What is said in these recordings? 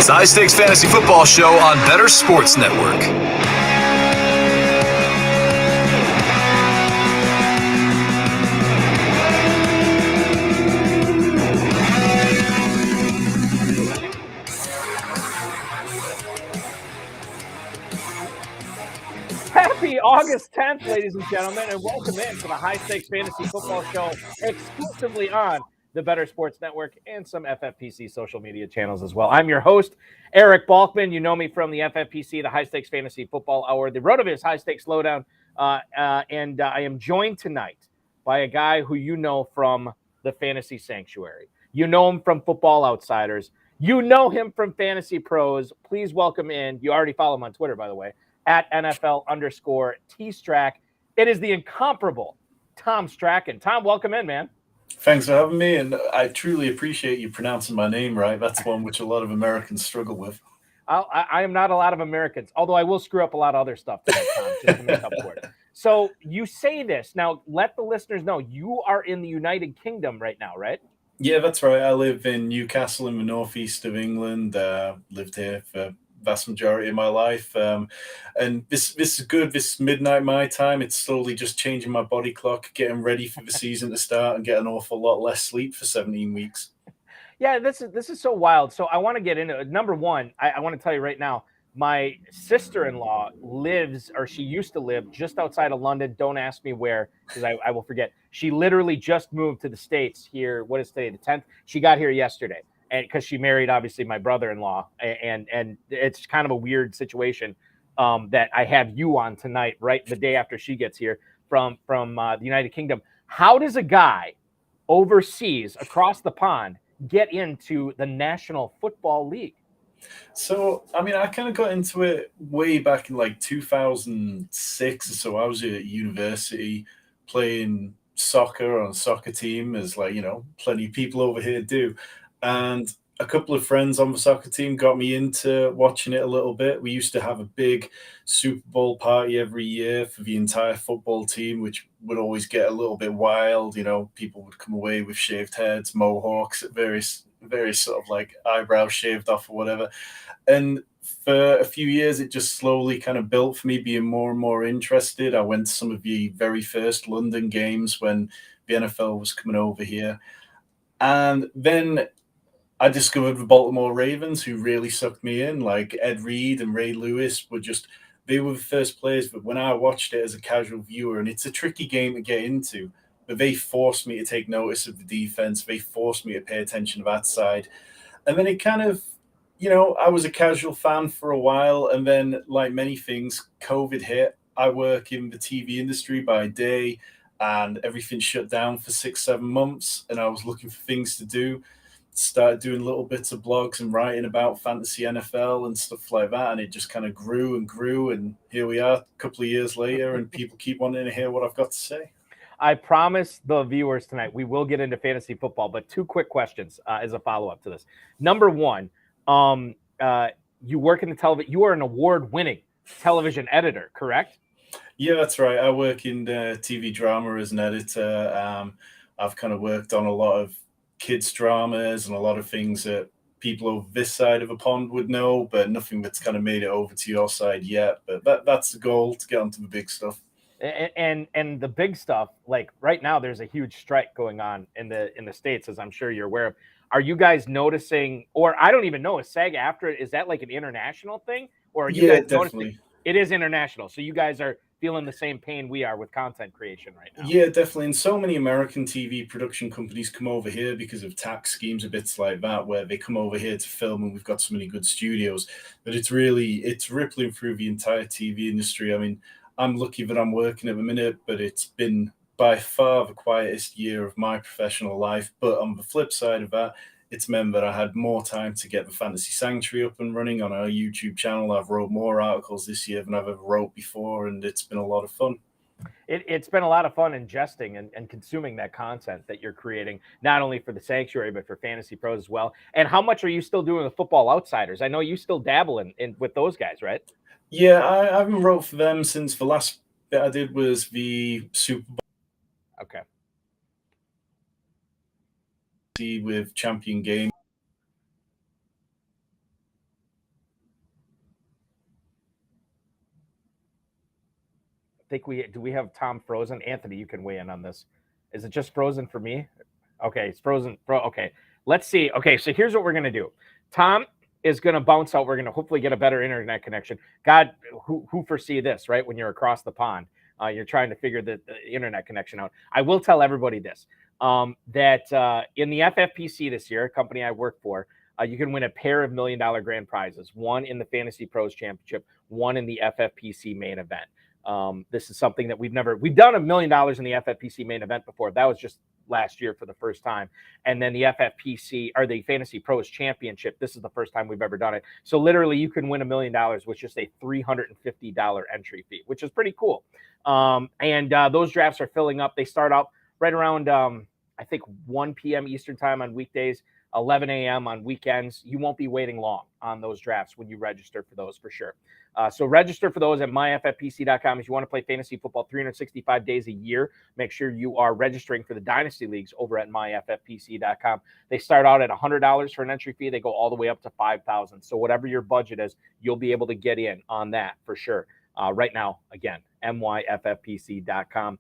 It's the High Stakes Fantasy Football Show on Better Sports Network. Happy August 10th, ladies and gentlemen, and welcome in to the High Stakes Fantasy Football Show exclusively on the Better Sports Network and some FFPC social media channels as well. I'm your host, Eric Balkman. You know me from the FFPC, the High Stakes Fantasy Football Hour, the RotoViz High Stakes Lowdown, and I am joined tonight by a guy who you know from the Fantasy Sanctuary. You know him from Football Outsiders. You know him from FantasyPros. Please welcome in. You already follow him on Twitter, by the way, at NFL_T-Strack. It is the incomparable Tom Strachan. Tom, welcome in, man. Thanks for having me, and I truly appreciate you pronouncing my name right. That's one which a lot of Americans struggle with. I am not a lot of Americans, although I will screw up a lot of other stuff tonight, Tom, just to make up for it. So you say this. Now, let the listeners know you are in the United Kingdom right now, right? Yeah, that's right. I live in Newcastle in the northeast of England. Lived here for vast majority of my life, and this is good. This midnight my time, it's slowly just changing my body clock, getting ready for the season to start, and get an awful lot less sleep for 17 weeks. Yeah, this is so wild. So I want to get into it. Number one, I want to tell you right now, my sister-in-law lives, or she used to live, just outside of London. Don't ask me where, because I will forget. She literally just moved to the States here. What is today, the 10th? She got here yesterday. And because she married, obviously, my brother-in-law, and it's kind of a weird situation that I have you on tonight, right the day after she gets here from the United Kingdom. How does a guy overseas, across the pond, get into the National Football League? So, I mean, I kind of got into it way back in like 2006 or so. I was at university playing soccer on a soccer team, as like, plenty of people over here do. And a couple of friends on the soccer team got me into watching it a little bit. We used to have a big Super Bowl party every year for the entire football team, which would always get a little bit wild. People would come away with shaved heads, mohawks, various sort of like eyebrows shaved off or whatever. And for a few years, it just slowly kind of built for me, being more and more interested. I went to some of the very first London games when the NFL was coming over here. And then I discovered the Baltimore Ravens, who really sucked me in. Like Ed Reed and Ray Lewis they were the first players. But when I watched it as a casual viewer, and it's a tricky game to get into, but they forced me to take notice of the defense. They forced me to pay attention to that side. And then it kind of, I was a casual fan for a while. And then, like many things, COVID hit. I work in the TV industry by day, and everything shut down for 6-7 months. And I was looking for things to do. Started doing little bits of blogs and writing about fantasy NFL and stuff like that. And it just kind of grew and grew. And here we are a couple of years later, and people keep wanting to hear what I've got to say. I promise the viewers tonight, we will get into fantasy football, but two quick questions as a follow-up to this. Number one, you work in the television. You are an award-winning television editor, correct? Yeah, that's right. I work in TV drama as an editor. I've kind of worked on a lot of kids dramas and a lot of things that people over this side of a pond would know, but nothing that's kind of made it over to your side yet. But that's the goal, to get onto the big stuff. And the big stuff, like right now, there's a huge strike going on in the States, as I'm sure you're aware of. Are you guys noticing, or I don't even know, is SAG-AFTRA, is that like an international thing? Or are you guys definitely noticing? It is international. So you guys are feeling the same pain we are with content creation right now. Yeah, definitely. And so many American TV production companies come over here because of tax schemes and bits like that, where they come over here to film, and we've got so many good studios. But it's rippling through the entire TV industry. I mean, I'm lucky that I'm working at the minute, but it's been by far the quietest year of my professional life. But on the flip side of that, it's meant that I had more time to get the Fantasy Sanctuary up and running on our YouTube channel. I've wrote more articles this year than I've ever wrote before, and it's been a lot of fun. It's been a lot of fun ingesting and consuming that content that you're creating, not only for the Sanctuary, but for FantasyPros as well. And how much are you still doing with Football Outsiders? I know you still dabble in with those guys, right? Yeah, I haven't wrote for them since the last bit I did was the Super Bowl. Okay. With Champion Game. think we have Tom frozen. Anthony, you can weigh in on this. Is it just frozen for me? Okay, it's frozen. Okay, let's see. Okay, so here's what we're gonna do. Tom is gonna bounce out. We're gonna hopefully get a better internet connection. God, who foresee this, right? When you're across the pond, you're trying to figure the internet connection out. I will tell everybody this. That in the FFPC this year, a company I work for, you can win a pair of $1 million grand prizes, one in the Fantasy Pros Championship, one in the FFPC main event. This is something that we've done $1 million in the FFPC main event before. That was just last year for the first time. And then the FFPC or the Fantasy Pros Championship, this is the first time we've ever done it. So literally you can win $1 million with just a $350 entry fee, which is pretty cool. And those drafts are filling up. They start out right around, I think 1 p.m. Eastern time on weekdays, 11 a.m. on weekends. You won't be waiting long on those drafts when you register for those for sure. So register for those at myffpc.com. If you want to play fantasy football 365 days a year, make sure you are registering for the Dynasty Leagues over at myffpc.com. They start out at $100 for an entry fee. They go all the way up to $5,000. So whatever your budget is, you'll be able to get in on that for sure. Right now, again, myffpc.com.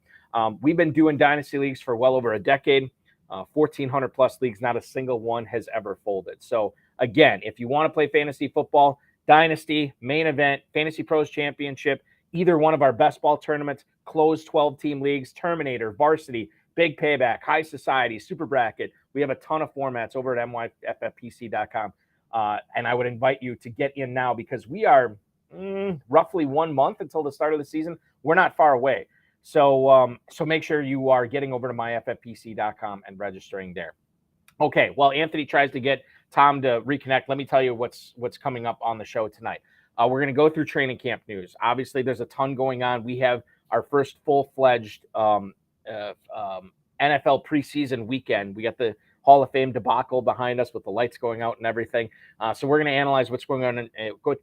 We've been doing Dynasty Leagues for well over a decade. 1,400 plus leagues, not a single one has ever folded. So again, if you want to play fantasy football, Dynasty, main event, Fantasy Pros Championship, either one of our best ball tournaments, closed 12-team leagues, Terminator, Varsity, Big Payback, High Society, Super Bracket. We have a ton of formats over at myffpc.com. And I would invite you to get in now because we are roughly 1 month until the start of the season. We're not far away. So make sure you are getting over to myffpc.com and registering there. Okay, while Anthony tries to get Tom to reconnect, let me tell you what's coming up on the show tonight. We're going to go through training camp news. Obviously, there's a ton going on. We have our first full-fledged NFL preseason weekend. We got the Hall of Fame debacle behind us with the lights going out and everything. So we're going to analyze what's going on,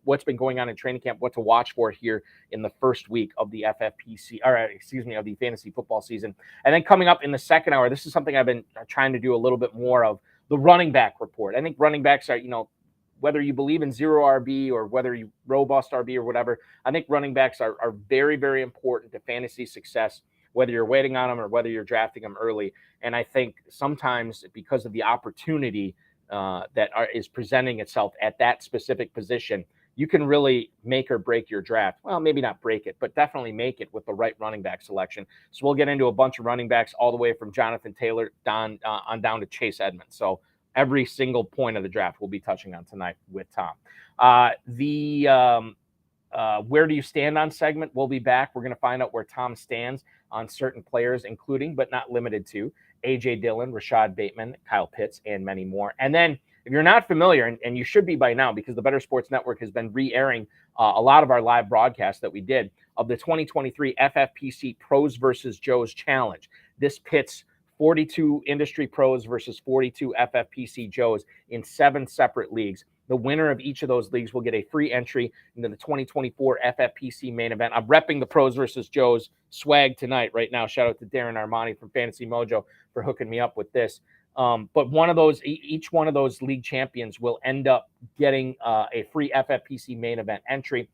what's been going on in training camp, what to watch for here in the first week of the of the fantasy football season. And then coming up in the second hour, this is something I've been trying to do a little bit more of, the running back report. I think running backs are, whether you believe in zero RB or whether you robust RB or whatever, I think running backs are very, very important to fantasy success, whether you're waiting on them or whether you're drafting them early. And I think sometimes because of the opportunity is presenting itself at that specific position, you can really make or break your draft. Well, maybe not break it, but definitely make it with the right running back selection. So we'll get into a bunch of running backs all the way from Jonathan Taylor down to Chase Edmonds. So every single point of the draft we'll be touching on tonight with Tom. Where do you stand on segment? We'll be back. We're going to find out where Tom stands on certain players, including but not limited to A.J. Dillon, Rashad Bateman, Kyle Pitts, and many more. And then if you're not familiar, and you should be by now because the Better Sports Network has been re-airing a lot of our live broadcasts that we did of the 2023 FFPC Pros versus Joes Challenge. This pits 42 industry pros versus 42 FFPC Joes in 7 separate leagues. The winner of each of those leagues will get a free entry into the 2024 FFPC main event. I'm repping the Pros versus Joes swag tonight right now. Shout out to Darren Armani from Fantasy Mojo for hooking me up with this. But each one of those league champions will end up getting a free FFPC main event entry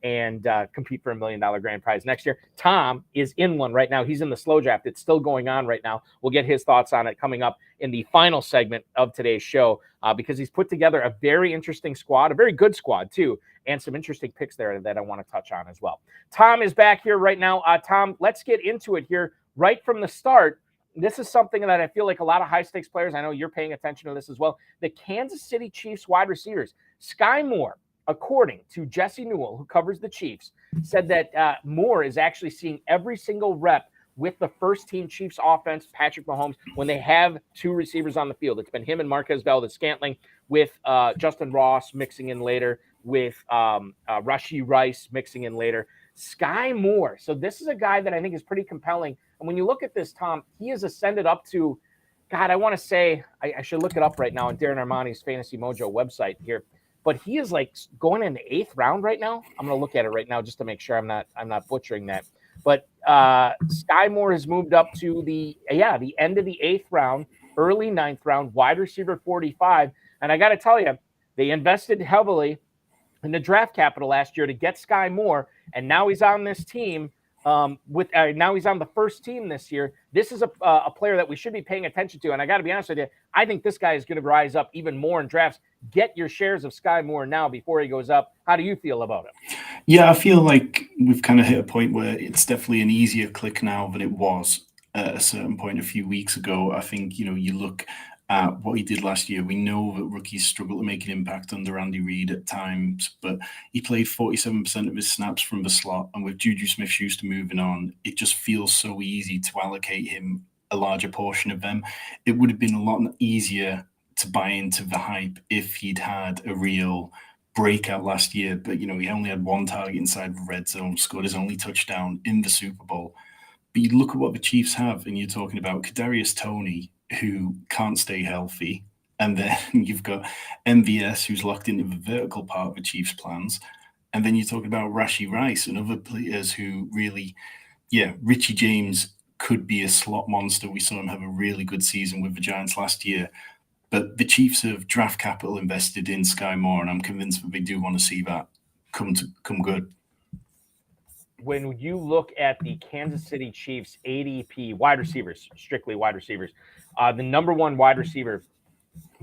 and compete for $1 million grand prize next year. Tom is in one right now. He's in the slow draft. It's still going on right now. We'll get his thoughts on it coming up in the final segment of today's show because he's put together a very interesting squad, a very good squad too, and some interesting picks there that I want to touch on as well. Tom is back here right now. Tom, let's get into it here right from the start. This is something that I feel like a lot of high-stakes players, I know you're paying attention to this as well, the Kansas City Chiefs wide receivers. Sky Moore, according to Jesse Newell, who covers the Chiefs, said that Moore is actually seeing every single rep with the first-team Chiefs offense, Patrick Mahomes, when they have 2 receivers on the field. It's been him and Marquez Valdez-Scantling with Justin Ross mixing in later, with Rashee Rice mixing in later. Sky Moore. So this is a guy that I think is pretty compelling. And when you look at this, Tom, he has ascended up to, God, I want to say, I should look it up right now on Darren Armani's Fantasy Mojo website here. But he is like going in the 8th round right now. I'm going to look at it right now just to make sure I'm not butchering that. But Sky Moore has moved up to the end of the 8th round, early 9th round, wide receiver 45. And I got to tell you, they invested heavily in the draft capital last year to get Sky Moore, and now he's on this team. With now he's on the first team this year. This is a player that we should be paying attention to. And I got to be honest with you, I think this guy is going to rise up even more in drafts. Get your shares of Sky Moore now before he goes up. How do you feel about it? Yeah, I feel like we've kind of hit a point where it's definitely an easier click now than it was at a certain point a few weeks ago. I think, you look at what he did last year. We know that rookies struggle to make an impact under Andy Reid at times, but he played 47% of his snaps from the slot. And with Juju Smith-Schuster moving on, it just feels so easy to allocate him a larger portion of them. It would have been a lot easier to buy into the hype if he'd had a real breakout last year, but he only had one target inside the red zone, scored his only touchdown in the Super Bowl. But you look at what the Chiefs have, and you're talking about Kadarius Toney, who can't stay healthy, and then you've got MVS, who's locked into the vertical part of the Chiefs' plans, and then you're talking about Rashee Rice and other players who really, Richie James could be a slot monster. We saw him have a really good season with the Giants last year. But the Chiefs have draft capital invested in Sky Moore, and I'm convinced that they do want to see that come good. When you look at the Kansas City Chiefs ADP wide receivers, strictly wide receivers, the number one wide receiver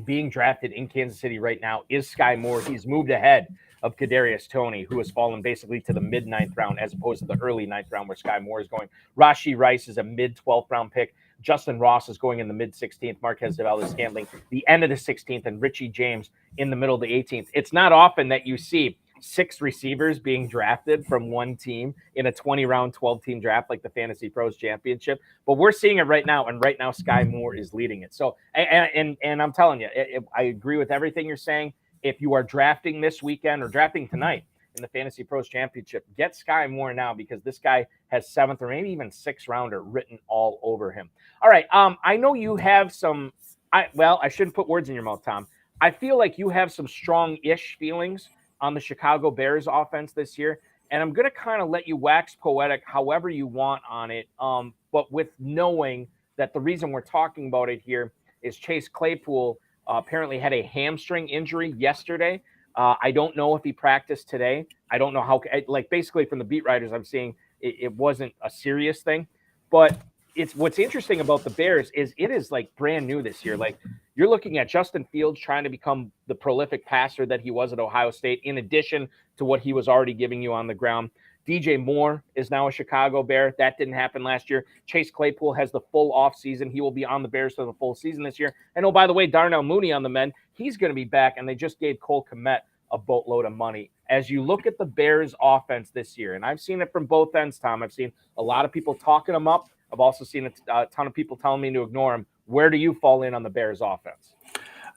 being drafted in Kansas City right now is Sky Moore. He's moved ahead of Kadarius Toney, who has fallen basically to the mid-9th round as opposed to the early 9th round where Sky Moore is going. Rashee Rice is a mid-12th round pick. Justin Ross is going in the mid-16th, Marquez Valdes-Scantling the end of the 16th, and Richie James in the middle of the 18th. It's not often that you see 6 receivers being drafted from one team in a 20-round, 12-team draft like the FantasyPros Championship, but we're seeing it right now, and right now Sky Moore is leading it. So, and I'm telling you, I agree with everything you're saying. If you are drafting this weekend or drafting tonight in the FantasyPros Championship, get Sky Moore now because this guy has 7th or maybe even 6th rounder written all over him. All right, I know you have some. I shouldn't put words in your mouth, Tom. I feel like you have some strong-ish feelings on the Chicago Bears offense this year, and I'm going to kind of let you wax poetic however you want on it, but with knowing that the reason we're talking about it here is Chase Claypool apparently had a hamstring injury yesterday. I don't know if he practiced today. I don't know how, basically from the beat writers I'm seeing, it wasn't a serious thing, but it's what's interesting about the Bears is it is like brand new this year. Like you're looking at Justin Fields trying to become the prolific passer that he was at Ohio State, in addition to what he was already giving you on the ground. DJ Moore is now a Chicago Bear. That didn't happen last year. Chase Claypool has the full offseason. He will be on the Bears for the full season this year. And oh, by the way, Darnell Mooney on the men, he's going to be back, and they just gave Cole Kmet a boatload of money. As you look at the Bears offense this year, and I've seen it from both ends, Tom, I've seen a lot of people talking them up. I've also seen a ton of people telling me to ignore them. Where do you fall in on the Bears offense?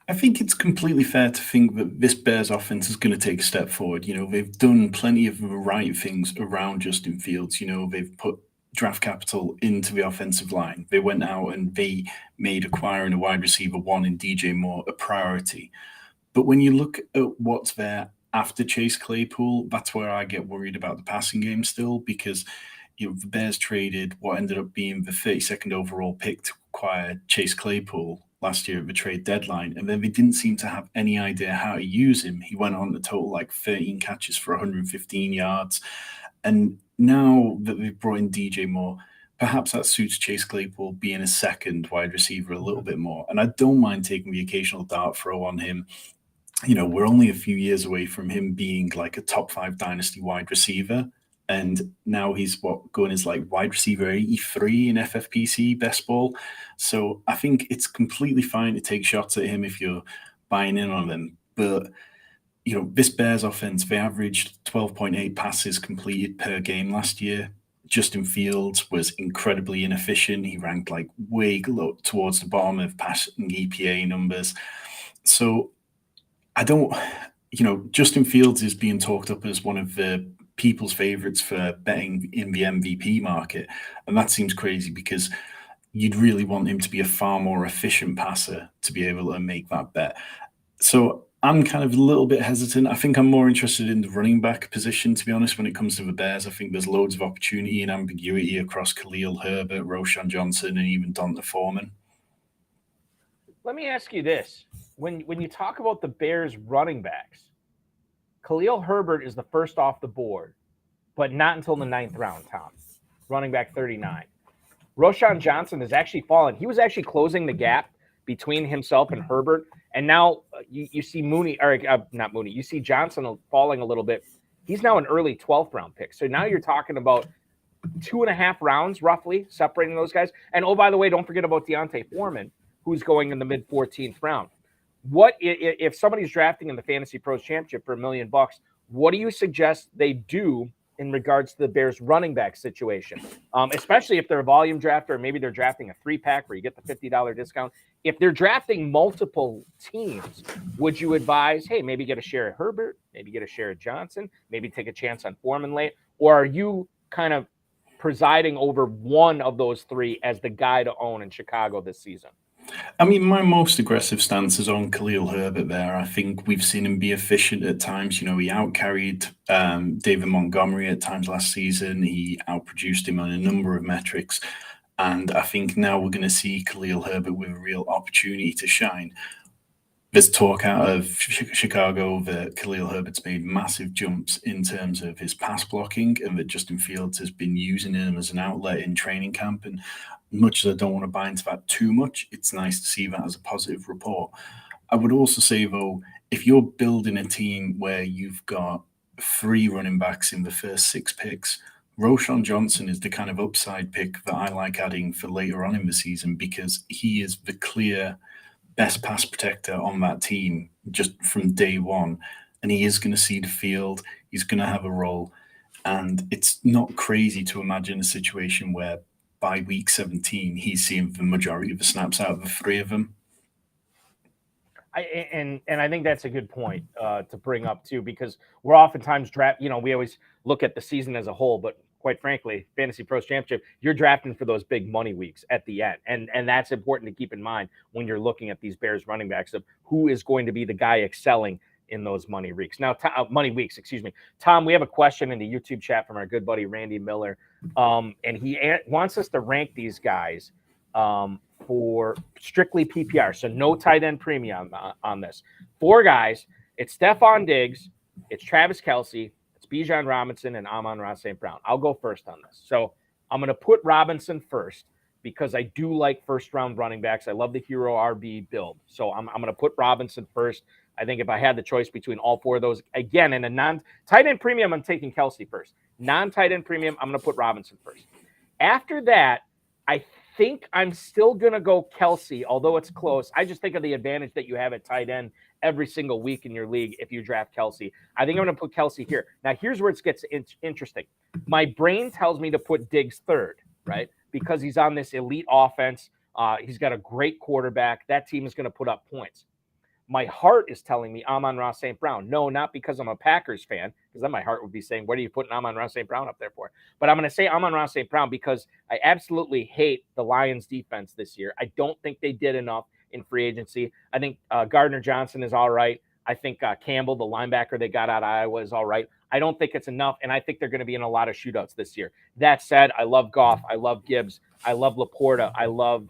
I think it's completely fair to think that this Bears offense is going to take a step forward. They've done plenty of the right things around Justin Fields. They've put draft capital into the offensive line. They went out and they made acquiring a wide receiver 1 in DJ Moore a priority. But when you look at what's there after Chase Claypool, that's where I get worried about the passing game still, because the Bears traded what ended up being the 32nd overall pick to acquire Chase Claypool last year at the trade deadline, and then they didn't seem to have any idea how to use him. He went on the total 13 catches for 115 yards, and now that they've brought in DJ Moore, perhaps that suits Chase Claypool being a second wide receiver a little bit more, and I don't mind taking the occasional dart throw on him. We're only a few years away from him being like a top 5 dynasty wide receiver. And now he's going as wide receiver 83 in FFPC best ball. So I think it's completely fine to take shots at him if you're buying in on them. But, this Bears offense, they averaged 12.8 passes completed per game last year. Justin Fields was incredibly inefficient. He ranked way low towards the bottom of passing EPA numbers. So I don't, Justin Fields is being talked up as one of the people's favorites for betting in the MVP market. And that seems crazy because you'd really want him to be a far more efficient passer to be able to make that bet. So I'm kind of a little bit hesitant. I think I'm more interested in the running back position, to be honest, when it comes to the Bears. I think there's loads of opportunity and ambiguity across Khalil Herbert, Roshan Johnson, and even Donta Foreman. Let me ask you this. When you talk about the Bears running backs, Khalil Herbert is the first off the board, but not until the 9th round, Tom. running back 39. Roschon Johnson has actually fallen. He was actually closing the gap between himself and Herbert. And now you see Mooney, or not Mooney, you see Johnson falling a little bit. He's now an early 12th round pick. So now you're talking about 2.5 rounds roughly separating those guys. And oh, by the way, don't forget about Deontay Foreman, who's going in the mid 14th round. What if somebody's drafting in the Fantasy Pros Championship for $1 million? What do you suggest they do in regards to the Bears running back situation, especially if they're a volume drafter, or maybe they're drafting a 3-pack where you get the $50 discount? If they're drafting multiple teams, would you advise, hey, maybe get a share of Herbert, maybe get a share of Johnson, maybe take a chance on Foreman late? Or are you kind of presiding over one of those three as the guy to own in Chicago this season? I mean, my most aggressive stance is on Khalil Herbert there. I think we've seen him be efficient at times. He outcarried David Montgomery at times last season. He outproduced him on a number of metrics. And I think now we're going to see Khalil Herbert with a real opportunity to shine. There's talk out of Chicago that Khalil Herbert's made massive jumps in terms of his pass blocking, and that Justin Fields has been using him as an outlet in training camp. And much as I don't want to buy into that too much, it's nice to see that as a positive report. I would also say, though, if you're building a team where you've got 3 running backs in the first 6 picks, Roschon Johnson is the kind of upside pick that I like adding for later on in the season, because he is the clear best pass protector on that team just from day one. And he is going to see the field. He's going to have a role. And it's not crazy to imagine a situation where by week 17, he's seeing the majority of the snaps out of the 3 of them. And I think that's a good point to bring up too, because we're oftentimes we always look at the season as a whole, but quite frankly, Fantasy Pros Championship, you're drafting for those big money weeks at the end. And that's important to keep in mind when you're looking at these Bears running backs, of who is going to be the guy excelling in those money weeks. Now, money weeks, excuse me. Tom, we have a question in the YouTube chat from our good buddy Randy Miller. And he wants us to rank these guys for strictly PPR. So no tight end premium on this. 4 guys. It's Stephon Diggs. It's Travis Kelce. It's Bijan Robinson and Amon-Ra St. Brown. I'll go first on this. So I'm going to put Robinson first because I do like first-round running backs. I love the hero RB build. So I'm going to put Robinson first. I think if I had the choice between all 4 of those, again, in a non-tight end premium, I'm taking Kelce first. Non-tight end premium, I'm going to put Robinson first. After that, I think I'm still going to go Kelce, although it's close. I just think of the advantage that you have at tight end every single week in your league if you draft Kelce. I think I'm going to put Kelce here. Now, here's where it gets interesting. My brain tells me to put Diggs third, right? Because he's on this elite offense. He's got a great quarterback. That team is going to put up points. My heart is telling me Amon-Ra St. Brown. No, not because I'm a Packers fan, because then my heart would be saying, what are you putting Amon-Ra St. Brown up there for? But I'm going to say Amon-Ra St. Brown because I absolutely hate the Lions defense this year. I don't think they did enough in free agency. I think Gardner Johnson is all right. I think Campbell, the linebacker they got out of Iowa, is all right. I don't think it's enough, and I think they're going to be in a lot of shootouts this year. That said, I love Goff. I love Gibbs. I love Laporta. I love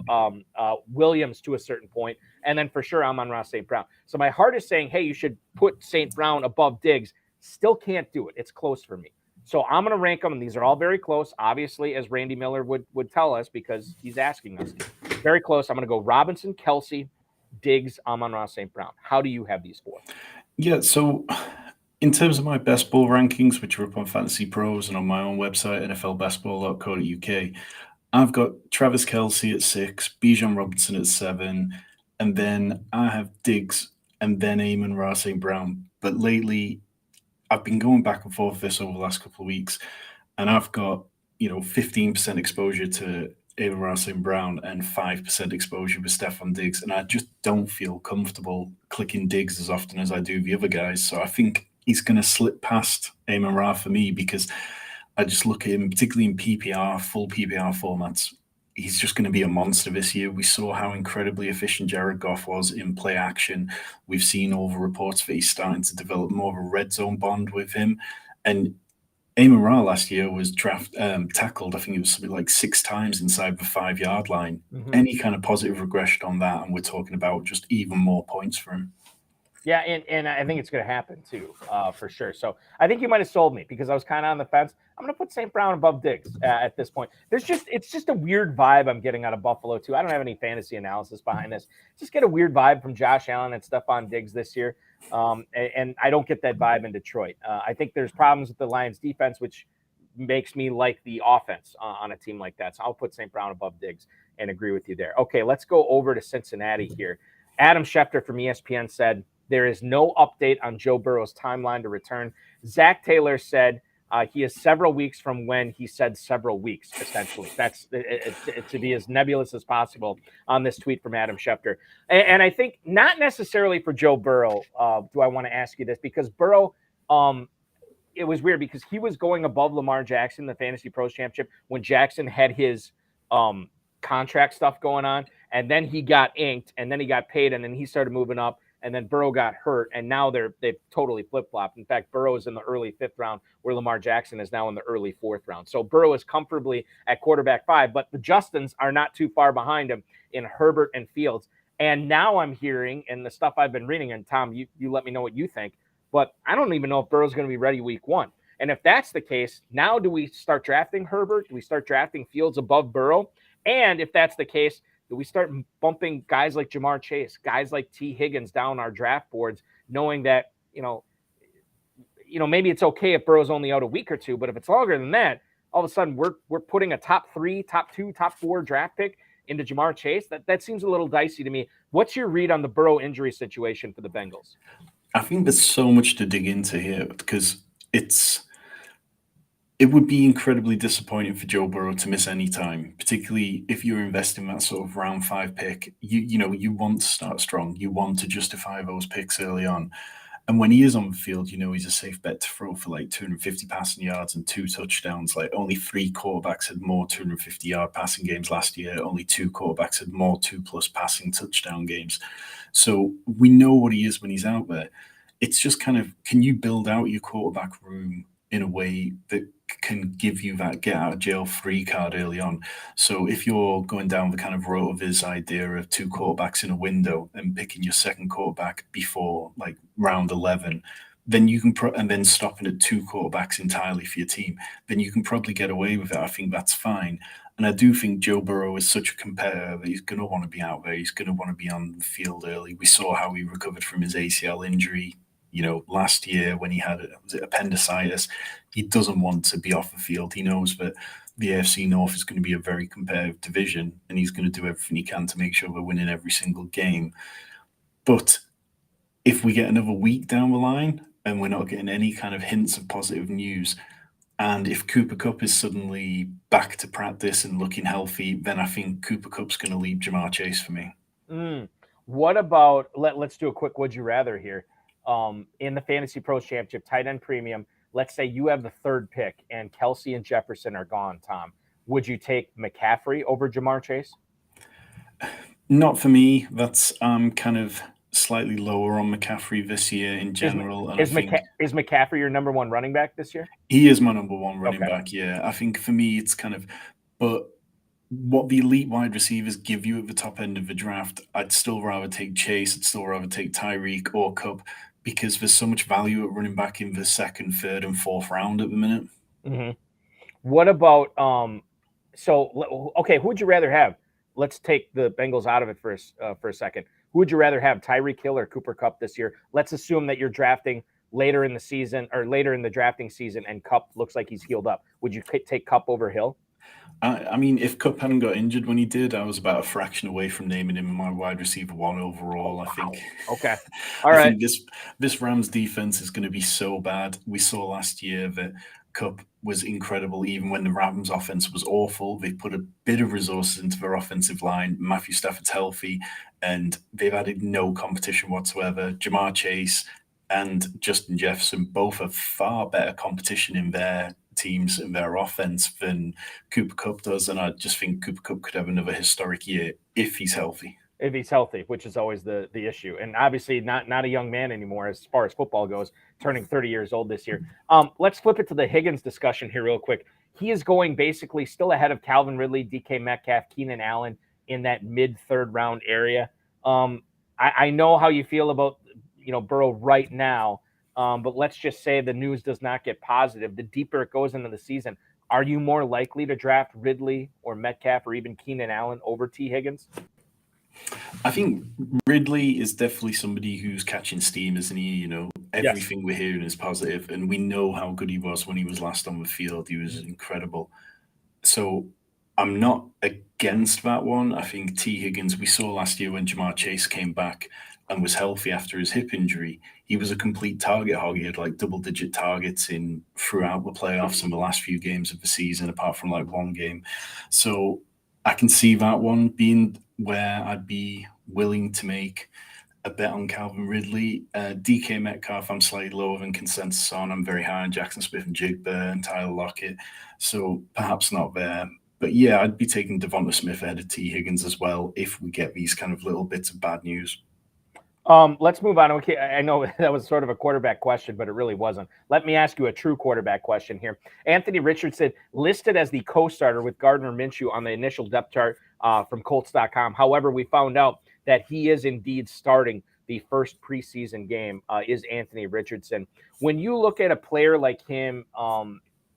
Williams to a certain point. And then for sure, Amon-Ra St. Brown. So my heart is saying, hey, you should put St. Brown above Diggs. Still can't do it. It's close for me. So I'm going to rank them, and these are all very close, obviously, as Randy Miller would tell us because he's asking us. Very close. I'm going to go Robinson, Kelce, Diggs, Amon-Ra St. Brown. How do you have these 4? Yeah, so in terms of my best ball rankings, which are up on Fantasy Pros and on my own website, nflbestball.co.uk, I've got Travis Kelce at 6, Bijan Robinson at 7, and then I have Diggs and then Amon-Ra St. Brown. But lately, I've been going back and forth this over the last couple of weeks, and I've got 15% exposure to Amon-Ra St. Brown and 5% exposure with Stephon Diggs, and I just don't feel comfortable clicking Diggs as often as I do the other guys. So I think he's going to slip past Amon-Ra for me because I just look at him, particularly in PPR, full PPR formats. He's just going to be a monster this year. We saw how incredibly efficient Jared Goff was in play action. We've seen all the reports that he's starting to develop more of a red zone bond with him. And Amon-Ra last year was tackled, I think it was something like 6 times inside the 5-yard line. Mm-hmm. Any kind of positive regression on that, and we're talking about just even more points for him. Yeah, and I think it's going to happen too, for sure. So I think you might have sold me because I was kind of on the fence. I'm going to put St. Brown above Diggs at this point. It's just a weird vibe I'm getting out of Buffalo too. I don't have any fantasy analysis behind this. Just get a weird vibe from Josh Allen and Stephon Diggs this year, and I don't get that vibe in Detroit. I think there's problems with the Lions defense, which makes me like the offense on a team like that. So I'll put St. Brown above Diggs and agree with you there. Okay, let's go over to Cincinnati here. Adam Schefter from ESPN said, there is no update on Joe Burrow's timeline to return. Zach Taylor said he is several weeks from when he said several weeks, essentially. That's to be as nebulous as possible on this tweet from Adam Schefter. And I think not necessarily for Joe Burrow do I want to ask you this, because Burrow, it was weird because he was going above Lamar Jackson in the Fantasy Pros Championship when Jackson had his contract stuff going on. And then he got inked, and then he got paid, and then he started moving up. And then Burrow got hurt, and now they've totally flip-flopped. In fact, Burrow is in the early 5th round, where Lamar Jackson is now in the early 4th round. So Burrow is comfortably at quarterback 5, but the Justins are not too far behind him in Herbert and Fields. And now I'm hearing, and the stuff I've been reading, and Tom, you let me know what you think, but I don't even know if Burrow's going to be ready week 1. And if that's the case, now do we start drafting Herbert? Do we start drafting Fields above Burrow? And if that's the case, do we start bumping guys like Jamar Chase, guys like T. Higgins down our draft boards, knowing that, maybe it's okay if Burrow's only out a week or two, but if it's longer than that, all of a sudden we're putting a top 3, top 2, top 4 draft pick into Jamar Chase? That seems a little dicey to me. What's your read on the Burrow injury situation for the Bengals? I think there's so much to dig into here because it would be incredibly disappointing for Joe Burrow to miss any time, particularly if you're investing that sort of round 5 pick. You want to start strong. You want to justify those picks early on. And when he is on the field, he's a safe bet to throw for like 250 passing yards and 2 touchdowns. Like only 3 quarterbacks had more 250-yard passing games last year. Only 2 quarterbacks had more 2+ passing touchdown games. So we know what he is when he's out there. It's just kind of, can you build out your quarterback room in a way that can give you that get out of jail free card early on? So if you're going down the kind of Rotoviz idea of 2 quarterbacks in a window and picking your second quarterback before like round 11, then you can and then stopping at 2 quarterbacks entirely for your team, then you can probably get away with it. I think that's fine. And I do think Joe Burrow is such a competitor that he's going to want to be out there. He's going to want to be on the field early. We saw how he recovered from his ACL injury last year when he had appendicitis. He doesn't want to be off the field. He knows that the AFC North is going to be a very competitive division, and he's going to do everything he can to make sure we're winning every single game. But if we get another week down the line and we're not getting any kind of hints of positive news, and if Cooper Kupp is suddenly back to practice and looking healthy, then I think Cooper Kupp's going to leave Jamar Chase for me. What about, let's do a quick would you rather here. In the Fantasy Pros Championship, tight end premium, let's say you have the 3rd pick and Kelsey and Jefferson are gone, Tom. Would you take McCaffrey over Jamar Chase? Not for me. That's kind of slightly lower on McCaffrey this year in general. Is McCaffrey your number 1 running back this year? He is my number 1 running back, yeah. I think for me it's kind of, but what the elite wide receivers give you at the top end of the draft, I'd still rather take Chase. I'd still rather take Tyreek or Kupp, because there's so much value at running back in the 2nd, 3rd, and 4th round at the minute. Mm-hmm. What about who would you rather have? Let's take the Bengals out of it for a second. Who would you rather have, Tyreek Hill or Cooper Kupp this year? Let's assume that you're drafting later in the season or later in the drafting season, and Kupp looks like he's healed up. Would you take Kupp over Hill? I mean, if Kupp hadn't got injured when he did, I was about a fraction away from naming him my wide receiver 1 overall, I think. Okay. All right. I think this Rams defense is going to be so bad. We saw last year that Kupp was incredible even when the Rams offense was awful. They put a bit of resources into their offensive line. Matthew Stafford's healthy, and they've added no competition whatsoever. Jamar Chase and Justin Jefferson both have far better competition in their teams and their offense than Cooper Kupp does, and I just think Cooper Kupp could have another historic year if he's healthy. If he's healthy, which is always the issue, and obviously not a young man anymore as far as football goes, turning 30 years old this year. Let's flip it to the Higgins discussion here real quick. He is going basically still ahead of Calvin Ridley, DK Metcalf, Keenan Allen in that mid 3rd round area. I know how you feel about Burrow right now. But let's just say the news does not get positive. The deeper it goes into the season, are you more likely to draft Ridley or Metcalf or even Keenan Allen over T. Higgins? I think Ridley is definitely somebody who's catching steam, isn't he? Everything we're hearing is positive, and we know how good he was when he was last on the field. He was incredible. So I'm not against that one. I think T. Higgins, we saw last year when Jamar Chase came back and was healthy after his hip injury, he was a complete target hog. He had like double-digit targets throughout the playoffs and the last few games of the season, apart from like one game. So I can see that one being where I'd be willing to make a bet on Calvin Ridley. DK Metcalf, I'm slightly lower than consensus on. I'm very high on Jackson Smith-Njigba and Tyler Lockett, so perhaps not there. But yeah, I'd be taking Devonta Smith ahead of T. Higgins as well if we get these kind of little bits of bad news. Let's move on. Okay, I know that was sort of a quarterback question, but it really wasn't. Let me ask you a true quarterback question here. Anthony Richardson listed as the co-starter with Gardner Minshew on the initial depth chart from Colts.com. However, we found out that he is indeed starting the first preseason game, is Anthony Richardson. When you look at a player like him,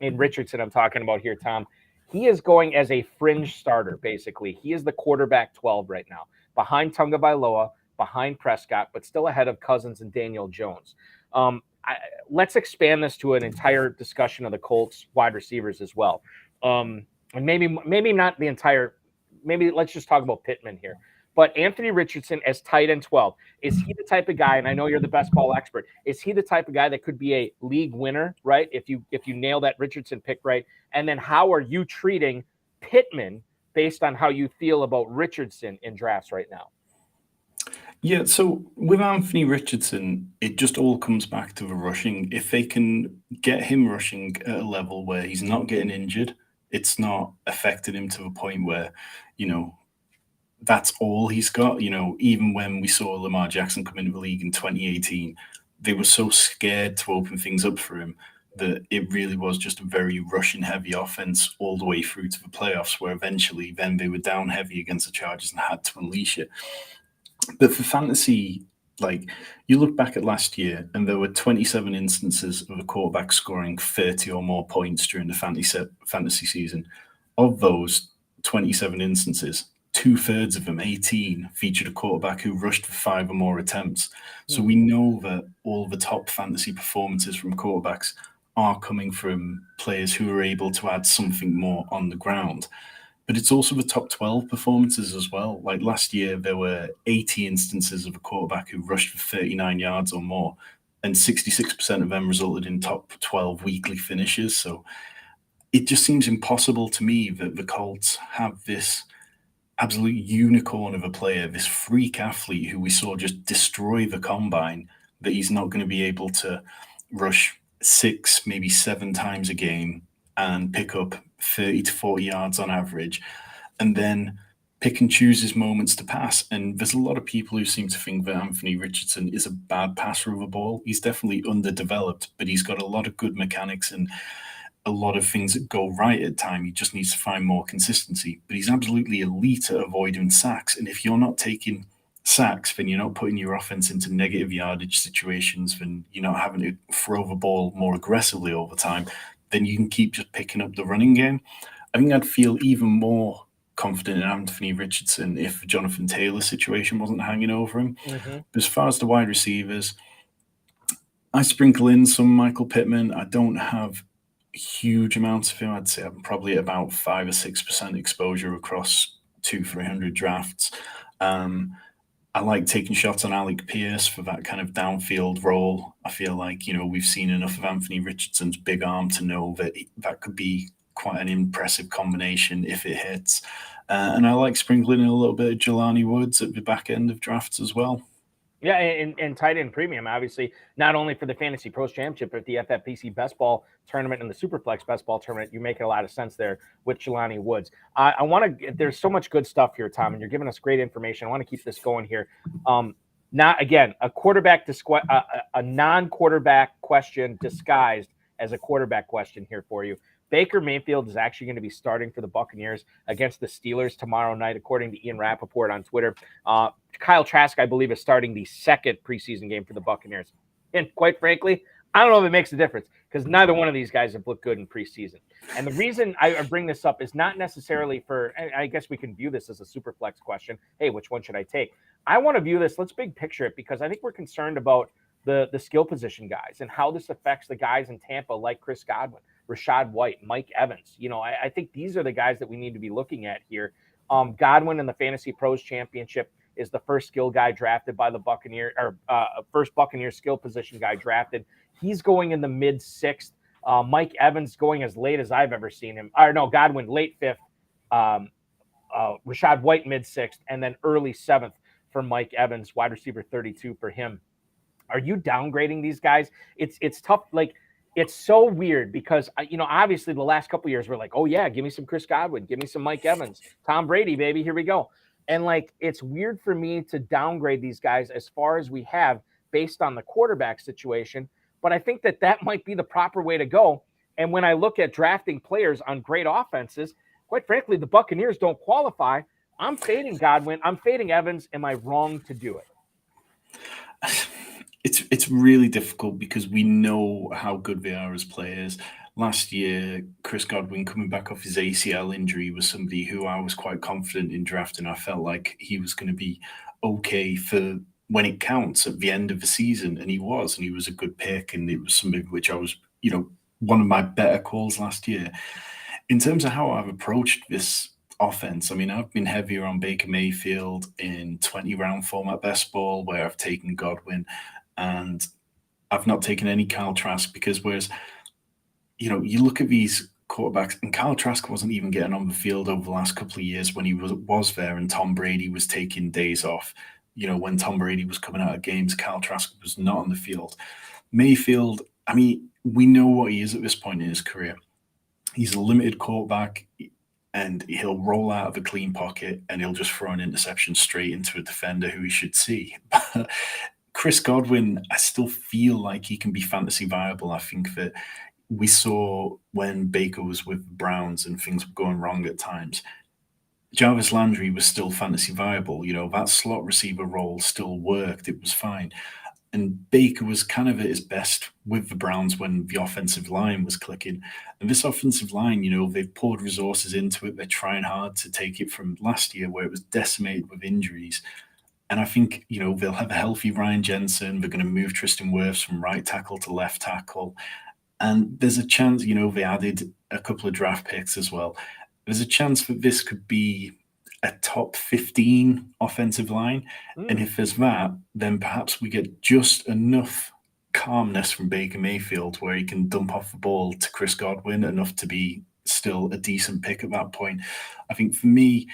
in Richardson I'm talking about here, Tom, he is going as a fringe starter, basically. He is the quarterback 12 right now, behind Tonga Bailoa, behind Prescott, but still ahead of Cousins and Daniel Jones. Let's expand this to an entire discussion of the Colts wide receivers as well. And maybe not the entire, maybe let's just talk about Pittman here. But Anthony Richardson as tight end 12, is he the type of guy, and I know you're the best ball expert, is he the type of guy that could be a league winner, right? If you nail that Richardson pick right. And then how are you treating Pittman based on how you feel about Richardson in drafts right now? Yeah, so with Anthony Richardson, it just all comes back to the rushing. If they can get him rushing at a level where he's not getting injured, it's not affecting him to the point where, that's all he's got. Even when we saw Lamar Jackson come into the league in 2018, they were so scared to open things up for him that it really was just a very rushing heavy offense all the way through to the playoffs, where eventually then they were down heavy against the Chargers and had to unleash it. But for fantasy, you look back at last year and there were 27 instances of a quarterback scoring 30 or more points during the fantasy season. Of those 27 instances, 2/3 of them, 18, featured a quarterback who rushed for 5 or more attempts. So we know that all the top fantasy performances from quarterbacks are coming from players who are able to add something more on the ground. But it's also the top 12 performances as well. Like last year, there were 80 instances of a quarterback who rushed for 39 yards or more, and 66% of them resulted in top 12 weekly finishes. So it just seems impossible to me that the Colts have this absolute unicorn of a player, this freak athlete who we saw just destroy the combine, that he's not going to be able to rush 6, maybe 7 times a game and pick up 30 to 40 yards on average, and then pick and choose his moments to pass. And there's a lot of people who seem to think that Anthony Richardson is a bad passer of a ball. He's definitely underdeveloped, but he's got a lot of good mechanics and a lot of things that go right at time. He just needs to find more consistency. But he's absolutely elite at avoiding sacks. And if you're not taking sacks, then you're not putting your offense into negative yardage situations, then you're not having to throw the ball more aggressively all the time, then you can keep just picking up the running game. I think I'd feel even more confident in Anthony Richardson if the Jonathan Taylor situation wasn't hanging over him. Mm-hmm. But as far as the wide receivers, I sprinkle in some Michael Pittman. I don't have huge amounts of him. I'd say I'm probably at about 5 or 6% exposure across 200-300 drafts. I like taking shots on Alec Pierce for that kind of downfield role. I feel like, we've seen enough of Anthony Richardson's big arm to know that that could be quite an impressive combination if it hits. And I like sprinkling in a little bit of Jelani Woods at the back end of drafts as well. Yeah, and tight end premium, obviously, not only for the Fantasy Pros Championship, but the FFPC Best Ball Tournament and the Superflex Best Ball Tournament. You're making a lot of sense there with Jelani Woods. I want to. There's so much good stuff here, Tom, and you're giving us great information. I want to keep this going here. Not again a quarterback a non-quarterback question disguised as a quarterback question here for you. Baker Mayfield is actually going to be starting for the Buccaneers against the Steelers tomorrow night, according to Ian Rappaport on Twitter. Kyle Trask, I believe, is starting the second preseason game for the Buccaneers. And quite frankly, I don't know if it makes a difference because neither one of these guys have looked good in preseason. And the reason I bring this up is not necessarily for, I guess we can view this as a super flex question. Hey, which one should I take? I want to view this, let's big picture it, because I think we're concerned about the skill position guys and how this affects the guys in Tampa like Chris Godwin, Rachaad White, Mike Evans. I think these are the guys that we need to be looking at here. Godwin in the Fantasy Pros Championship is the first skill guy drafted by the Buccaneers, or first Buccaneer skill position guy drafted. He's going in the mid-6th. Mike Evans going as late as I've ever seen him. Or no, Godwin late 5th. Rachaad White mid-6th, and then early 7th for Mike Evans, wide receiver 32 for him. Are you downgrading these guys? It's tough. Like, it's so weird because, obviously the last couple of years we're like, oh yeah, give me some Chris Godwin, give me some Mike Evans, Tom Brady, baby, here we go. And like, it's weird for me to downgrade these guys as far as we have based on the quarterback situation. But I think that might be the proper way to go. And when I look at drafting players on great offenses, quite frankly, the Buccaneers don't qualify. I'm fading Godwin. I'm fading Evans. Am I wrong to do it? It's really difficult because we know how good they are as players. Last year, Chris Godwin coming back off his ACL injury was somebody who I was quite confident in drafting. I felt like he was going to be okay for when it counts at the end of the season, and he was a good pick, and it was something which I was, one of my better calls last year. In terms of how I've approached this offense, I mean, I've been heavier on Baker Mayfield in 20-round format best ball, where I've taken Godwin, and I've not taken any Kyle Trask because whereas, you look at these quarterbacks, and Kyle Trask wasn't even getting on the field over the last couple of years when he was there, and Tom Brady was taking days off. When Tom Brady was coming out of games, Kyle Trask was not on the field. Mayfield, I mean, we know what he is at this point in his career. He's a limited quarterback, and he'll roll out of a clean pocket, and he'll just throw an interception straight into a defender who he should see. But Chris Godwin, I still feel like he can be fantasy viable. I think that we saw when Baker was with the Browns and things were going wrong at times, Jarvis Landry was still fantasy viable. That slot receiver role still worked. It was fine. And Baker was kind of at his best with the Browns when the offensive line was clicking. And this offensive line, they've poured resources into it. They're trying hard to take it from last year where it was decimated with injuries. And I think, they'll have a healthy Ryan Jensen. They're going to move Tristan Wirfs from right tackle to left tackle. And there's a chance, they added a couple of draft picks as well. There's a chance that this could be a top 15 offensive line. And if there's that, then perhaps we get just enough calmness from Baker Mayfield where he can dump off the ball to Chris Godwin enough to be still a decent pick at that point. I think for me,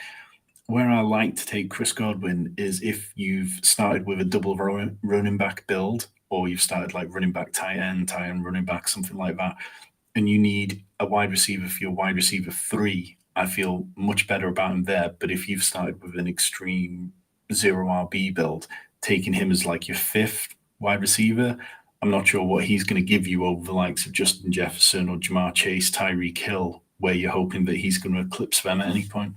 where I like to take Chris Godwin is if you've started with a double running back build, or you've started like running back tight end running back, something like that, and you need a wide receiver for your wide receiver 3, I feel much better about him there. But if you've started with an extreme 0 RB build, taking him as like your 5th wide receiver, I'm not sure what he's going to give you over the likes of Justin Jefferson or Jamar Chase, Tyreek Hill, where you're hoping that he's going to eclipse them at any point.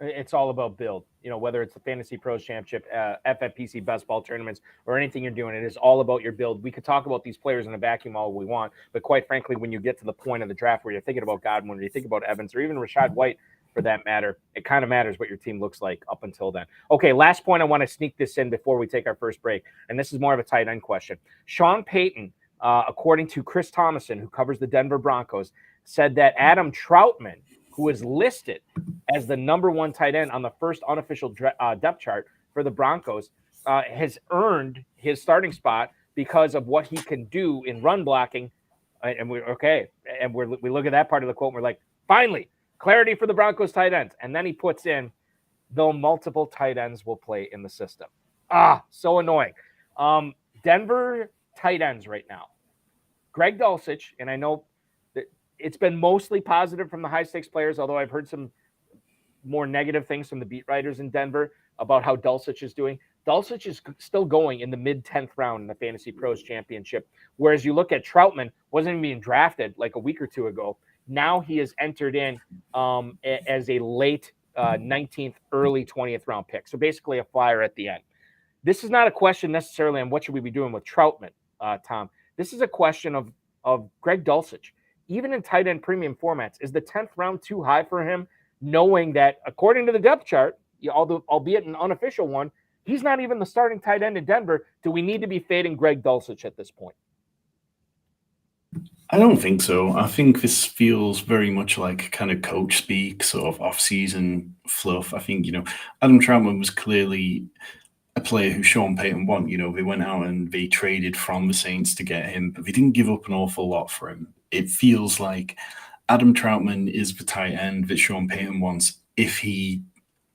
It's all about build, whether it's the Fantasy Pros Championship, FFPC best ball tournaments, or anything you're doing. It is all about your build. We could talk about these players in a vacuum all we want, but quite frankly, when you get to the point of the draft where you're thinking about Godwin, or you think about Evans, or even Rachaad White for that matter, it kind of matters what your team looks like up until then. Okay, last point I want to sneak this in before we take our first break, and this is more of a tight end question. Sean Payton, according to Chris Thomason, who covers the Denver Broncos, said that Adam Troutman, who is listed as the number 1 tight end on the first unofficial depth chart for the Broncos, has earned his starting spot because of what he can do in run blocking. And we look at that part of the quote and we're like, finally, clarity for the Broncos tight ends. And then he puts in, though multiple tight ends will play in the system. So annoying. Denver tight ends right now. Greg Dulcich, and I know it's been mostly positive from the high stakes players, although I've heard some more negative things from the beat writers in Denver about how Dulcich is doing. Dulcich is still going in the mid-10th round in the Fantasy Pros Championship, whereas you look at Troutman, wasn't even being drafted like a week or two ago. Now he is entered in as a late 19th, early 20th round pick. So basically a flyer at the end. This is not a question necessarily on what should we be doing with Troutman, Tom. This is a question of Greg Dulcich. Even in tight end premium formats, is the 10th round too high for him, knowing that according to the depth chart, albeit an unofficial one, he's not even the starting tight end in Denver. Do we need to be fading Greg Dulcich at this point? I don't think so. I think this feels very much like kind of coach speak, sort of off-season fluff. I think, Adam Troutman was clearly a player who Sean Payton want. They went out and they traded from the Saints to get him, but they didn't give up an awful lot for him. It feels like Adam Troutman is the tight end that Sean Payton wants if he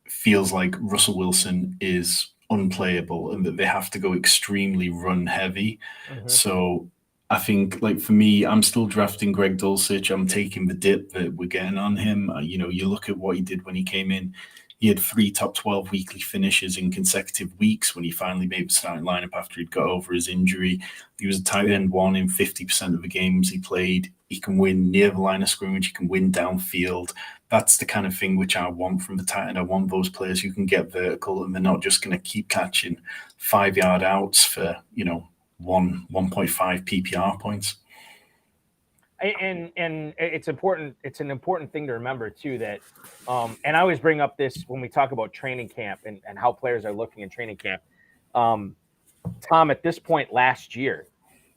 feels like Russell Wilson is unplayable and that they have to go extremely run heavy. Mm-hmm. So I think, for me, I'm still drafting Greg Dulcich. I'm taking the dip that we're getting on him. You look at what he did when he came in. He had 3 top 12 weekly finishes in consecutive weeks when he finally made the starting lineup after he'd got over his injury. He was a tight end 1 in 50% of the games he played. He can win near the line of scrimmage. He can win downfield. That's the kind of thing which I want from the tight end. I want those players who can get vertical and they're not just going to keep catching 5-yard outs for, 1.5 PPR points. And it's important. It's an important thing to remember too that, and I always bring up this when we talk about training camp and how players are looking in training camp. Tom, at this point last year,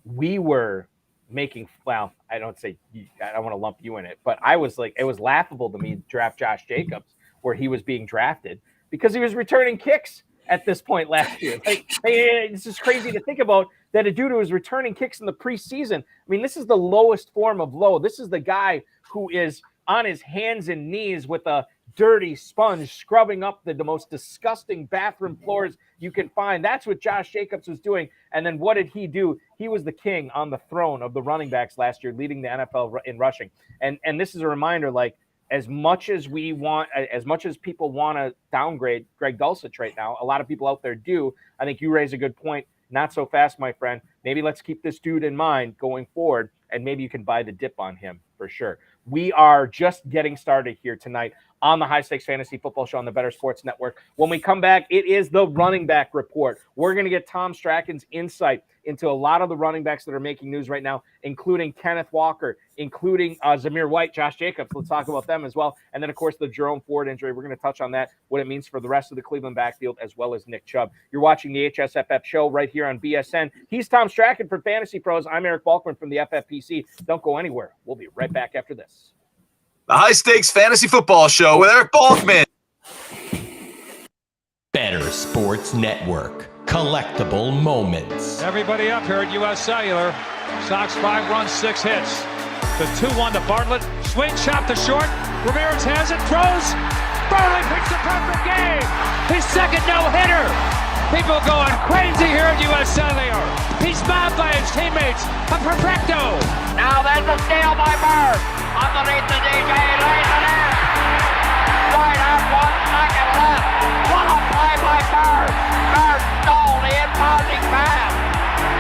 we were making, I don't want to lump you in it, but I was like, it was laughable to me to draft Josh Jacobs where he was being drafted because he was returning kicks at this point last year. It's just crazy to think about that a dude who was returning kicks in the preseason. I mean, this is the lowest form of low. This is the guy who is on his hands and knees with a dirty sponge scrubbing up the most disgusting bathroom floors you can find. That's what Josh Jacobs was doing. And then what did he do? He was the king on the throne of the running backs last year, leading the NFL in rushing. And this is a reminder, as much as people want to downgrade Greg Dulcich right now, a lot of people out there do. I think you raise a good point. Not so fast, my friend. Maybe let's keep this dude in mind going forward, and maybe you can buy the dip on him for sure. We are just getting started here tonight on the High Stakes Fantasy Football Show on the Better Sports Network. When we come back, it is the running back report. We're going to get Tom Strachan's insight into a lot of the running backs that are making news right now, including Kenneth Walker, including Zamir White, Josh Jacobs. Let's talk about them as well. And then, of course, the Jerome Ford injury. We're going to touch on that, what it means for the rest of the Cleveland backfield, as well as Nick Chubb. You're watching the HSFF show right here on BSN. He's Tom Strachan from Fantasy Pros. I'm Eric Balkman from the FFPC. Don't go anywhere. We'll be right back after this. The High Stakes Fantasy Football Show with Eric Balkman. Better Sports Network. Collectible moments. Everybody up here at U.S. Cellular. Sox 5 runs, 6 hits. The 2-1 to Bartlett. Swing, chop to short. Ramirez has it, throws. Burley picks the perfect game. His second no-hitter. People going crazy here at U.S. Cellular. He's mobbed by his teammates. A perfecto. Now there's a steal by Bird. Underneath the DJ, lays it in. Right out, 1 second left. What a play by Bird. Bird stole the impounding pass.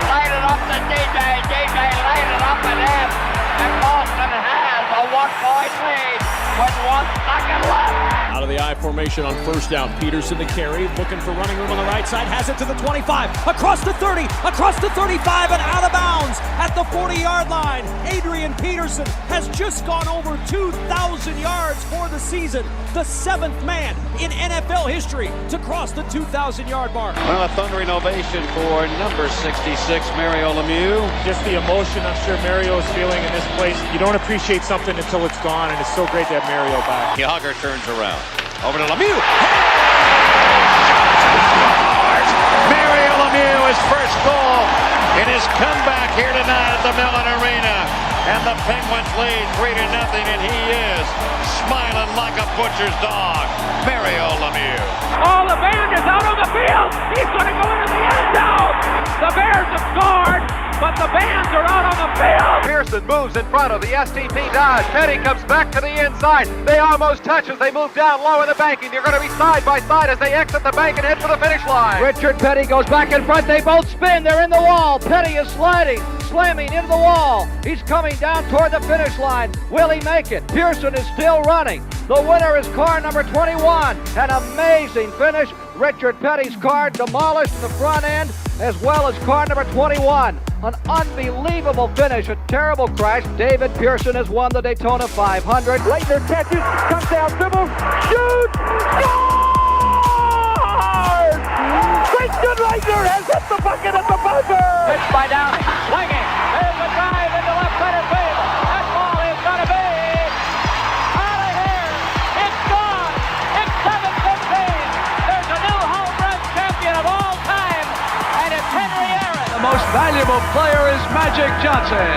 Laid it up to DJ. DJ laid it up at him. And Boston has a 1-point lead with 1 second left. Out of the I formation on first down. Peterson to carry, looking for running room on the right side, has it to the 25, across the 30, across the 35, and out of bounds at the 40-yard line. Adrian Peterson has just gone over 2,000 yards for the season, the 7th man in NFL history to cross the 2,000-yard mark. Well, a thundering ovation for number 66, Mario Lemieux. Just the emotion I'm sure Mario is feeling in this place. You don't appreciate something until it's gone, and it's so great to have Mario back. Yager turns around. Over to Lemieux. Mario Lemieux, his first goal in his comeback here tonight at the Mellon Arena. And the Penguins lead 3-0, and he is smiling like a butcher's dog. Mario Lemieux. Oh, the band is out on the field. He's going to go into the end zone. The Bears have scored. but the bands are out on the field. Pearson moves in front of the STP Dodge. Petty comes back to the inside. They almost touch as they move down low in the banking. They're going to be side by side as they exit the bank and head for the finish line. Richard Petty goes back in front. They both spin. They're in the wall. Petty is sliding, slamming into the wall. He's coming down toward the finish line. Will he make it? Pearson is still running. The winner is car number 21. An amazing finish. Richard Petty's car demolished in the front end, as well as car number 21. An unbelievable finish, a terrible crash. David Pearson has won the Daytona 500. Leitner catches, comes down, dribbles, shoots, scores! Christian Leitner has hit the bucket at the buzzer! Pitched by Downey, swinging. There's a drive into left center field. That ball is going to be out of here. It's gone. It's 7-15. There's a new home run champion of all time, and it's Henry Aaron. The most valuable player is Magic Johnson.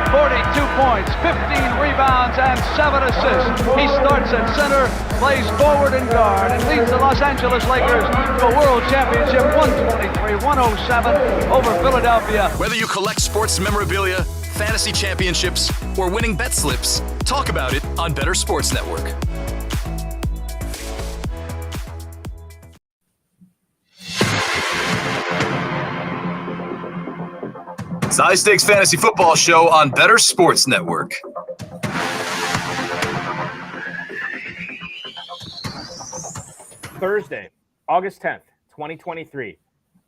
42 points, 15 rebounds, and 7 assists. He starts at center, plays forward and guard, and leads the Los Angeles Lakers to a world championship 123-107 over Philadelphia. Whether you collect sports memorabilia, fantasy championships, or winning bet slips, talk about it on Better Sports Network. It's the High Stakes Fantasy Football Show on Better Sports Network. Thursday, August 10th, 2023.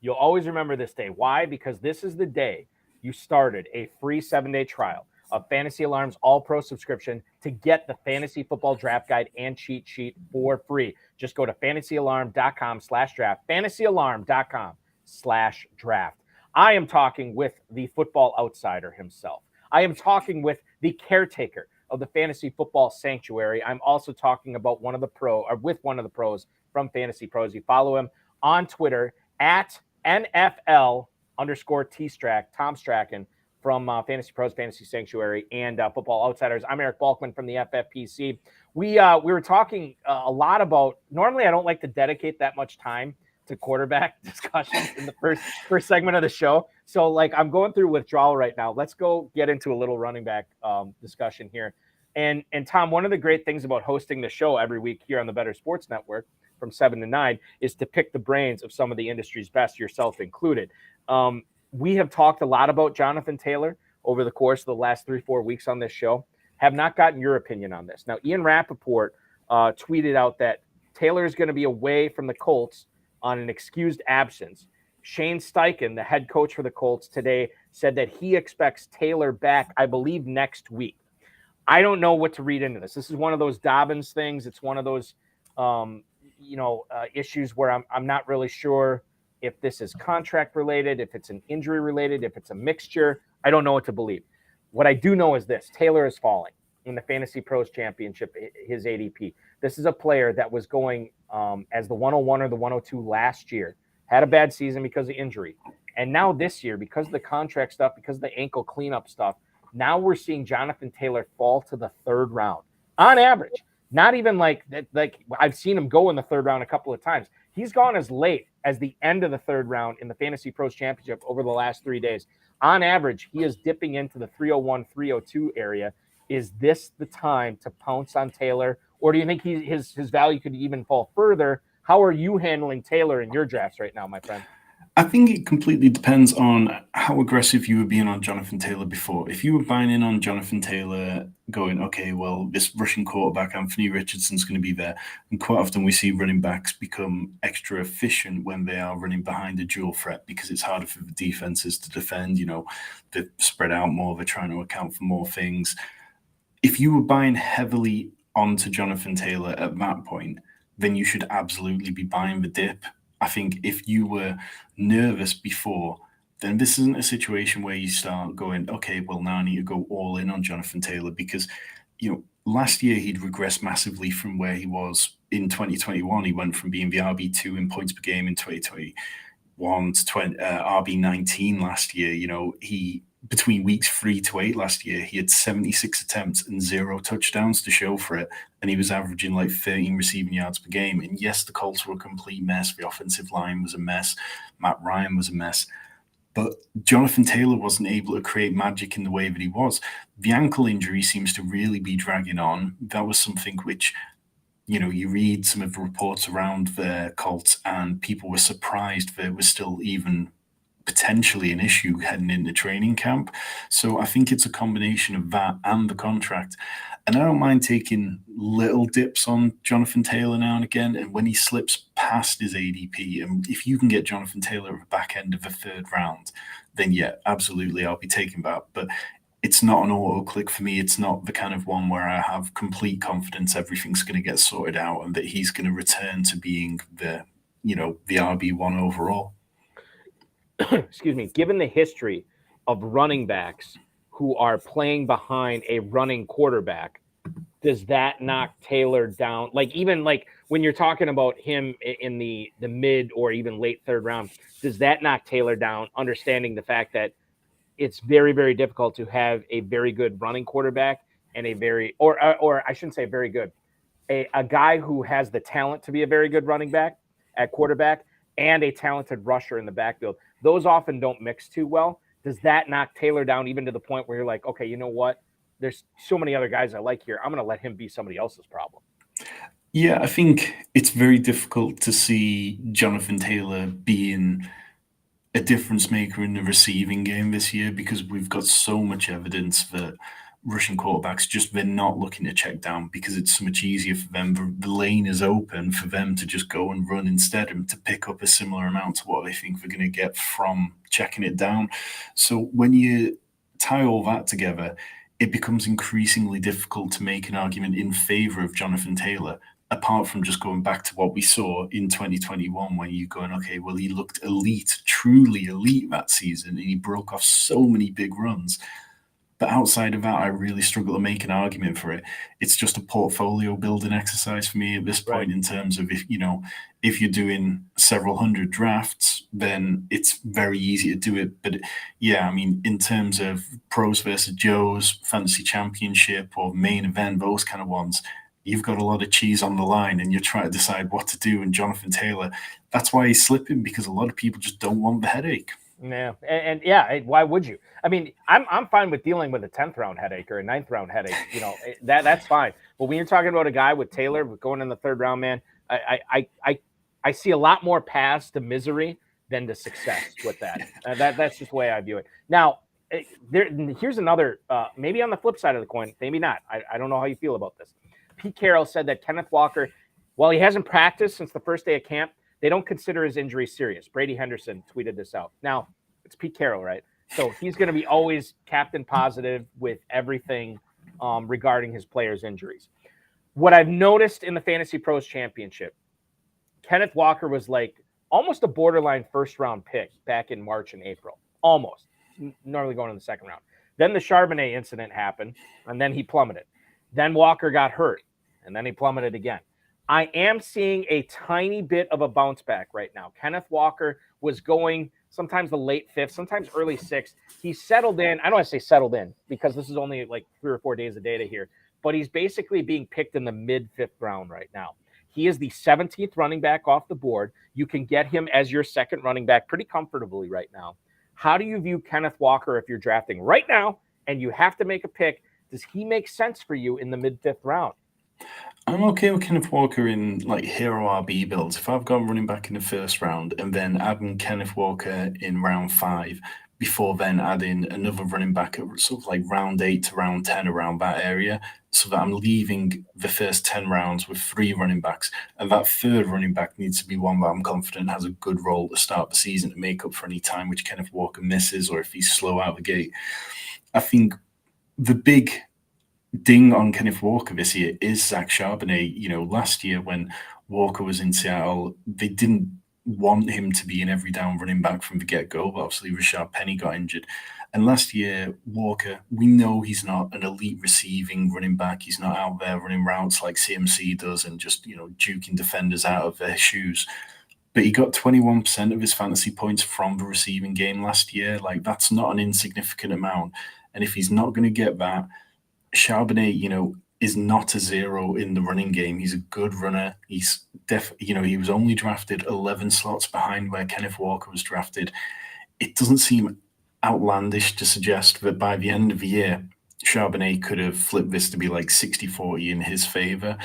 You'll always remember this day. Why? Because this is the day you started a free 7-day trial of Fantasy Alarm's All-Pro subscription to get the Fantasy Football Draft Guide and cheat sheet for free. Just go to fantasyalarm.com/draft, fantasyalarm.com/draft. I am talking with the football outsider himself. I am talking with the caretaker of the Fantasy Football Sanctuary. I'm also talking about with one of the pros from Fantasy Pros. You follow him on Twitter at NFL_T-Strack, Tom Strachan from Fantasy Pros, Fantasy Sanctuary, and Football Outsiders. I'm Eric Balkman from the FFPC. We were talking a lot about, normally I don't like to dedicate that much time to quarterback discussions in the first segment of the show. So I'm going through withdrawal right now. Let's go get into a little running back discussion here. And Tom, one of the great things about hosting the show every week here on the Better Sports Network from 7 to 9 is to pick the brains of some of the industry's best, yourself included. We have talked a lot about Jonathan Taylor over the course of the last 3-4 weeks on this show. Have not gotten your opinion on this. Now, Ian Rappaport tweeted out that Taylor is going to be away from the Colts on an excused absence. Shane Steichen, the head coach for the Colts today, said that he expects Taylor back, I believe, next week. I don't know what to read into this. This is one of those Dobbins things. It's one of those, issues where I'm not really sure if this is contract related, if it's an injury related, if it's a mixture. I don't know what to believe. What I do know is this: Taylor is falling in the Fantasy Pros Championship, his ADP. This is a player that was going as the 101 or the 102 last year, had a bad season because of injury. And now this year, because of the contract stuff, because of the ankle cleanup stuff, now we're seeing Jonathan Taylor fall to the 3rd round on average. Not even like I've seen him go in the 3rd round a couple of times. He's gone as late as the end of the 3rd round in the Fantasy Pros Championship over the last 3 days. On average, he is dipping into the 301, 302 area. Is this the time to pounce on Taylor? Or do you think his value could even fall further? How are you handling Taylor in your drafts right now, my friend? I think it completely depends on how aggressive you were being on Jonathan Taylor before. If you were buying in on Jonathan Taylor going, okay, well, this rushing quarterback, Anthony Richardson's going to be there. And quite often we see running backs become extra efficient when they are running behind a dual threat because it's harder for the defenses to defend. They're spread out more. They're trying to account for more things. If you were buying heavily onto Jonathan Taylor at that point, then you should absolutely be buying the dip. I think if you were nervous before, then this isn't a situation where you start going, okay, well, now I need to go all in on Jonathan Taylor because, last year he'd regressed massively from where he was in 2021. He went from being the RB2 in points per game in 2021 to RB19 last year. He between weeks 3 to 8 last year, he had 76 attempts and 0 touchdowns to show for it. And he was averaging 13 receiving yards per game. And yes, the Colts were a complete mess. The offensive line was a mess. Matt Ryan was a mess. But Jonathan Taylor wasn't able to create magic in the way that he was. The ankle injury seems to really be dragging on. That was something which, you read some of the reports around the Colts and people were surprised that it was still even potentially an issue heading into training camp. So I think it's a combination of that and the contract. And I don't mind taking little dips on Jonathan Taylor now and again. And when he slips past his ADP, and if you can get Jonathan Taylor at the back end of the third round, then yeah, absolutely, I'll be taking that. But it's not an auto click for me. It's not the kind of one where I have complete confidence everything's going to get sorted out and that he's going to return to being the RB1 overall. Excuse me. Given the history of running backs who are playing behind a running quarterback, does that knock Taylor down? Even when you're talking about him in the mid or even late third round, does that knock Taylor down, understanding the fact that it's very, very difficult to have a very good running quarterback and or I shouldn't say very good, a guy who has the talent to be a very good running back at quarterback and a talented rusher in the backfield. Those often don't mix too well. Does that knock Taylor down even to the point where you're like, okay, you know what? There's so many other guys I like here. I'm going to let him be somebody else's problem. Yeah, I think it's very difficult to see Jonathan Taylor being a difference maker in the receiving game this year because we've got so much evidence that rushing quarterbacks they're not looking to check down because it's so much easier for them. The lane is open for them to just go and run instead and to pick up a similar amount to what they think they're going to get from checking it down. So when you tie all that together, it becomes increasingly difficult to make an argument in favor of Jonathan Taylor, apart from just going back to what we saw in 2021 when you're going, okay, well, he looked elite, truly elite that season, and he broke off so many big runs. But outside of that, I really struggle to make an argument for it. It's just a portfolio building exercise for me at this point in terms of if you're doing several hundred drafts, then it's very easy to do it. But yeah, I mean, in terms of pros versus Joes, fantasy championship or main event, those kind of ones, you've got a lot of cheese on the line and you're trying to decide what to do. And Jonathan Taylor, that's why he's slipping because a lot of people just don't want the headache. Yeah, and yeah, why would you? I mean, I'm fine with dealing with a 10th round headache or a 9th round headache. That's fine. But when you're talking about a guy with Taylor going in the third round, man, I see a lot more paths to misery than to success with that. That's just the way I view it. Now, here's another, maybe on the flip side of the coin, maybe not. I don't know how you feel about this. Pete Carroll said that Kenneth Walker, while he hasn't practiced since the first day of camp, they don't consider his injury serious. Brady Henderson tweeted this out. Now, it's Pete Carroll, right? So he's going to be always captain positive with everything regarding his players' injuries. What I've noticed in the Fantasy Pros Championship, Kenneth Walker was like almost a borderline first-round pick back in March and April. Almost. Normally going in the second round. Then the Charbonnet incident happened, and then he plummeted. Then Walker got hurt, and then he plummeted again. I am seeing a tiny bit of a bounce back right now. Kenneth Walker was going sometimes the late 5th, sometimes early 6th. He settled in. I don't want to say settled in because this is only like 3 or 4 days of data here, but he's basically being picked in the mid 5th round right now. He is the 17th running back off the board. You can get him as your second running back pretty comfortably right now. How do you view Kenneth Walker if you're drafting right now and you have to make a pick? Does he make sense for you in the mid 5th round? I'm okay with Kenneth Walker in like hero RB builds. If I've got running back in the first round and then adding Kenneth Walker in round 5, before then adding another running back at sort of like round 8 to round 10 around that area, so that I'm leaving the first 10 rounds with 3 running backs. And that third running back needs to be one that I'm confident has a good role to start the season to make up for any time which Kenneth Walker misses or if he's slow out the gate. I think the big ding on Kenneth Walker this year is Zach Charbonnet. Last year when Walker was in Seattle, they didn't want him to be an every down running back from the get-go, but obviously Rashad Penny got injured. And last year, Walker, we know he's not an elite receiving running back. He's not out there running routes like CMC does and just, juking defenders out of their shoes. But he got 21% of his fantasy points from the receiving game last year. Like, that's not an insignificant amount. And if he's not going to get that, Charbonnet, is not a zero in the running game. He's a good runner. He's he was only drafted 11 slots behind where Kenneth Walker was drafted. it doesn't seem outlandish to suggest that by the end of the year, Charbonnet could have flipped this to be like 60-40 in his favor.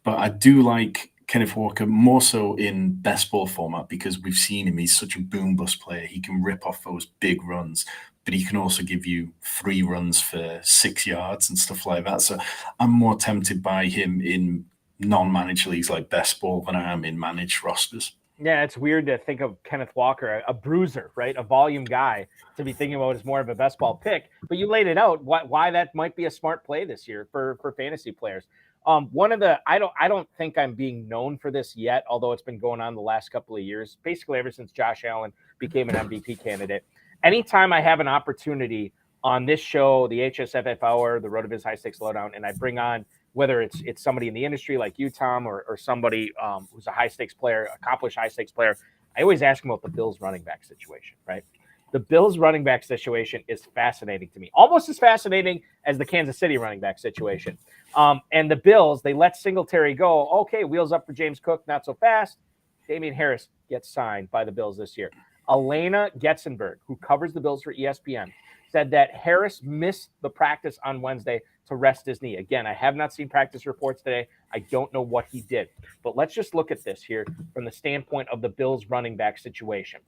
But I do like Kenneth Walker more so in best ball format because we've seen him. He's such a boom bust player. He can rip off those big runs, but he can also give you 3 runs for 6 yards and stuff like that. So I'm more tempted by him in non-managed leagues like best ball than I am in managed rosters. Yeah, it's weird to think of Kenneth Walker, a bruiser, right? A volume guy to be thinking about as more of a best ball pick. But you laid it out why that might be a smart play this year for fantasy players. One of the I don't think I'm being known for this yet, although it's been going on the last couple of years, basically ever since Josh Allen became an MVP candidate. Anytime I have an opportunity on this show, the HSFF Hour, the Road to Biz High Stakes Lowdown, and I bring on whether it's somebody in the industry like you, Tom, or somebody who's a high stakes player, accomplished high stakes player, I always ask them about the Bills running back situation, right? The Bills running back situation is fascinating to me, almost as fascinating as the Kansas City running back situation. And the Bills, they let Singletary go. Okay, wheels up for James Cook, not so fast. Damian Harris gets signed by the Bills this year. Elena Getzenberg, who covers the Bills for ESPN, said that Harris missed the practice on Wednesday to rest his knee. Again, I have not seen practice reports today. I don't know what he did. But let's just look at this here from the standpoint of the Bills running back situation.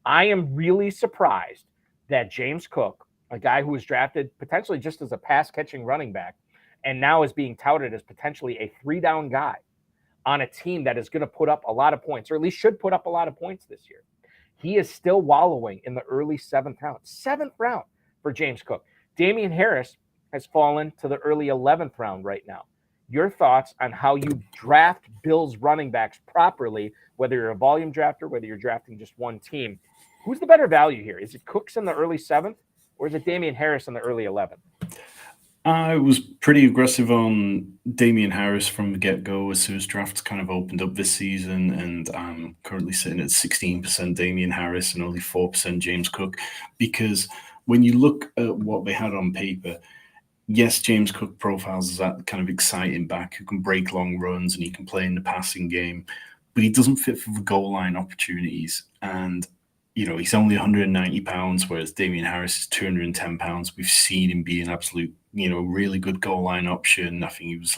I am really surprised that James Cook, a guy who was drafted potentially just as a pass-catching running back, and now is being touted as potentially a 3-down guy on a team that is going to put up a lot of points, or at least should put up a lot of points this year. He is still wallowing in the early 7th round. 7th round for James Cook. Damian Harris has fallen to the early 11th round right now. Your thoughts on how you draft Bills running backs properly, whether you're a volume drafter, whether you're drafting just one team. Who's the better value here? Is it Cooks in the early 7th, or is it Damian Harris in the early 11th? I was pretty aggressive on Damian Harris from the get-go as soon as drafts kind of opened up this season, and I'm currently sitting at 16% Damian Harris and only 4% James Cook, because when you look at what they had on paper, yes, James Cook profiles as that kind of exciting back who can break long runs and he can play in the passing game, but he doesn't fit for the goal line opportunities. And, you know, he's only 190 pounds, whereas Damian Harris is 210 pounds. We've seen him be an absolute, really good goal line option. I think he was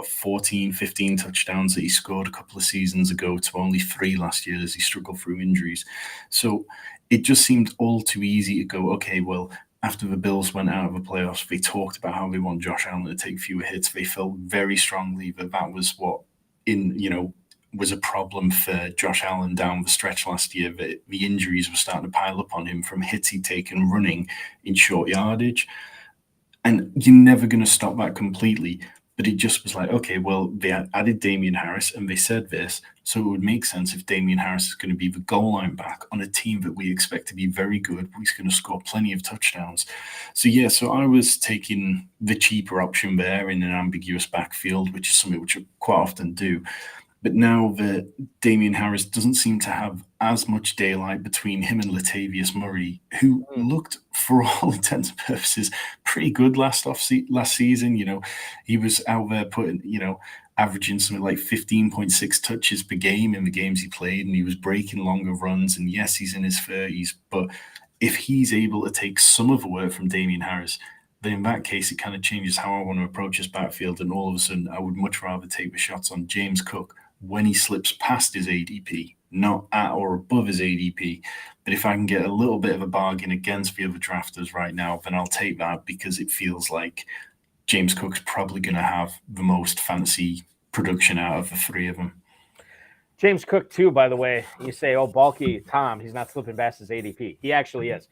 14, 15 touchdowns that he scored a couple of seasons ago to only 3 last year as he struggled through injuries. So it just seemed all too easy to go, okay, well, after the Bills went out of the playoffs, they talked about how they want Josh Allen to take fewer hits. They felt very strongly that was what was a problem for Josh Allen down the stretch last year, that the injuries were starting to pile up on him from hits he'd taken running in short yardage. And you're never going to stop that completely. But it just was like, okay, well, they added Damian Harris and they said this, so it would make sense if Damian Harris is going to be the goal line back on a team that we expect to be very good. He's going to score plenty of touchdowns. So I was taking the cheaper option there in an ambiguous backfield, which is something which I quite often do. But now that Damian Harris doesn't seem to have as much daylight between him and Latavius Murray, who looked, for all intents and purposes, pretty good last season. He was out there putting, averaging something like 15.6 touches per game in the games he played, and he was breaking longer runs. And yes, he's in his 30s, but if he's able to take some of the work from Damian Harris, then in that case, it kind of changes how I want to approach his backfield. And all of a sudden, I would much rather take the shots on James Cook when he slips past his ADP, not at or above his ADP. But if I can get a little bit of a bargain against the other drafters right now, then I'll take that, because it feels like James Cook's probably going to have the most fantasy production out of the 3 of them. James Cook, too, by the way, you say, oh, bulky Tom, he's not slipping past his ADP. He actually is.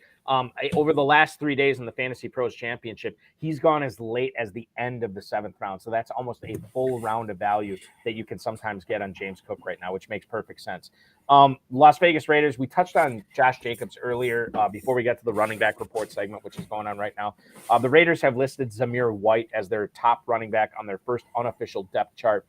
Over the last 3 days in the FantasyPros Championship, he's gone as late as the end of the 7th round. So that's almost a full round of value that you can sometimes get on James Cook right now, which makes perfect sense. Las Vegas Raiders, we touched on Josh Jacobs earlier before we got to the running back report segment, which is going on right now. The Raiders have listed Zamir White as their top running back on their first unofficial depth chart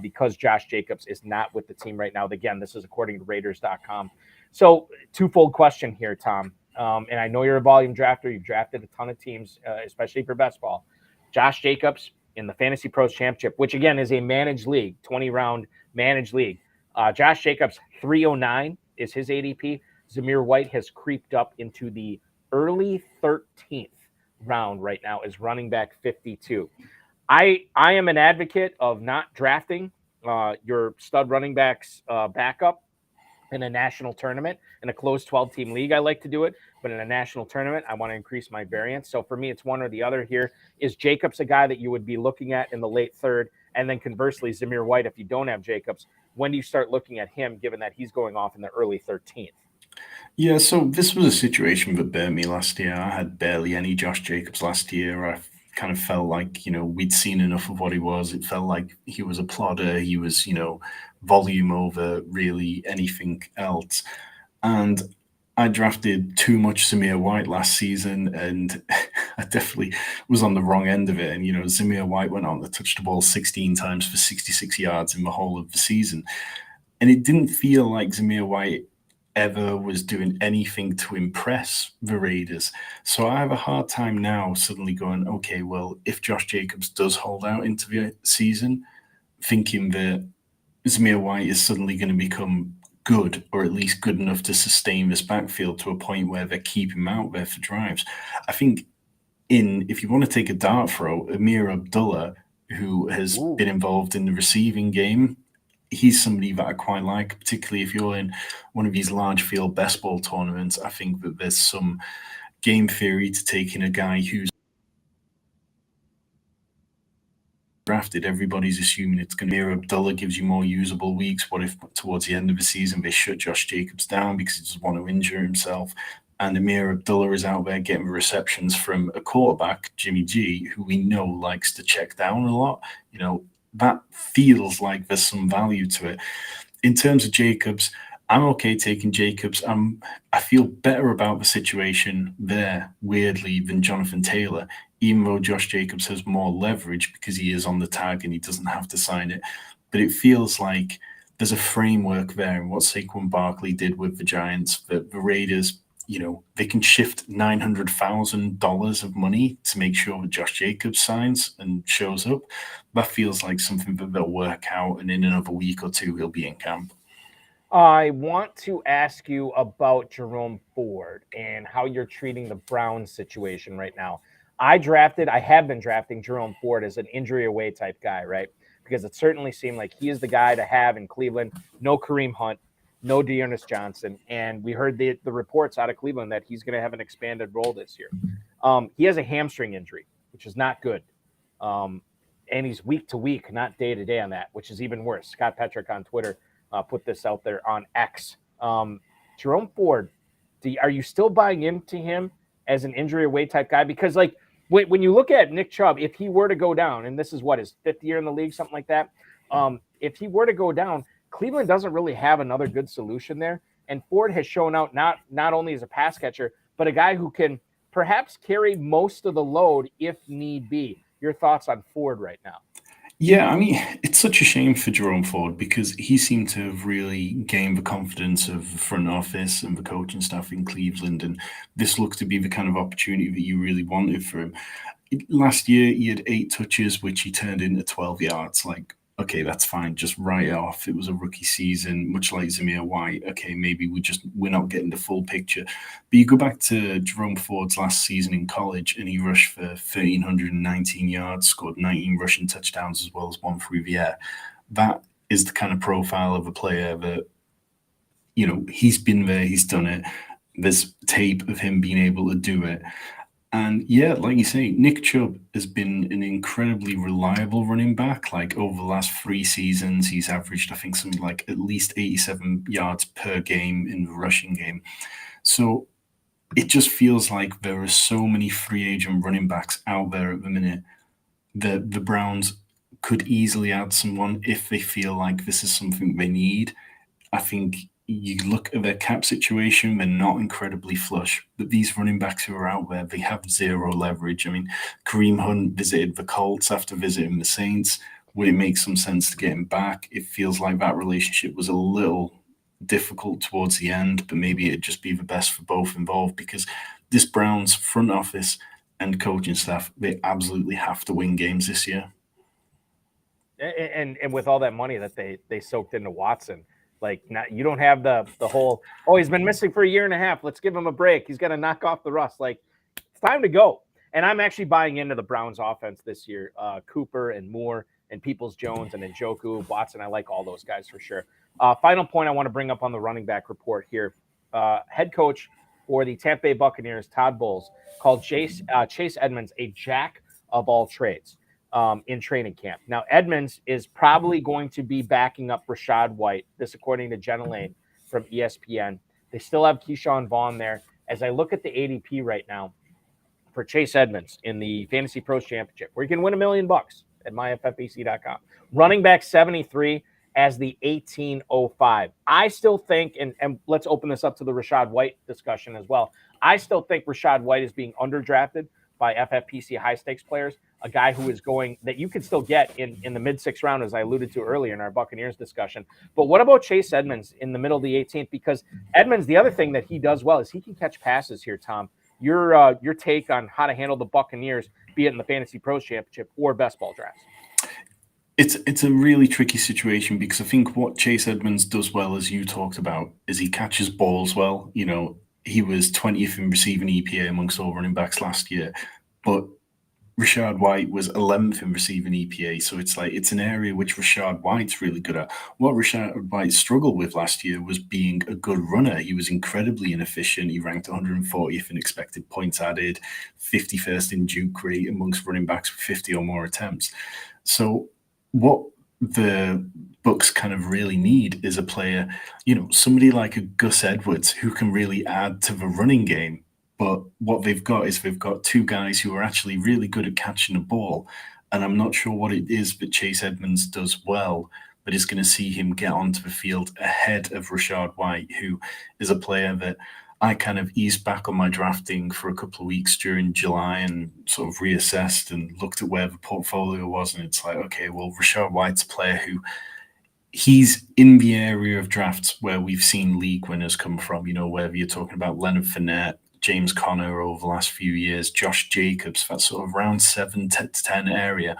because Josh Jacobs is not with the team right now. Again, this is according to Raiders.com. So twofold question here, Tom. And I know you're a volume drafter. You've drafted a ton of teams, especially for best ball. Josh Jacobs in the FantasyPros Championship, which again is a managed league, 20-round managed league. Josh Jacobs, 309 is his ADP. Zamir White has creeped up into the early 13th round right now as running back 52. I am an advocate of not drafting your stud running back's backup in a national tournament. In a closed 12-team league, I like to do it. But in a national tournament, I want to increase my variance. So for me, it's one or the other here. Is Jacobs a guy that you would be looking at in the late third? And then conversely, Zamir White, if you don't have Jacobs, when do you start looking at him, given that he's going off in the early 13th? Yeah, so this was a situation that burned me last year. I had barely any Josh Jacobs last year. I kind of felt like, we'd seen enough of what he was. It felt like he was a plodder. He was, volume over really anything else. And I drafted too much Zamir White last season, and I definitely was on the wrong end of it. And, Zamir White went on to touch the ball 16 times for 66 yards in the whole of the season. And it didn't feel like Zamir White ever was doing anything to impress the Raiders. So I have a hard time now suddenly going, okay, well, if Josh Jacobs does hold out into the season, thinking that Zamir White is suddenly going to become good, or at least good enough to sustain this backfield to a point where they keep him out there for drives. I think if you want to take a dart throw, Amir Abdullah, who has been involved in the receiving game, he's somebody that I quite like, particularly if you're in one of these large field best ball tournaments. I think that there's some game theory to taking a guy who's drafted. Everybody's assuming it's going to be Abdullah gives you more usable weeks. What if towards the end of the season they shut Josh Jacobs down because he doesn't want to injure himself? And Amir Abdullah is out there getting receptions from a quarterback, Jimmy G, who we know likes to check down a lot. That feels like there's some value to it. In terms of Jacobs, I'm okay taking Jacobs. I feel better about the situation there, weirdly, than Jonathan Taylor, even though Josh Jacobs has more leverage because he is on the tag and he doesn't have to sign it. But it feels like there's a framework there in what Saquon Barkley did with the Giants, that the Raiders, they can shift $900,000 of money to make sure that Josh Jacobs signs and shows up. That feels like something that they'll work out, and in another week or two, he'll be in camp. I want to ask you about Jerome Ford and how you're treating the Browns situation right now. I have been drafting Jerome Ford as an injury away type guy, right? Because it certainly seemed like he is the guy to have in Cleveland. No Kareem Hunt, no Dearness Johnson. And we heard the reports out of Cleveland that he's going to have an expanded role this year. He has a hamstring injury, which is not good. And he's week to week, not day to day on that, which is even worse. Scott Petrick on Twitter put this out there on X. Jerome Ford, are you still buying into him as an injury away type guy? Because when you look at Nick Chubb, if he were to go down, and this is his fifth year in the league, something like that. If he were to go down, Cleveland doesn't really have another good solution there. And Ford has shown out not only as a pass catcher, but a guy who can perhaps carry most of the load if need be. Your thoughts on Ford right now? Yeah, it's such a shame for Jerome Ford because he seemed to have really gained the confidence of the front office and the coaching staff in Cleveland, and this looked to be the kind of opportunity that you really wanted for him. Last year, he had 8 touches, which he turned into 12 yards. Okay, that's fine. Just write it off. It was a rookie season, much like Zamir White. Okay, maybe we're not getting the full picture. But you go back to Jerome Ford's last season in college, and he rushed for 1,319 yards, scored 19 rushing touchdowns as well as 1 through the air. That is the kind of profile of a player that, he's been there, he's done it. There's tape of him being able to do it. And yeah, like you say, Nick Chubb has been an incredibly reliable running back. Over the last 3 seasons, he's averaged, I think, something like at least 87 yards per game in the rushing game. So it just feels like there are so many free agent running backs out there at the minute that the Browns could easily add someone if they feel like this is something they need. I think you look at their cap situation, they're not incredibly flush, but these running backs who are out there, they have zero leverage. Kareem Hunt visited the Colts after visiting the Saints. Would it make some sense to get him back? It feels like that relationship was a little difficult towards the end, but maybe it'd just be the best for both involved because this Browns front office and coaching staff, they absolutely have to win games this year. And with all that money that they soaked into Watson, Like, you don't have the whole, oh, he's been missing for a year and a half. Let's give him a break. He's got to knock off the rust. Like, it's time to go. And I'm actually buying into the Browns offense this year. Cooper and Moore and Peoples-Jones and Njoku, Watson. I like all those guys for sure. Final point I want to bring up on the running back report here. Head coach for the Tampa Bay Buccaneers, Todd Bowles, called Chase Edmonds a jack of all trades in training camp. Now, Edmonds is probably going to be backing up Rachaad White, this according to Jenna Lane from ESPN. They still have Keyshawn Vaughn there. As I look at the ADP right now for Chase Edmonds in the Fantasy Pros Championship, where you can win $1 million at myffpc.com. Running back 73 as the 1805. I still think, and let's open this up to the Rachaad White discussion as well. I still think Rachaad White is being underdrafted by FFPC high stakes players, a guy who is going that you can still get in the mid-6th round, as I alluded to earlier in our Buccaneers discussion. But what about Chase Edmonds in the middle of the 18th? Because Edmonds, the other thing that he does well is he can catch passes here, Tom. Your take on how to handle the Buccaneers, be it in the Fantasy Pros Championship or best ball drafts. It's a really tricky situation because I think what Chase Edmonds does well, as you talked about, is he catches balls well. You know, he was 20th in receiving EPA amongst all running backs last year, but Rachaad White was 11th in receiving EPA. So it's an area which Rachaad White's really good at. What Rachaad White struggled with last year was being a good runner. He was incredibly inefficient. He ranked 140th in expected points added, 51st in juke rate amongst running backs with 50 or more attempts. So what the Bucs kind of really need is a player, somebody like a Gus Edwards who can really add to the running game. But what they've got is they've got two guys who are actually really good at catching the ball. And I'm not sure what it is that Chase Edmonds does well, but is going to see him get onto the field ahead of Rachaad White, who is a player that I kind of eased back on my drafting for a couple of weeks during July and sort of reassessed and looked at where the portfolio was. And it's like, okay, well, Rachaad White's a player who he's in the area of drafts where we've seen league winners come from, whether you're talking about Leonard Fournette, James Conner over the last few years, Josh Jacobs, that sort of round 7 to 10 area.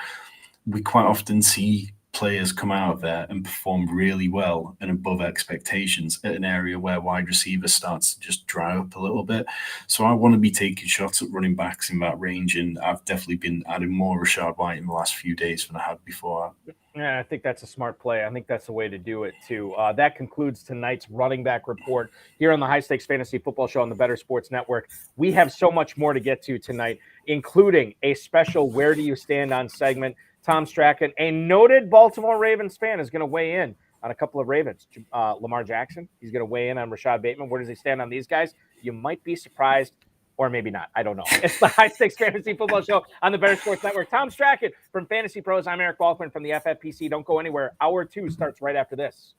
We quite often see players come out of there and perform really well and above expectations at an area where wide receiver starts to just dry up a little bit. So I want to be taking shots at running backs in that range, and I've definitely been adding more Rachaad White in the last few days than I had before. Yeah, I think that's a smart play. I think that's the way to do it, too. That concludes tonight's running back report here on the High Stakes Fantasy Football Show on the Better Sports Network. We have so much more to get to tonight, including a special Where Do You Stand on segment. Tom Strachan, a noted Baltimore Ravens fan, is going to weigh in on a couple of Ravens. Lamar Jackson, he's going to weigh in on Rashad Bateman. Where does he stand on these guys? You might be surprised, or maybe not. I don't know. It's the High Stakes Fantasy Football Show on the Better Sports Network. Tom Strachan from Fantasy Pros. I'm Eric Balkman from the FFPC. Don't go anywhere. Hour 2 starts right after this.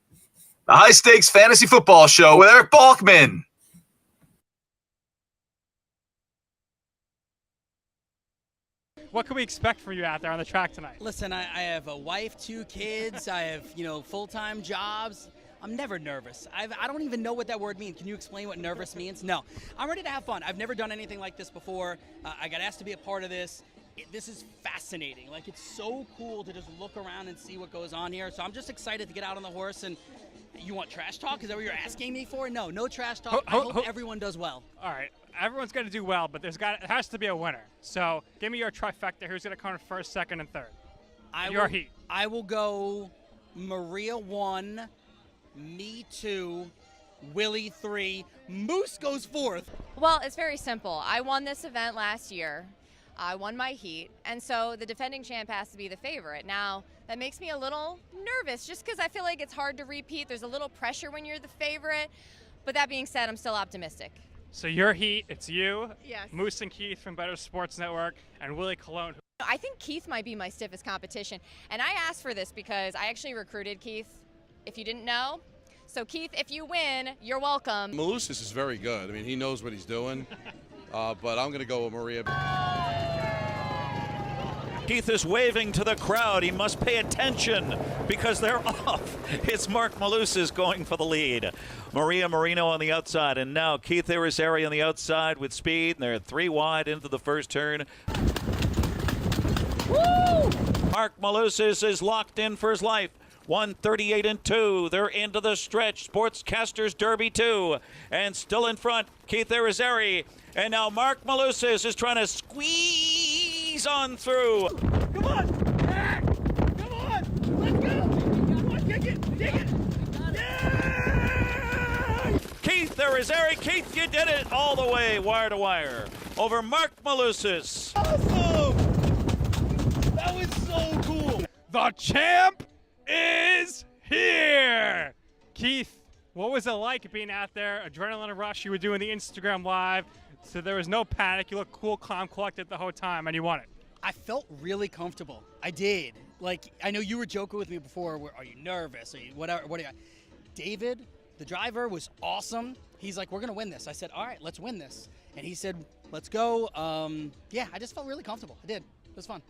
The High Stakes Fantasy Football Show with Eric Balkman. What can we expect from you out there on the track tonight? Listen, I have a wife, 2 kids. I have, full-time jobs. I'm never nervous. I don't even know what that word means. Can you explain what nervous means? No. I'm ready to have fun. I've never done anything like this before. I got asked to be a part of this. This is fascinating. Like, it's so cool to just look around and see what goes on here. So I'm just excited to get out on the horse. And you want trash talk? Is that what you're asking me for? No trash talk. I hope everyone does well. All right. Everyone's going to do well, but it has to be a winner. So give me your trifecta. Who's going to come in first, second, and third? Heat. I will go Maria 1, me 2, Willie 3, Moose goes 4th. Well, it's very simple. I won this event last year. I won my heat, and so the defending champ has to be the favorite. Now, that makes me a little nervous just because I feel like it's hard to repeat. There's a little pressure when you're the favorite, but that being said, I'm still optimistic. So your heat, it's you, yes. Moose and Keith from Better Sports Network, and Willie Colon. I think Keith might be my stiffest competition, and I asked for this because I actually recruited Keith, if you didn't know. So Keith, if you win, you're welcome. Malusis is very good. I mean, he knows what he's doing, but I'm going to go with Maria. Keith is waving to the crowd. He must pay attention because they're off. It's Mark Malusis going for the lead. Maria Marino on the outside, and now Keith Irizarry on the outside with speed, and they're 3 wide into the first turn. Woo! Mark Malusis is locked in for his life. 138 and 2. They're into the stretch. Sportscasters Derby 2. And still in front, Keith Irizarry. And now Mark Malusis is trying to squeeze on through. Come on! Back! Come on! Let's go! Come on, kick it! Dig it! Yeah! Keith Irizarry. Keith, you did it all the way, wire to wire, over Mark Malusis. Awesome! That was so cool! The champ is here! Keith, what was it like being out there? Adrenaline rush, you were doing the Instagram Live, so there was no panic. You looked cool, calm, collected the whole time, and you won it. I felt really comfortable. I did. Like, I know you were joking with me before. Are you nervous? Are you whatever? What are you? David, the driver, was awesome. He's like, we're going to win this. I said, all right, let's win this. And he said, let's go. Yeah, I just felt really comfortable. I did. It was fun.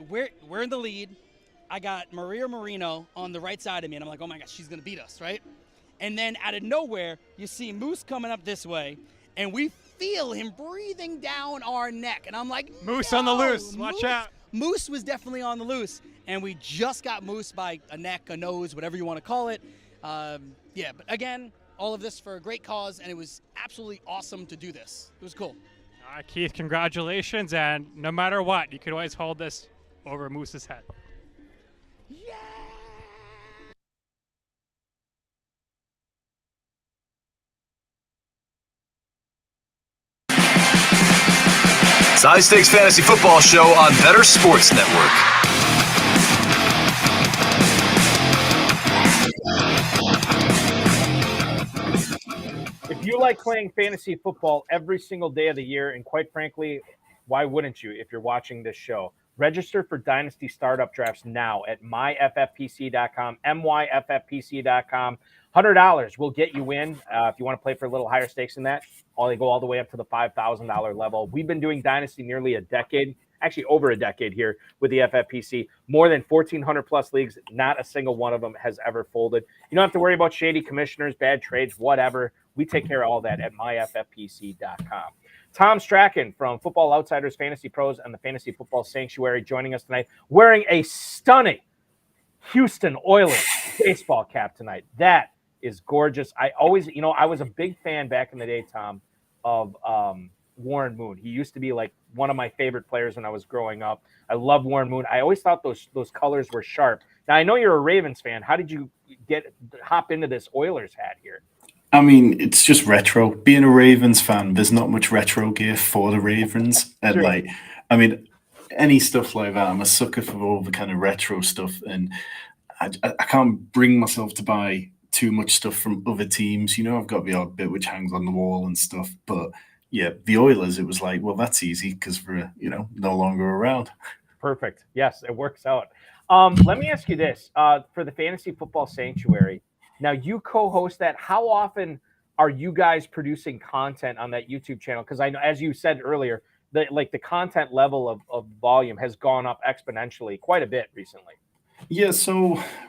We're in the lead. I got Maria Marino on the right side of me, and I'm like, oh my gosh, she's going to beat us, right? And then out of nowhere, you see Moose coming up this way, and we feel him breathing down our neck. And I'm like, Moose no! on the loose. Watch out. Moose was definitely on the loose, and we just got Moose by a neck, a nose, whatever you want to call it. Yeah, but again, all of this for a great cause, and it was absolutely awesome to do this. It was cool. All right, Keith, congratulations. And no matter what, you could always hold this over Moose's head. It's the High Stakes Fantasy Football Show on Better Sports Network. If you like playing fantasy football every single day of the year, and quite frankly, why wouldn't you if you're watching this show? Register for Dynasty Startup Drafts now at myffpc.com, myffpc.com. $100 will get you in if you want to play for a little higher stakes than that. They go all the way up to the $5,000 level. We've been doing Dynasty nearly a decade, actually over a decade here with the FFPC. More than 1,400 plus leagues. Not a single one of them has ever folded. You don't have to worry about shady commissioners, bad trades, whatever. We take care of all that at myffpc.com. Tom Strachan from Football Outsiders, Fantasy Pros, and the Fantasy Football Sanctuary joining us tonight, wearing a stunning Houston Oilers baseball cap tonight. That is gorgeous. I always, I was a big fan back in the day, Tom, of Warren Moon. He used to be like one of my favorite players when I was growing up. I love Warren Moon. I always thought those colors were sharp. Now, I know you're a Ravens fan. How did you hop into this Oilers hat here? I mean, it's just retro. Being a Ravens fan, there's not much retro gear for the Ravens. And Sure. Any stuff like that, I'm a sucker for all the kind of retro stuff. And I can't bring myself to buy too much stuff from other teams. I've got the odd bit which hangs on the wall and stuff. But yeah, the Oilers, it was like, well, that's easy because we're, no longer around. Perfect. Yes, it works out. Let me ask you this. For the Fantasy Football Sanctuary, now you co-host that. How often are you guys producing content on that YouTube channel? Because I know, as you said earlier, that the content level of volume has gone up exponentially quite a bit recently. Yeah,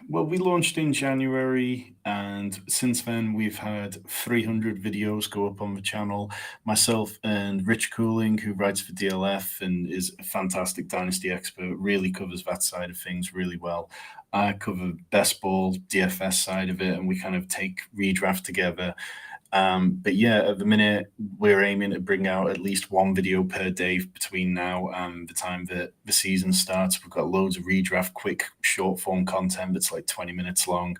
we launched in January, and since then we've had 300 videos go up on the channel. Myself and Rich Cooling, who writes for DLF and is a fantastic Dynasty expert, really covers that side of things really well. I cover best ball, DFS side of it, and we kind of take redraft together. But yeah, at the minute, we're aiming to bring out at least one video per day between now and the time that the season starts. We've got loads of redraft, quick, short form content that's like 20 minutes long,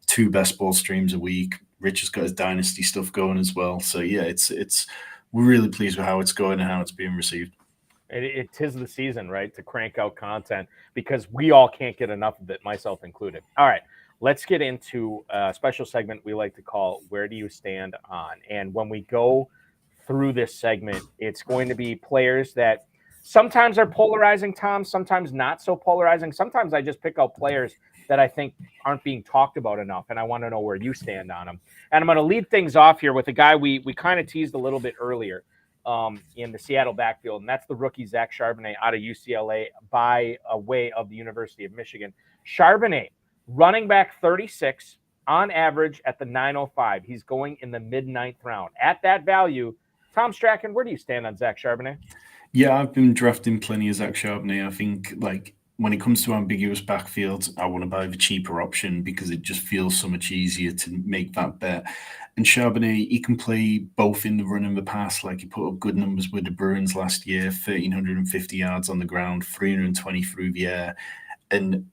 2 best ball streams a week. Rich has got his Dynasty stuff going as well. So yeah, we're really pleased with how it's going and how it's being received. It is the season, right, to crank out content because we all can't get enough of it, myself included. All right. Let's get into a special segment we like to call Where Do You Stand On? And when we go through this segment, it's going to be players that sometimes are polarizing, Tom, sometimes not so polarizing. Sometimes I just pick out players that I think aren't being talked about enough, and I want to know where you stand on them. And I'm going to lead things off here with a guy we kind of teased a little bit earlier in the Seattle backfield, and that's the rookie Zach Charbonnet out of UCLA by way of the University of Michigan. Charbonnet, running back 36 on average at the 905. He's going in the mid-9th round. At that value, Tom Strachan, where do you stand on Zach Charbonnet? Yeah, I've been drafting plenty of Zach Charbonnet. I think when it comes to ambiguous backfields, I want to buy the cheaper option because it just feels so much easier to make that bet. And Charbonnet, he can play both in the run and the pass. Like, he put up good numbers with the Bruins last year, 1,350 yards on the ground, 320 through the air. And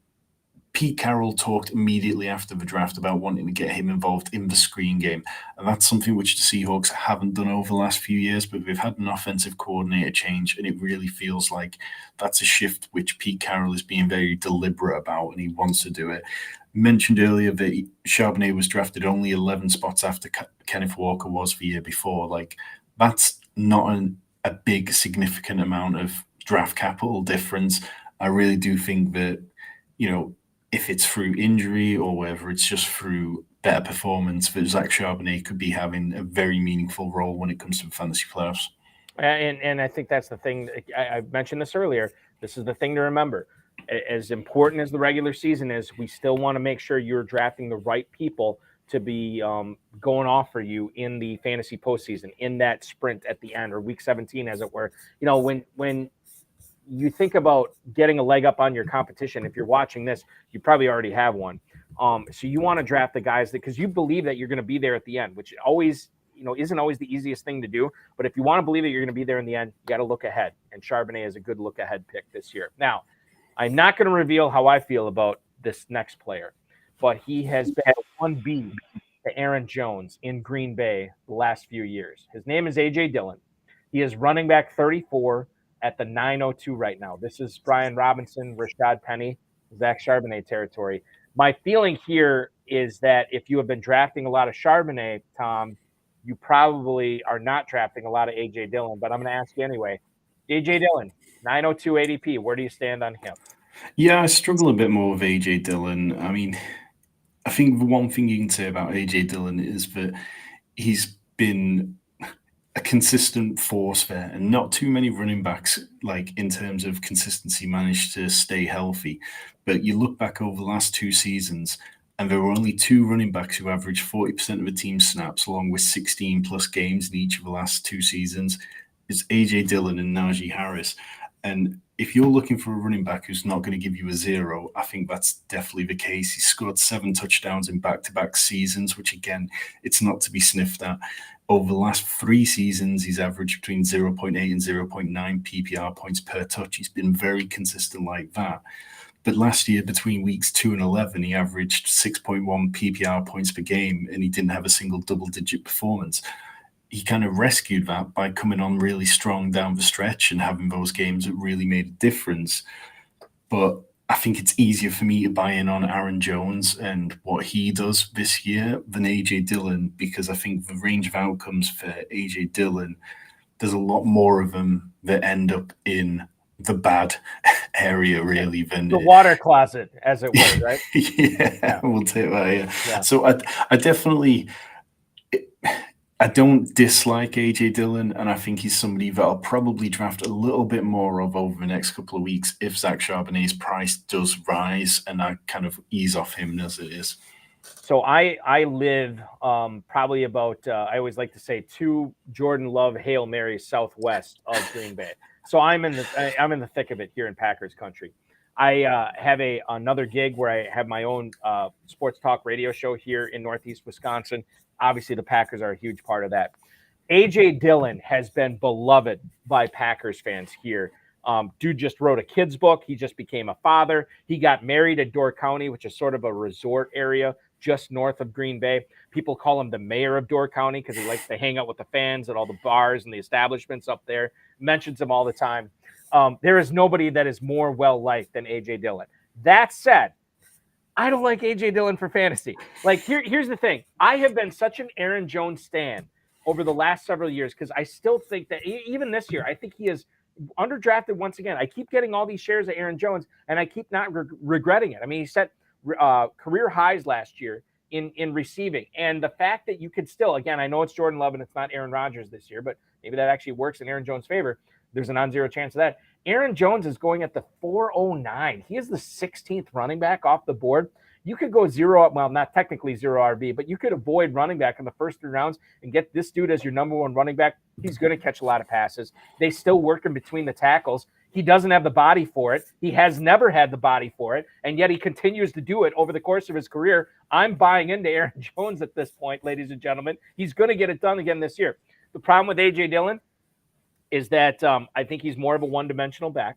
Pete Carroll talked immediately after the draft about wanting to get him involved in the screen game. And that's something which the Seahawks haven't done over the last few years, but they've had an offensive coordinator change, and it really feels like that's a shift which Pete Carroll is being very deliberate about, and he wants to do it. Mentioned earlier that Charbonnet was drafted only 11 spots after Kenneth Walker was the year before. Like, that's not a big, significant amount of draft capital difference. I really do think that, if it's through injury or whether it's just through better performance, that Zach Charbonnet could be having a very meaningful role when it comes to the fantasy playoffs. And I think that's the thing. I mentioned this earlier. This is the thing to remember. As important as the regular season is, we still want to make sure you're drafting the right people to be going off for you in the fantasy postseason, in that sprint at the end, or week 17, as it were. When you think about getting a leg up on your competition, if you're watching this, you probably already have one. So you want to draft the guys because you believe that you're going to be there at the end, which always, isn't always the easiest thing to do. But if you want to believe that you're going to be there in the end, you got to look ahead. And Charbonnet is a good look ahead pick this year. Now, I'm not going to reveal how I feel about this next player, but he has been 1B to Aaron Jones in Green Bay the last few years. His name is A.J. Dillon. He is running back 34 at the 902 right now. This is Brian Robinson, Rashad Penny, Zach Charbonnet territory. My feeling here is that if you have been drafting a lot of Charbonnet, Tom, you probably are not drafting a lot of A.J. Dillon, but I'm going to ask you anyway. A.J. Dillon, 902 ADP, where do you stand on him? Yeah, I struggle a bit more with A.J. Dillon. I mean, I think the one thing you can say about A.J. Dillon is that he's been a consistent force there, and not too many running backs, like in terms of consistency, managed to stay healthy. But you look back over the last 2 seasons, and there were only 2 running backs who averaged 40% of the team's snaps, along with 16 plus games in each of the last 2 seasons. It's A.J. Dillon and Najee Harris. And if you're looking for a running back who's not going to give you a 0, I think that's definitely the case. He scored 7 touchdowns in back-to-back seasons, which, again, it's not to be sniffed at. Over the last 3 seasons, he's averaged between 0.8 and 0.9 PPR points per touch. He's been very consistent like that. But last year, between weeks 2 and 11, he averaged 6.1 PPR points per game, and he didn't have a single double-digit performance. He kind of rescued that by coming on really strong down the stretch and having those games that really made a difference. But I think it's easier for me to buy in on Aaron Jones and what he does this year than A.J. Dillon, because I think the range of outcomes for A.J. Dillon, there's a lot more of them that end up in the bad area, really, than the water closet, as it were, right? Yeah, we'll take that. Yeah. So I definitely... I don't dislike A.J. Dillon, and I think he's somebody that I'll probably draft a little bit more of over the next couple of weeks if Zach Charbonnet's price does rise and I kind of ease off him as it is. So I live probably about, I always like to say, 2 Jordan Love Hail Marys southwest of Green Bay. So I'm in the thick of it here in Packers country. I have another gig where I have my own sports talk radio show here in Northeast Wisconsin. Obviously, the Packers are a huge part of that. A.J. Dillon has been beloved by Packers fans here. Dude just wrote a kid's book. He just became a father. He got married at Door County, which is sort of a resort area just north of Green Bay. People call him the mayor of Door County because he likes to hang out with the fans at all the bars and the establishments up there. Mentions him all the time. There is nobody that is more well-liked than A.J. Dillon. That said, I don't like A.J. Dillon for fantasy. Like, here's the thing. I have been such an Aaron Jones stan over the last several years because I still think that even this year, I think he is underdrafted once again. I keep getting all these shares of Aaron Jones, and I keep not regretting it. I mean, he set career highs last year in receiving. And the fact that you could still, again, I know it's Jordan Love and it's not Aaron Rodgers this year, but maybe that actually works in Aaron Jones' favor. There's a non-zero chance of that. Aaron Jones is going at the 409. He is the 16th running back off the board. You could go zero, well, not technically zero RB, but you could avoid running back in the first 3 rounds and get this dude as your number 1 running back. He's going to catch a lot of passes. They still work in between the tackles. He doesn't have the body for it. He has never had the body for it, and yet he continues to do it over the course of his career. I'm buying into Aaron Jones at this point, ladies and gentlemen. He's going to get it done again this year. The problem with A.J. Dillon is that I think he's more of a one-dimensional back.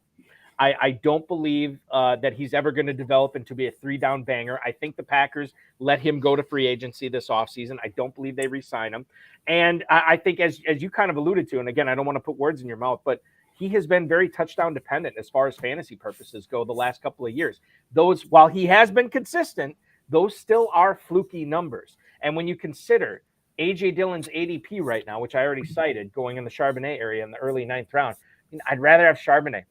I don't believe that he's ever going to develop into be a three-down banger. I think the Packers let him go to free agency this offseason. I don't believe they re-sign him. And I think, as you kind of alluded to, and again, I don't want to put words in your mouth, but he has been very touchdown dependent as far as fantasy purposes go the last couple of years. Those, while he has been consistent, those still are fluky numbers. And when you consider A.J. Dillon's ADP right now, which I already cited, going in the Charbonnet area in the early 9th round, I'd rather have Charbonnet.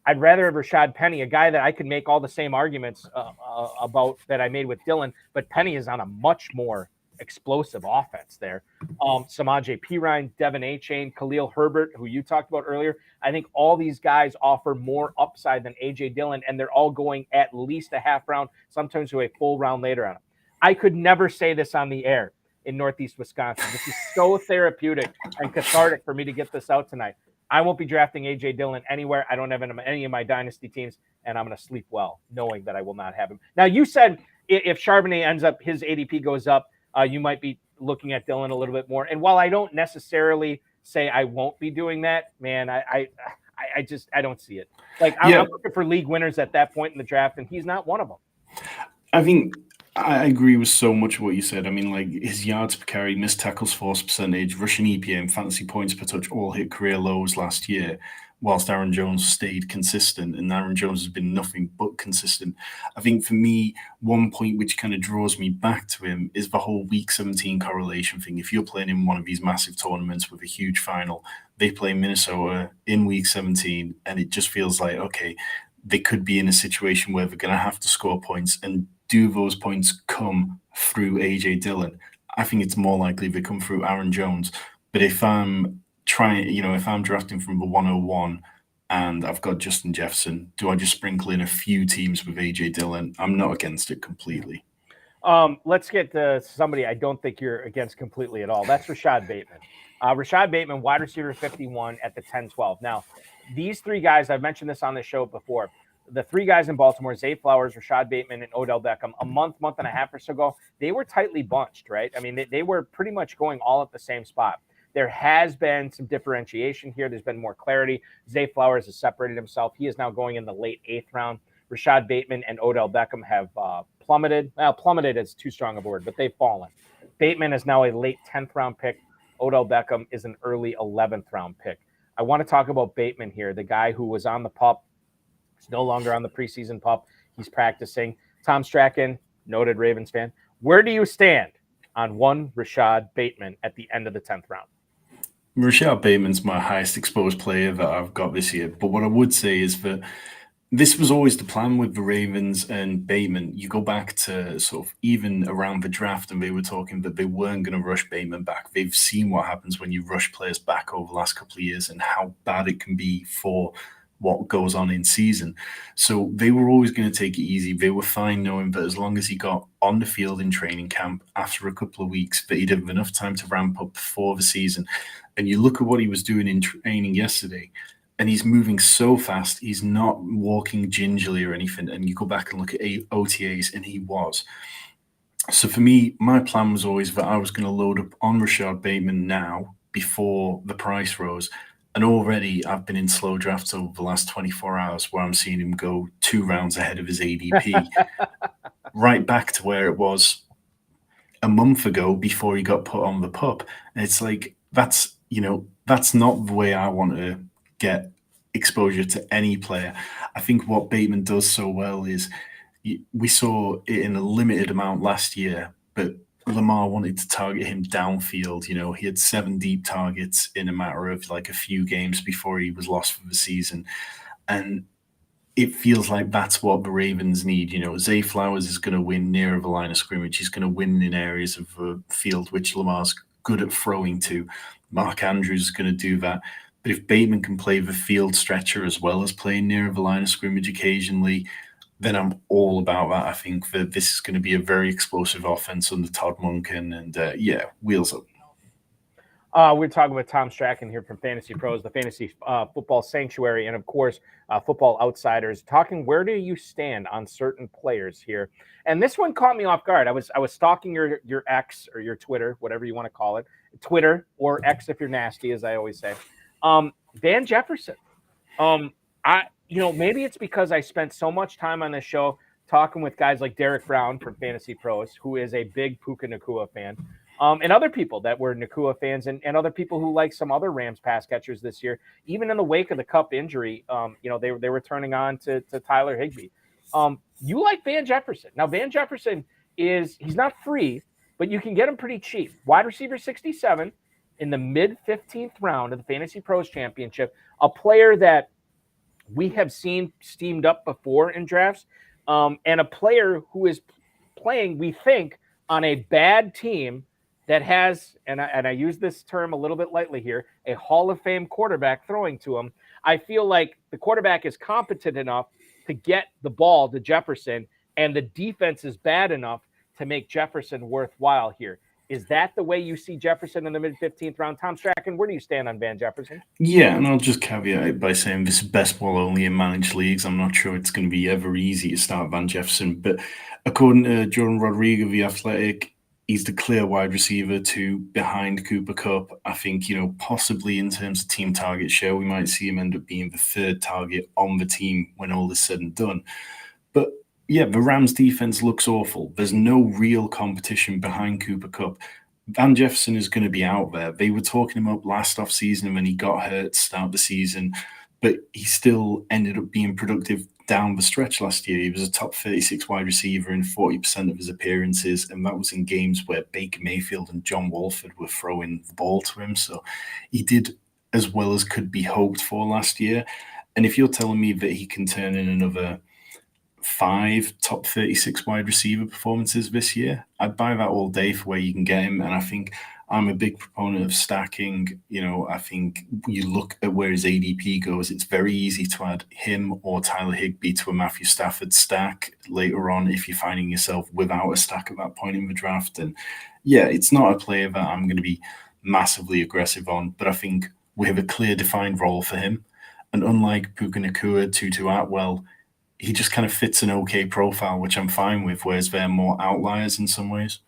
I'd rather have Rashad Penny, a guy that I could make all the same arguments about that I made with Dillon, but Penny is on a much more explosive offense there. Samaje Perine, Devin Achane, Khalil Herbert, who you talked about earlier. I think all these guys offer more upside than A.J. Dillon, and they're all going at least a half round, sometimes to a full round later on them. I could never say this on the air in Northeast Wisconsin. This is so therapeutic and cathartic for me to get this out tonight. I won't be drafting A.J. Dillon anywhere. I don't have any of my dynasty teams, and I'm going to sleep well knowing that I will not have him. Now, you said if Charbonnet ends up, his ADP goes up, you might be looking at Dillon a little bit more. And while I don't necessarily say I won't be doing that, man, I don't see it. Like, I'm looking for league winners at that point in the draft, and he's not one of them. I think I agree with so much of what you said. I mean, like, his yards per carry, missed tackles force percentage, rushing EPA, and fantasy points per touch all hit career lows last year, whilst Aaron Jones stayed consistent, and Aaron Jones has been nothing but consistent. I think for me, one point which kind of draws me back to him is the whole Week 17 correlation thing. If you're playing in one of these massive tournaments with a huge final, they play Minnesota in Week 17, and it just feels like, okay, they could be in a situation where they're going to have to score points, and do those points come through A.J. Dillon? I think it's more likely they come through Aaron Jones. But if I'm if I'm drafting from the 101 and I've got Justin Jefferson, do I just sprinkle in a few teams with A.J. Dillon? I'm not against it completely. Let's get to somebody I don't think you're against completely at all. That's Rashad Bateman. Rashad Bateman, wide receiver 51 at the 10-12. Now, these three guys, I've mentioned this on the show before, the three guys in Baltimore, Zay Flowers, Rashad Bateman, and Odell Beckham, a month and a half or so ago, they were tightly bunched, right? I mean, they were pretty much going all at the same spot. There has been some differentiation here. There's been more clarity. Zay Flowers has separated himself. He is now going in the late 8th round. Rashad Bateman and Odell Beckham have plummeted. Well, plummeted is too strong of a word, but they've fallen. Bateman is now a late 10th round pick. Odell Beckham is an early 11th round pick. I want to talk about Bateman here, the guy who was on the PUP. He's no longer on the preseason PUP. He's practicing. Tom Strachan, noted Ravens fan. Where do you stand on one Rashad Bateman at the end of the 10th round? Rashad Bateman's my highest exposed player that I've got this year. But what I would say is that this was always the plan with the Ravens and Bateman. You go back to sort of even around the draft, and they were talking that they weren't going to rush Bateman back. They've seen what happens when you rush players back over the last couple of years and how bad it can be for what goes on in season. So they were always going to take it easy. They were fine knowing that as long as he got on the field in training camp after a couple of weeks, that he'd have enough time to ramp up before the season. And you look at what he was doing in training yesterday, and he's moving so fast. He's not walking gingerly or anything. And you go back and look at OTAs, and he was. So for me, my plan was always that I was going to load up on Rashad Bateman now before the price rose. And already I've been in slow drafts over the last 24 hours where I'm seeing him go 2 rounds ahead of his ADP, right back to where it was a month ago before he got put on the PUP. And it's like, that's not the way I want to get exposure to any player. I think what Bateman does so well is we saw it in a limited amount last year, but Lamar wanted to target him downfield. He had 7 deep targets in a matter of like a few games before he was lost for the season. And it feels like that's what the Ravens need. Zay Flowers is going to win near the line of scrimmage. He's going to win in areas of the field which Lamar's good at throwing to. Mark Andrews is going to do that. But if Bateman can play the field stretcher as well as playing near the line of scrimmage occasionally, then I'm all about that. I think that this is going to be a very explosive offense under Todd Monken, and wheels up. We're talking with Tom Strachan here from Fantasy Pros, the Fantasy Football Sanctuary, and of course, Football Outsiders, talking where do you stand on certain players here. And this one caught me off guard. I was stalking your X or your Twitter, whatever you want to call it, Twitter or X if you're nasty, as I always say. Van Jefferson. Maybe it's because I spent so much time on this show talking with guys like Derek Brown from Fantasy Pros, who is a big Puka Nacua fan. And other people that were Nacua fans and other people who like some other Rams pass catchers this year, even in the wake of the Cup injury, they were turning on to Tyler Higbee. You like Van Jefferson. Now, Van Jefferson he's not free, but you can get him pretty cheap. Wide receiver 67 in the mid-15th round of the Fantasy Pros Championship, a player that we have seen steamed up before in drafts, and a player who is playing, we think, on a bad team that has, and I use this term a little bit lightly here, a Hall of Fame quarterback throwing to him. I feel like the quarterback is competent enough to get the ball to Jefferson, and the defense is bad enough to make Jefferson worthwhile here. Is that the way you see Jefferson in the mid-15th round? Tom Strachan, where do you stand on Van Jefferson? Yeah, and I'll just caveat it by saying this is best ball only in managed leagues. I'm not sure it's going to be ever easy to start Van Jefferson, but according to Jordan Rodriguez of The Athletic, he's the clear wide receiver behind Cooper Kupp. I think, possibly in terms of team target share, we might see him end up being the third target on the team when all is said and done. But yeah, the Rams defense looks awful. There's no real competition behind Cooper Kupp. Van Jefferson is going to be out there. They were talking him up last offseason when he got hurt to start the season, but he still ended up being productive down the stretch last year. He was a top 36 wide receiver in 40% of his appearances, and that was in games where Baker Mayfield and John Wolford were throwing the ball to him. So he did as well as could be hoped for last year. And if you're telling me that he can turn in another 5 top 36 wide receiver performances this year, I'd buy that all day for where you can get him. And I think I'm a big proponent of stacking. I think you look at where his ADP goes, it's very easy to add him or Tyler Higbee to a Matthew Stafford stack later on if you're finding yourself without a stack at that point in the draft. And yeah, it's not a player that I'm going to be massively aggressive on, but I think we have a clear defined role for him. And unlike Puka Nacua, Tutu Atwell, he just kind of fits an okay profile, which I'm fine with, whereas they're more outliers in some ways.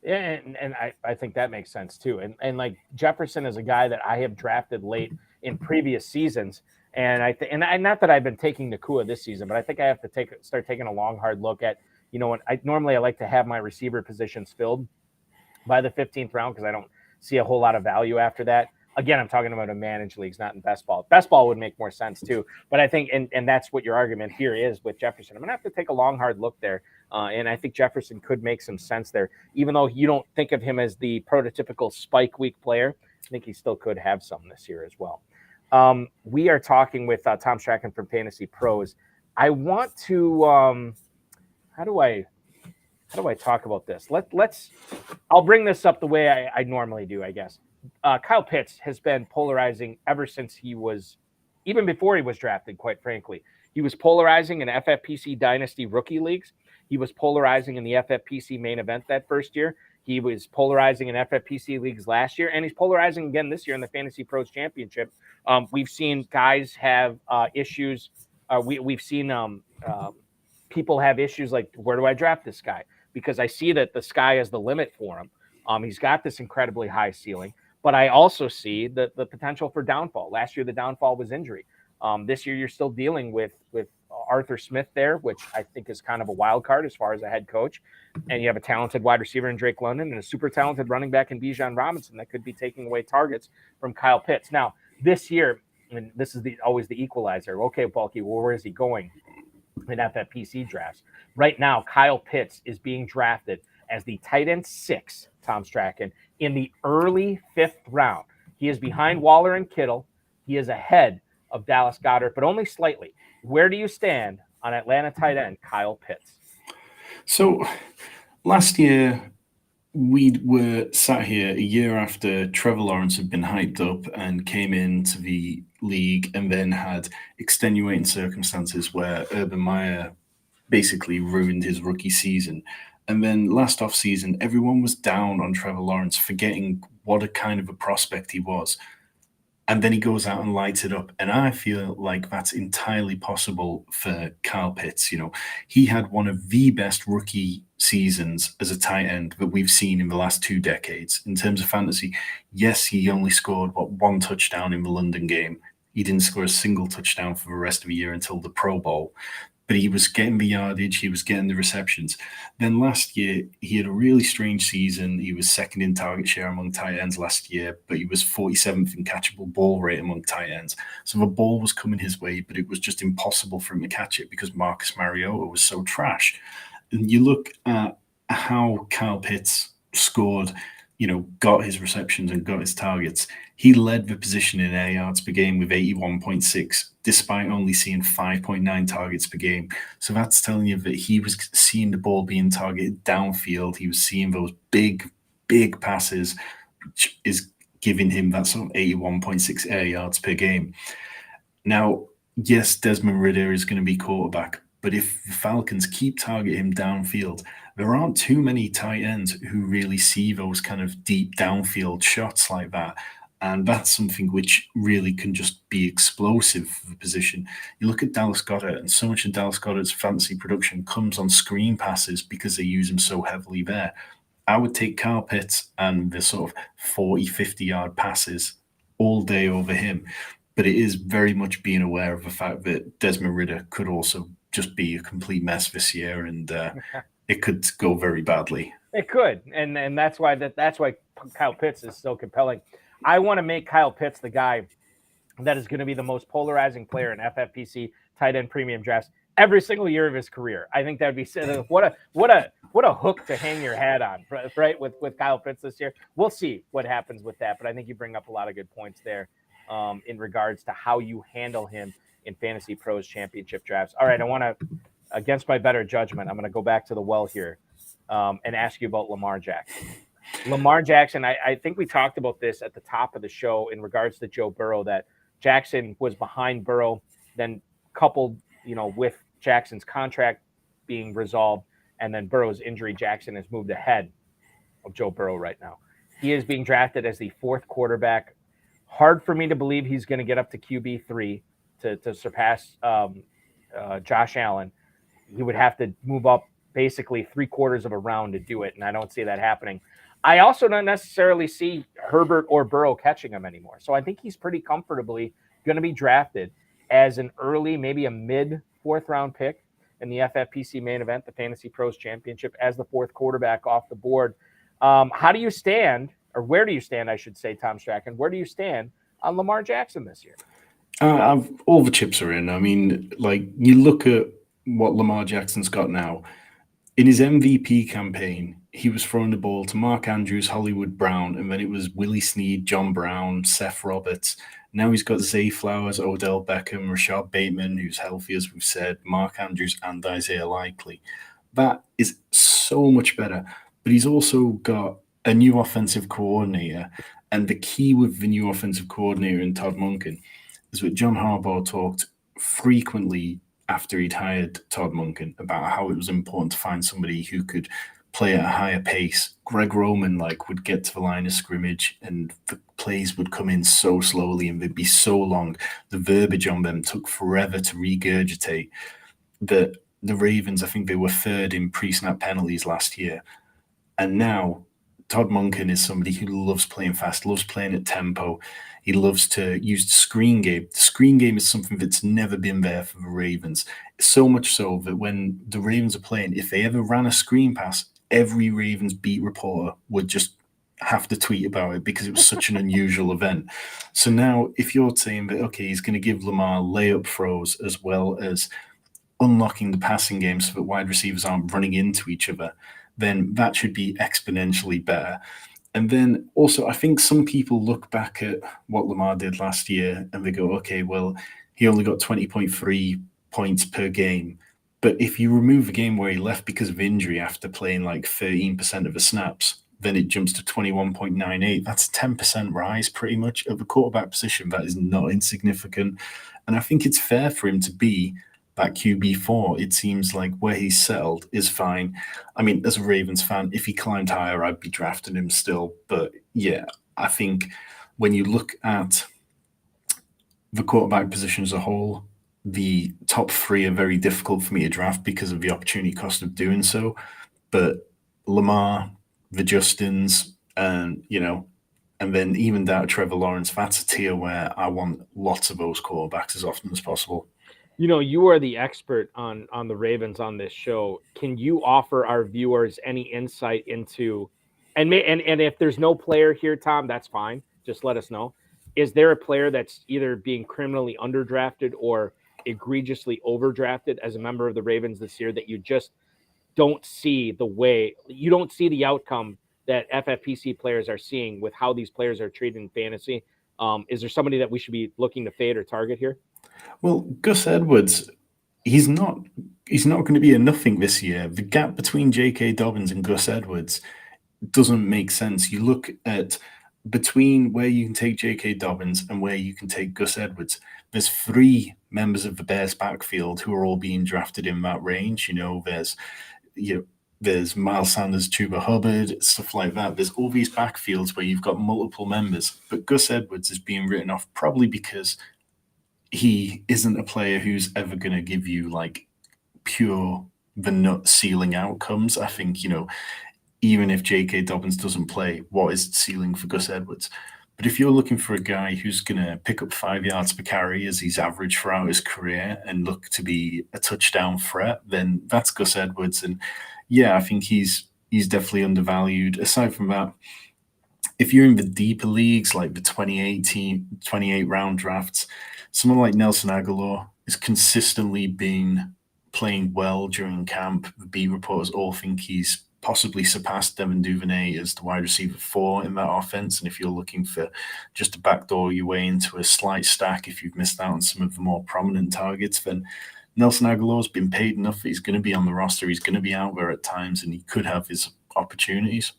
Yeah, and I think that makes sense too. And like Jefferson is a guy that I have drafted late in previous seasons, and and not that I've been taking Nacua this season, but I think I have to start taking a long, hard look at, when I like to have my receiver positions filled by the 15th round because I don't see a whole lot of value after that. Again, I'm talking about a managed leagues, not in best ball. Best ball would make more sense too. But I think, and that's what your argument here is with Jefferson. I'm going to have to take a long, hard look there. And I think Jefferson could make some sense there. Even though you don't think of him as the prototypical spike week player, I think he still could have some this year as well. We are talking with Tom Strachan from Fantasy Pros. I want to, how do I talk about this? I'll bring this up the way I normally do, I guess. Kyle Pitts has been polarizing ever since even before he was drafted, quite frankly. He was polarizing in FFPC Dynasty rookie leagues. He was polarizing in the FFPC main event that first year. He was polarizing in FFPC leagues last year, and he's polarizing again this year in the Fantasy Pros Championship. We've seen guys have issues. We've seen people have issues like, where do I draft this guy? Because I see that the sky is the limit for him. He's got this incredibly high ceiling. But I also see the potential for downfall. Last year, the downfall was injury. This year, you're still dealing with Arthur Smith there, which I think is kind of a wild card as far as a head coach. And you have a talented wide receiver in Drake London and a super talented running back in Bijan Robinson that could be taking away targets from Kyle Pitts. Now, this year, and this is always the equalizer. Okay, Balky, well, where is he going in FFPC drafts? Right now, Kyle Pitts is being drafted as the tight end 6, Tom Strachan, in the early 5th round. He is behind Waller and Kittle. He is ahead of Dallas Goedert, but only slightly. Where do you stand on Atlanta tight end Kyle Pitts? So last year, we were sat here a year after Trevor Lawrence had been hyped up and came into the league and then had extenuating circumstances where Urban Meyer basically ruined his rookie season. And then last offseason, everyone was down on Trevor Lawrence, forgetting what a kind of a prospect he was. And then he goes out and lights it up. And I feel like that's entirely possible for Kyle Pitts. He had one of the best rookie seasons as a tight end that we've seen in the last 2 decades. In terms of fantasy, yes, he only scored, 1 touchdown in the London game. He didn't score a single touchdown for the rest of the year until the Pro Bowl. But he was getting the yardage, he was getting the receptions. Then last year, he had a really strange season. He was second in target share among tight ends last year, but he was 47th in catchable ball rate among tight ends. So the ball was coming his way, but it was just impossible for him to catch it because Marcus Mariota was so trash. And you look at how Kyle Pitts scored, got his receptions and got his targets. He led the position in air yards per game with 81.6, despite only seeing 5.9 targets per game. So that's telling you that he was seeing the ball being targeted downfield. He was seeing those big, big passes, which is giving him that sort of 81.6 air yards per game. Now, yes, Desmond Ridder is going to be quarterback, but if the Falcons keep targeting him downfield, there aren't too many tight ends who really see those kind of deep downfield shots like that. And that's something which really can just be explosive for the position. You look at Dallas Goedert, and so much of Dallas Goedert's fantasy production comes on screen passes because they use him so heavily there. I would take Kyle Pitts and the sort of 40, 50-yard passes all day over him. But it is very much being aware of the fact that Desmond Ridder could also just be a complete mess this year, and it could go very badly. It could, and that's why Kyle Pitts is so compelling. I want to make Kyle Pitts the guy that is going to be the most polarizing player in FFPC tight end premium drafts every single year of his career. I think that would be what a hook to hang your hat on, right? With Kyle Pitts this year, we'll see what happens with that. But I think you bring up a lot of good points there in regards to how you handle him in FantasyPros championship drafts. All right, I want to, against my better judgment, I'm going to go back to the well here and ask you about Lamar Jackson. Lamar Jackson, I think we talked about this at the top of the show in regards to Joe Burrow, that Jackson was behind Burrow, then coupled, with Jackson's contract being resolved, and then Burrow's injury, Jackson has moved ahead of Joe Burrow right now. He is being drafted as the 4th quarterback. Hard for me to believe he's going to get up to QB3 to surpass Josh Allen. He would have to move up basically 3/4 of a round to do it, and I don't see that happening. I also don't necessarily see Herbert or Burrow catching him anymore. So I think he's pretty comfortably going to be drafted as an early, maybe a mid 4th round pick in the FFPC main event, the FantasyPros Championship, as the 4th quarterback off the board. How do you stand, or where do you stand, I should say, Tom Strachan? Where do you stand on Lamar Jackson this year? All the chips are in. I mean, you look at what Lamar Jackson's got now. In his MVP campaign, he was throwing the ball to Mark Andrews, Hollywood Brown, and then it was Willie Snead, John Brown, Seth Roberts. Now he's got Zay Flowers, Odell Beckham, Rashad Bateman, who's healthy, as we've said, Mark Andrews, and Isaiah Likely. That is so much better. But he's also got a new offensive coordinator. And the key with the new offensive coordinator in Todd Monken is that John Harbaugh talked frequently after he'd hired Todd Monken about how it was important to find somebody who could play at a higher pace. Greg Roman would get to the line of scrimmage and the plays would come in so slowly and they'd be so long. The verbiage on them took forever to regurgitate. The Ravens, I think they were 3rd in pre-snap penalties last year. And now Todd Monken is somebody who loves playing fast, loves playing at tempo. He loves to use the screen game. The screen game is something that's never been there for the Ravens. So much so that when the Ravens are playing, if they ever ran a screen pass, every Ravens beat reporter would just have to tweet about it because it was such an unusual event. So now if you're saying that, okay, he's going to give Lamar layup throws as well as unlocking the passing game so that wide receivers aren't running into each other, then that should be exponentially better. And then also, I think some people look back at what Lamar did last year and they go, okay, well, he only got 20.3 points per game. But if you remove a game where he left because of injury after playing 13% of the snaps, then it jumps to 21.98. That's a 10% rise pretty much at the quarterback position. That is not insignificant. And I think it's fair for him to be that QB4. It seems like where he's settled is fine. I mean, as a Ravens fan, if he climbed higher, I'd be drafting him still. But yeah, I think when you look at the quarterback position as a whole, the top three are very difficult for me to draft because of the opportunity cost of doing so. But Lamar, the Justins, and and then even down to Trevor Lawrence, that's a tier where I want lots of those quarterbacks as often as possible. You are the expert on the Ravens on this show. Can you offer our viewers any insight into, and if there's no player here, Tom, that's fine. Just let us know. Is there a player that's either being criminally underdrafted or egregiously overdrafted as a member of the Ravens this year that you just don't see the outcome that FFPC players are seeing with how these players are treated in fantasy? Is there somebody that we should be looking to fade or target here? Well, Gus Edwards, he's not going to be a nothing this year. The gap between J.K. Dobbins and Gus Edwards doesn't make sense. You look at between where you can take J.K. Dobbins and where you can take Gus Edwards, there's three members of the Bears backfield who are all being drafted in that range. There's Miles Sanders, Chuba Hubbard, stuff like that. There's all these backfields where you've got multiple members, but Gus Edwards is being written off probably because he isn't a player who's ever going to give you like pure the nut ceiling outcomes. I think, even if J.K. Dobbins doesn't play, what is the ceiling for Gus Edwards? But if you're looking for a guy who's going to pick up 5 yards per carry as he's averaged throughout his career and look to be a touchdown threat, then that's Gus Edwards. And yeah, I think he's definitely undervalued. Aside from that, if you're in the deeper leagues, like the 28 round drafts, someone like Nelson Aguilar has consistently been playing well during camp. The beat reporters all think he's possibly surpassed Devin Duvernay as the wide receiver 4 in that offense. And if you're looking for just to backdoor your way into a slight stack, if you've missed out on some of the more prominent targets, then Nelson Aguilar's been paid enough that he's going to be on the roster. He's going to be out there at times, and he could have his opportunities.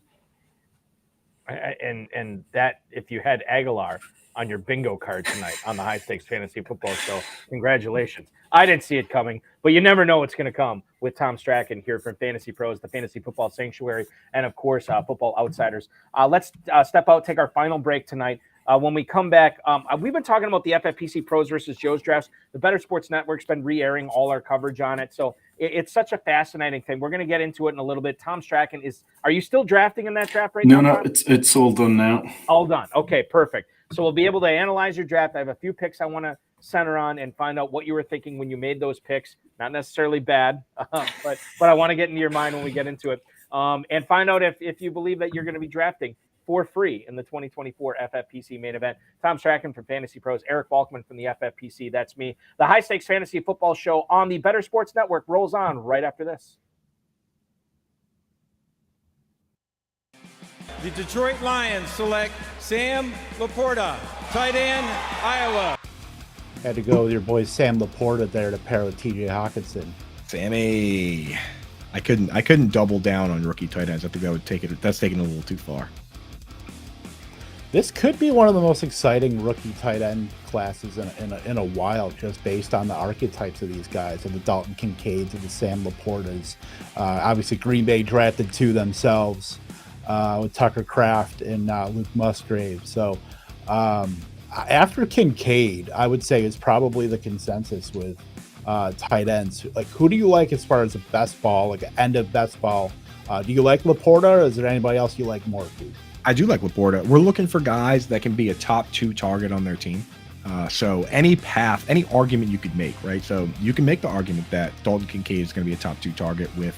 And that, if you had Aguilar on your bingo card tonight on the High Stakes Fantasy Football Show, congratulations. I didn't see it coming, but you never know what's going to come with Tom Strachan here from FantasyPros, the Fantasy Football Sanctuary, and of course, Football Outsiders. Let's step out, take our final break tonight. When we come back, we've been talking about the FFPC Pros versus Joe's drafts. The Better Sports Network's been re-airing all our coverage on it, so it's such a fascinating thing. We're going to get into it in a little bit. Tom Strachan are you still drafting in that draft right now? No, it's all done now. All done. Okay, perfect. So we'll be able to analyze your draft. I have a few picks I want to center on and find out what you were thinking when you made those picks. Not necessarily bad, but I want to get into your mind when we get into it, and find out if you believe that you're going to be drafting for free in the 2024 FFPC main event. Tom Strachan from FantasyPros, Eric Balkman from the FFPC. That's me. The High Stakes Fantasy Football Show on the Better Sports Network rolls on right after this. The Detroit Lions select Sam Laporta, tight end, Iowa. Had to go with your boy Sam Laporta there to pair with TJ Hawkinson. Sammy, I couldn't double down on rookie tight ends. I think that would that's taking it a little too far. This could be one of the most exciting rookie tight end classes in a while, just based on the archetypes of these guys, and the Dalton Kincaids and the Sam Laportas. Obviously, Green Bay drafted 2 themselves with Tucker Kraft and Luke Musgrave. So after Kincaid, I would say is probably the consensus with tight ends. Like, who do you like as far as the best ball, like end of best ball? Do you like Laporta, or is there anybody else you like more? I do like Laporta. We're looking for guys that can be a top 2 target on their team. So any path, any argument you could make, right? So you can make the argument that Dalton Kincaid is going to be a top 2 target with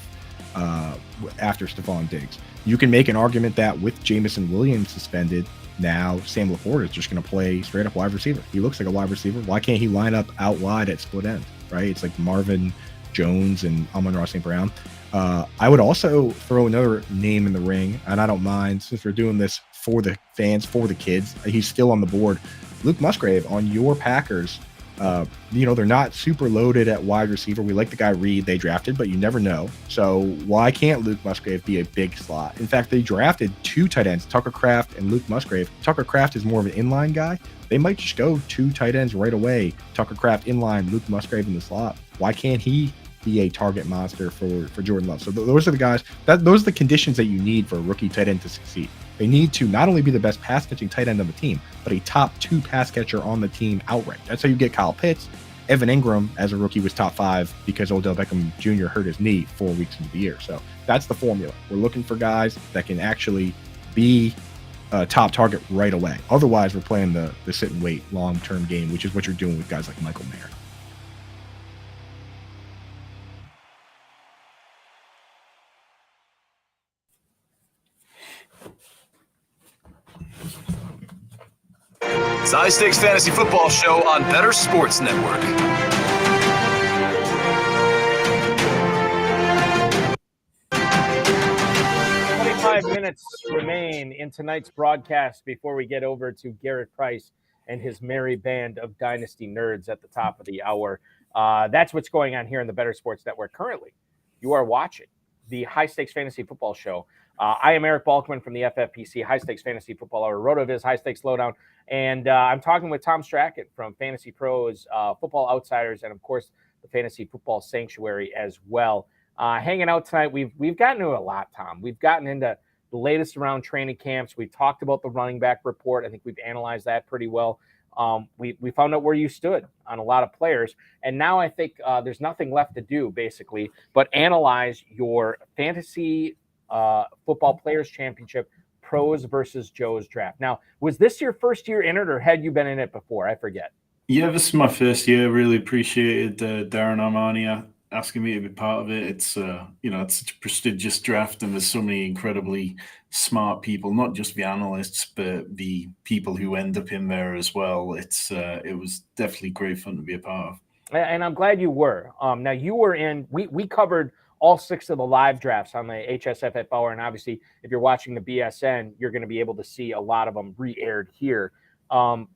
after Stephon Diggs. You can make an argument that with Jamison Williams suspended, now Sam Laporta is just going to play straight up wide receiver. He looks like a wide receiver. Why can't he line up out wide at split end, right? It's like Marvin Jones and Amon-Ra St. Brown. I would also throw another name in the ring, and I don't mind, since we're doing this for the fans, for the kids. He's still on the board. Luke Musgrave on your Packers. They're not super loaded at wide receiver. We like the guy Reed they drafted, but you never know. So why can't Luke Musgrave be a big slot? In fact, they drafted 2 tight ends, Tucker Kraft and Luke Musgrave. Tucker Kraft is more of an inline guy. They might just go 2 tight ends right away. Tucker Kraft inline, Luke Musgrave in the slot. Why can't he be a target monster for Jordan Love? So those are the guys, those are the conditions that you need for a rookie tight end to succeed. They need to not only be the best pass catching tight end on the team, but a top 2 pass catcher on the team outright. That's how you get Kyle Pitts. Evan Ingram as a rookie was top 5 because Odell Beckham Jr. hurt his knee 4 weeks into the year. So that's the formula. We're looking for guys that can actually be a top target right away. Otherwise, we're playing the sit and wait long-term game, which is what you're doing with guys like Michael Mayer. It's the High Stakes Fantasy Football Show on Better Sports Network. Minutes remain in tonight's broadcast before we get over to Garrett Price and his merry band of Dynasty nerds at the top of the hour. That's what's going on here in the Better Sports Network currently. You are watching the High Stakes Fantasy Football Show. I am Eric Balkman from the FFPC, High Stakes Fantasy Football Hour, RotoViz, High Stakes Lowdown, and I'm talking with Tom Strachan from FantasyPros, Football Outsiders, and of course the Fantasy Football Sanctuary as well. Hanging out tonight, we've gotten into a lot, Tom. We've gotten into the latest around training camps. We've talked about the running back report. I think we've analyzed that pretty well. We found out where you stood on a lot of players. And now I think there's nothing left to do, basically, but analyze your fantasy football players championship pros versus Joe's draft. Now, was this your first year in it, or had you been in it before? I forget. Yeah, this is my first year. Really appreciated Darren Armani asking me to be part of it. It's it's such a prestigious draft, and there's so many incredibly smart people, not just the analysts, but the people who end up in there as well. It was definitely great fun to be a part of. And I'm glad you were. Now you were in. We covered all 6 of the live drafts on the HSFF hour, and obviously, if you're watching the BSN, you're going to be able to see a lot of them re-aired here.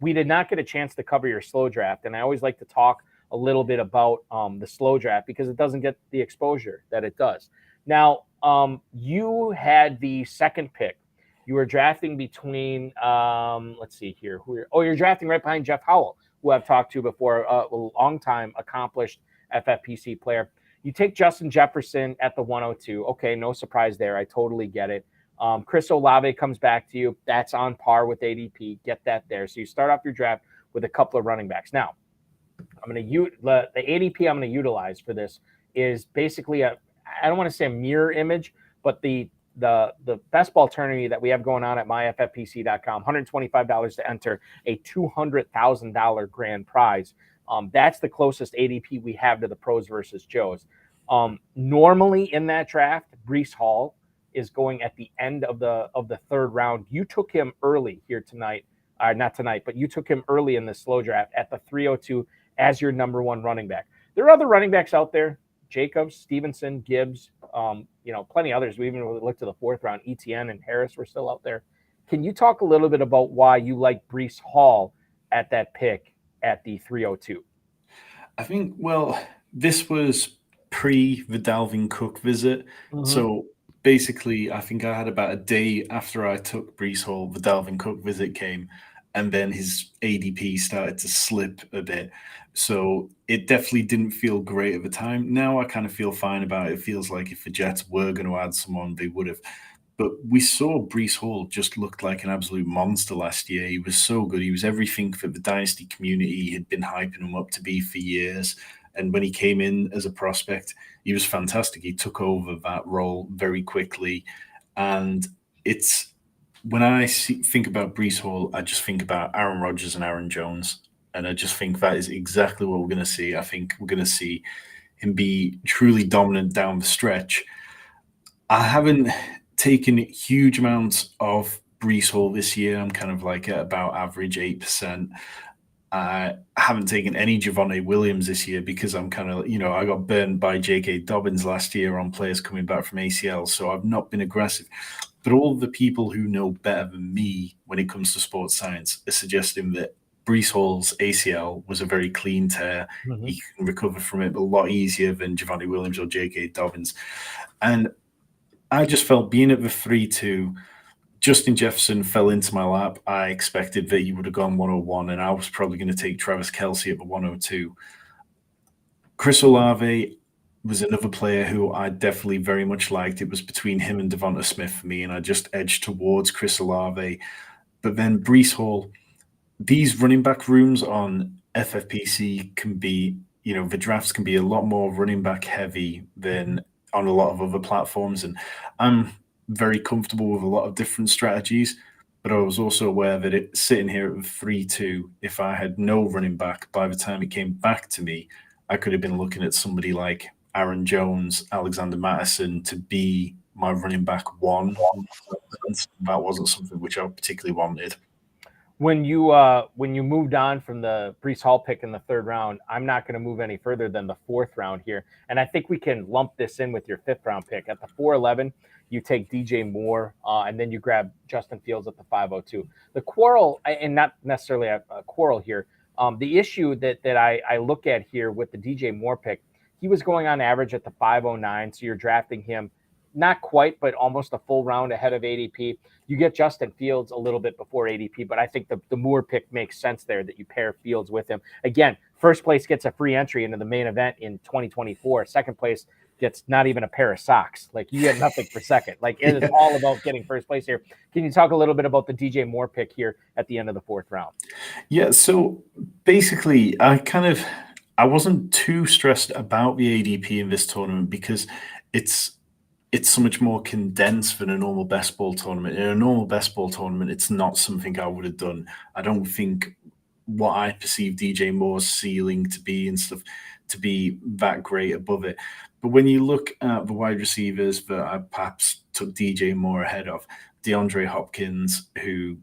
We did not get a chance to cover your slow draft, and I always like to talk a little bit about the slow draft because it doesn't get the exposure that it does. Now, you had the second pick. You were drafting between, let's see here. You're drafting right behind Jeff Howell, who I've talked to before, a long-time accomplished FFPC player. You take Justin Jefferson at the 102. Okay, no surprise there. I totally get it. Chris Olave comes back to you. That's on par with ADP. Get that there. So you start off your draft with a couple of running backs. Now, I'm going to use the ADP I'm going to utilize for this is basically I don't want to say a mirror image, but the best ball tournament that we have going on at myffpc.com, $125 to enter a $200,000 grand prize. That's the closest ADP we have to the pros versus Joes. Normally in that draft, Breece Hall is going at the end of the third round. You took him early here tonight. Not tonight, but you took him early in the slow draft at the 302 as your number 1 running back. There are other running backs out there, Jacobs, Stevenson, Gibbs, plenty others. We even looked to the 4th round. ETN and Harris were still out there. Can you talk a little bit about why you like Breece Hall at that pick at the 302? I think, this was pre the Dalvin Cook visit. Mm-hmm. So basically, I think I had about a day after I took Breece Hall, the Dalvin Cook visit came, and then his ADP started to slip a bit. So it definitely didn't feel great at the time. Now I kind of feel fine about it. It feels like if the Jets were going to add someone, they would have. But we saw Breece Hall just looked like an absolute monster last year. He was so good. He was everything that the Dynasty community had been hyping him up to be for years. And when he came in as a prospect, he was fantastic. He took over that role very quickly. And when I think about Breece Hall, I just think about Aaron Rodgers and Aaron Jones. And I just think that is exactly what we're going to see. I think we're going to see him be truly dominant down the stretch. I haven't taken huge amounts of Breece Hall this year. I'm kind of like at about average 8%. I haven't taken any Javonte Williams this year because I'm kind of, I got burned by J.K. Dobbins last year on players coming back from ACL, so I've not been aggressive. But all the people who know better than me when it comes to sports science are suggesting that Breece Hall's ACL was a very clean tear. Mm-hmm. He can recover from it a lot easier than Javonte Williams or J.K. Dobbins. And I just felt being at the 3-2, Justin Jefferson fell into my lap. I expected that he would have gone 101, and I was probably going to take Travis Kelce at the 102. Chris Olave was another player who I definitely very much liked. It was between him and Devonta Smith for me, and I just edged towards Chris Olave. But then Breece Hall, these running back rooms on FFPC can be, the drafts can be a lot more running back heavy than on a lot of other platforms. And I'm very comfortable with a lot of different strategies, but I was also aware that sitting here at 3-2, if I had no running back, by the time it came back to me, I could have been looking at somebody like Aaron Jones, Alexander Mattison to be my running back one. That wasn't something which I particularly wanted. When you moved on from the Breece Hall pick in the 3rd round, I'm not going to move any further than the 4th round here. And I think we can lump this in with your 5th round pick. At the 411, you take DJ Moore, and then you grab Justin Fields at the 502. The quarrel, and not necessarily a quarrel here, the issue that I look at here with the DJ Moore pick, he was going on average at the 509, so you're drafting him not quite, but almost a full round ahead of ADP. You get Justin Fields a little bit before ADP, but I think the Moore pick makes sense there that you pair Fields with him. Again, first place gets a free entry into the main event in 2024. Second place gets not even a pair of socks. Like, you get nothing for second. Like, it is all about getting first place here. Can you talk a little bit about the DJ Moore pick here at the end of the 4th round? Yeah, so basically, I wasn't too stressed about the ADP in this tournament because it's so much more condensed than a normal best ball tournament. In a normal best ball tournament, it's not something I would have done. I don't think what I perceive DJ Moore's ceiling to be and stuff to be that great above it. But when you look at the wide receivers that I perhaps took DJ Moore ahead of, DeAndre Hopkins, who,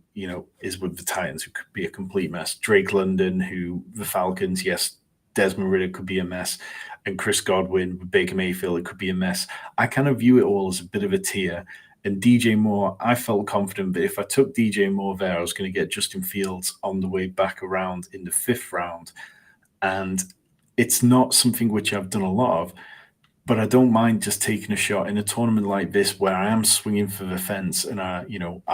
is with the Titans, who could be a complete mess. Drake London, who the Falcons, yes, Desmond Ridder could be a mess. And Chris Godwin with Baker Mayfield, it could be a mess. I kind of view it all as a bit of a tier. And DJ Moore, I felt confident that if I took DJ Moore there, I was going to get Justin Fields on the way back around in the 5th round. And it's not something which I've done a lot of, but I don't mind just taking a shot in a tournament like this where I am swinging for the fence and I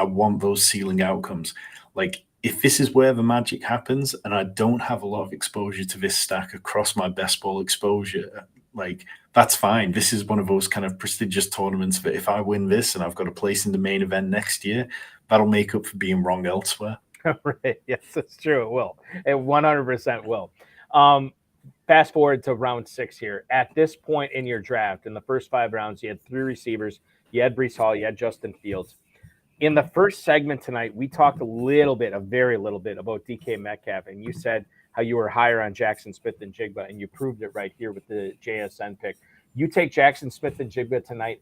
want those ceiling outcomes. Like, if this is where the magic happens and I don't have a lot of exposure to this stack across my best ball exposure, like, that's fine. This is one of those kind of prestigious tournaments that if I win this and I've got a place in the main event next year, that'll make up for being wrong elsewhere. Right. Yes, it's true. It will. It 100% will. Fast forward to round 6 here. At this point in your draft, in the first 5 rounds, you had 3 receivers. You had Breece Hall. You had Justin Fields. In the first segment tonight, we talked a very little bit about DK Metcalf, and you said how you were higher on Jackson Smith-Njigba, and you proved it right here with the JSN pick. You take Jackson Smith-Njigba tonight